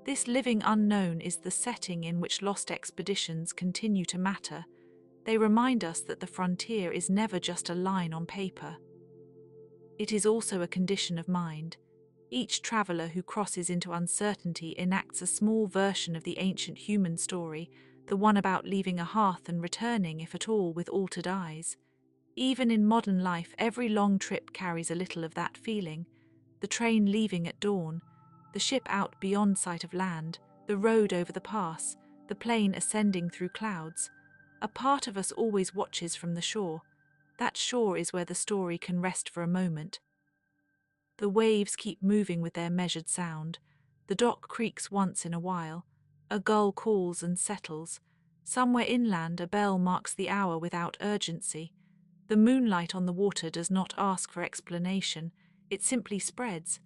This living unknown is the setting in which lost expeditions continue to matter. They remind us that the frontier is never just a line on paper. It is also a condition of mind. Each traveler who crosses into uncertainty enacts a small version of the ancient human story, the one about leaving a hearth and returning, if at all, with altered eyes. Even in modern life, every long trip carries a little of that feeling. The train leaving at dawn, the ship out beyond sight of land, the road over the pass, the plane ascending through clouds. A part of us always watches from the shore. That shore is where the story can rest for a moment. The waves keep moving with their measured sound. The dock creaks once in a while. A gull calls and settles. Somewhere inland, a bell marks the hour without urgency. The moonlight on the water does not ask for explanation. It simply spreads.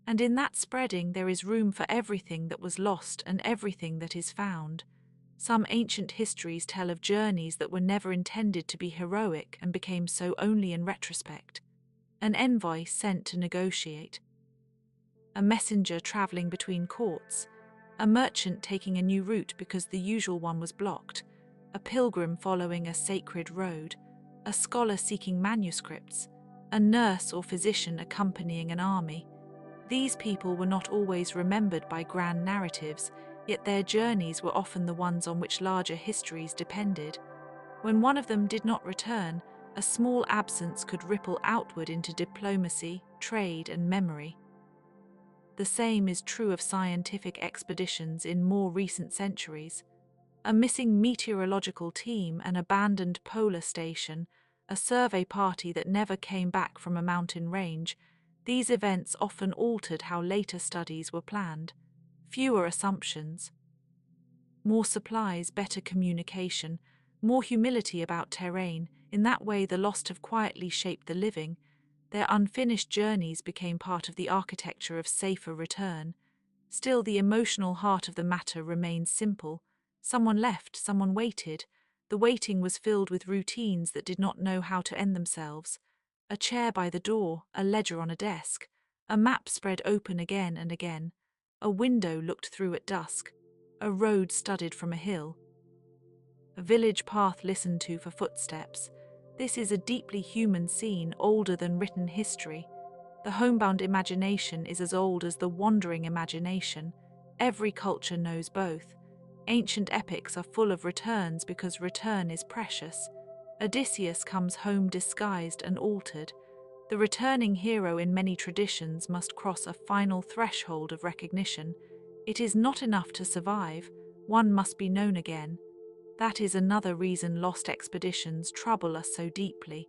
And in that spreading there is room for everything that was lost and everything that is found. Some ancient histories tell of journeys that were never intended to be heroic and became so only in retrospect. An envoy sent to negotiate. A messenger travelling between courts. A merchant taking a new route because the usual one was blocked. A pilgrim following a sacred road. A scholar seeking manuscripts. A nurse or physician accompanying an army. These people were not always remembered by grand narratives, yet their journeys were often the ones on which larger histories depended. When one of them did not return, a small absence could ripple outward into diplomacy, trade, and memory. The same is true of scientific expeditions in more recent centuries. A missing meteorological team, an abandoned polar station, a survey party that never came back from a mountain range. These events often altered how later studies were planned. Fewer assumptions. More supplies, better communication, more humility about terrain. In that way, the lost have quietly shaped the living. Their unfinished journeys became part of the architecture of safer return. Still, the emotional heart of the matter remains simple. Someone left, someone waited. The waiting was filled with routines that did not know how to end themselves. A chair by the door, a ledger on a desk, a map spread open again and again, a window looked through at dusk, a road studied from a hill, a village path listened to for footsteps. This is a deeply human scene, older than written history. The homebound imagination is as old as the wandering imagination. Every culture knows both. Ancient epics are full of returns because return is precious. Odysseus comes home disguised and altered. The returning hero in many traditions must cross a final threshold of recognition. It is not enough to survive, one must be known again. That is another reason lost expeditions trouble us so deeply.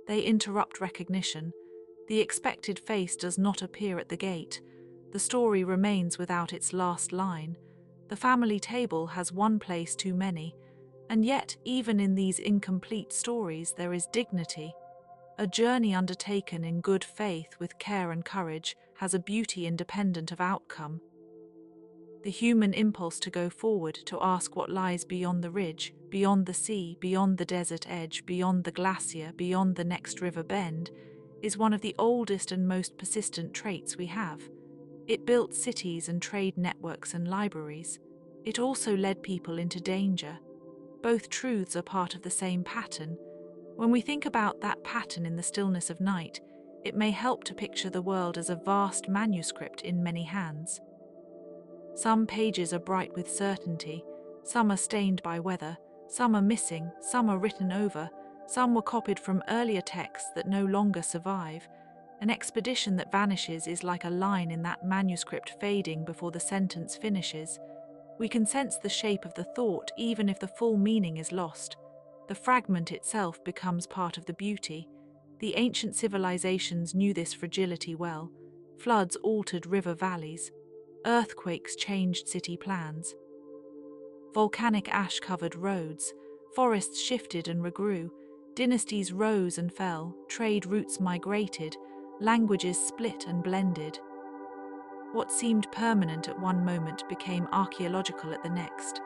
They interrupt recognition. The expected face does not appear at the gate. The story remains without its last line. The family table has one place too many, and yet, even in these incomplete stories, there is dignity. A journey undertaken in good faith with care and courage has a beauty independent of outcome. The human impulse to go forward, to ask what lies beyond the ridge, beyond the sea, beyond the desert edge, beyond the glacier, beyond the next river bend, is one of the oldest and most persistent traits we have. It built cities and trade networks and libraries. It also led people into danger. Both truths are part of the same pattern. When we think about that pattern in the stillness of night, it may help to picture the world as a vast manuscript in many hands. Some pages are bright with certainty, some are stained by weather, some are missing, some are written over, some were copied from earlier texts that no longer survive. An expedition that vanishes is like a line in that manuscript fading before the sentence finishes. We can sense the shape of the thought even if the full meaning is lost. The fragment itself becomes part of the beauty. The ancient civilizations knew this fragility well. Floods altered river valleys. Earthquakes changed city plans. Volcanic ash covered roads. Forests shifted and regrew. Dynasties rose and fell. Trade routes migrated. Languages split and blended. What seemed permanent at one moment became archaeological at the next.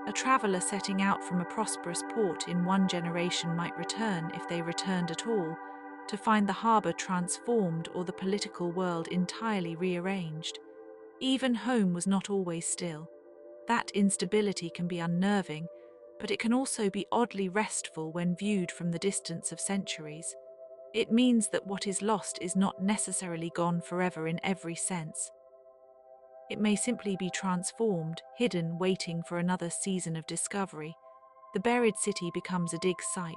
A traveller setting out from a prosperous port in one generation might return, if they returned at all, to find the harbour transformed or the political world entirely rearranged. Even home was not always still. That instability can be unnerving, but it can also be oddly restful when viewed from the distance of centuries. It means that what is lost is not necessarily gone forever in every sense. It may simply be transformed, hidden, waiting for another season of discovery. The buried city becomes a dig site.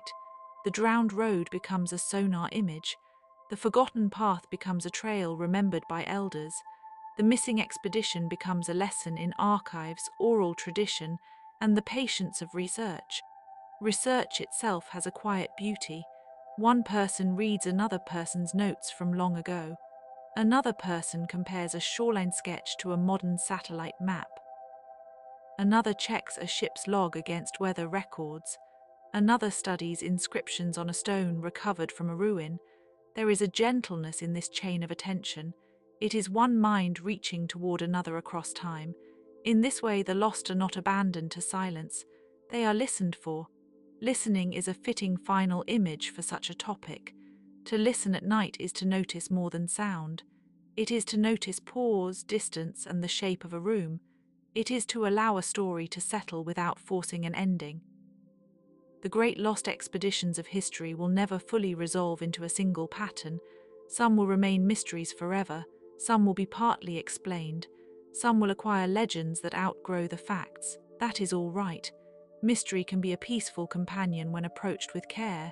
The drowned road becomes a sonar image. The forgotten path becomes a trail remembered by elders. The missing expedition becomes a lesson in archives, oral tradition, and the patience of research. Research itself has a quiet beauty. One person reads another person's notes from long ago. Another person compares a shoreline sketch to a modern satellite map. Another checks a ship's log against weather records. Another studies inscriptions on a stone recovered from a ruin. There is a gentleness in this chain of attention. It is one mind reaching toward another across time. In this way, the lost are not abandoned to silence. They are listened for. Listening is a fitting final image for such a topic. To listen at night is to notice more than sound. It is to notice pause, distance, and the shape of a room. It is to allow a story to settle without forcing an ending. The great lost expeditions of history will never fully resolve into a single pattern. Some will remain mysteries forever. Some will be partly explained. Some will acquire legends that outgrow the facts. That is all right. Mystery can be a peaceful companion when approached with care.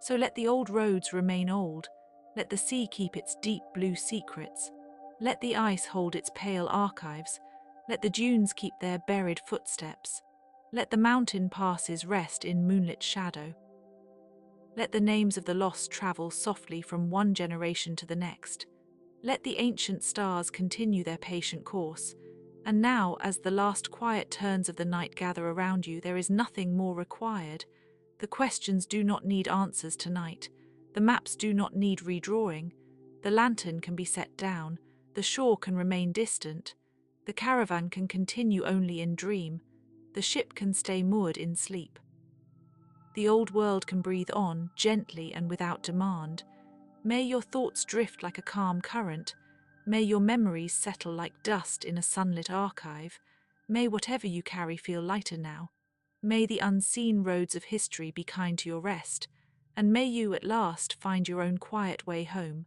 So let the old roads remain old. Let the sea keep its deep blue secrets. Let the ice hold its pale archives. Let the dunes keep their buried footsteps. Let the mountain passes rest in moonlit shadow. Let the names of the lost travel softly from one generation to the next. Let the ancient stars continue their patient course. And now, as the last quiet turns of the night gather around you, there is nothing more required. The questions do not need answers tonight. The maps do not need redrawing. The lantern can be set down. The shore can remain distant. The caravan can continue only in dream. The ship can stay moored in sleep. The old world can breathe on, gently and without demand. May your thoughts drift like a calm current. May your memories settle like dust in a sunlit archive. May whatever you carry feel lighter now. May the unseen roads of history be kind to your rest. And may you at last find your own quiet way home.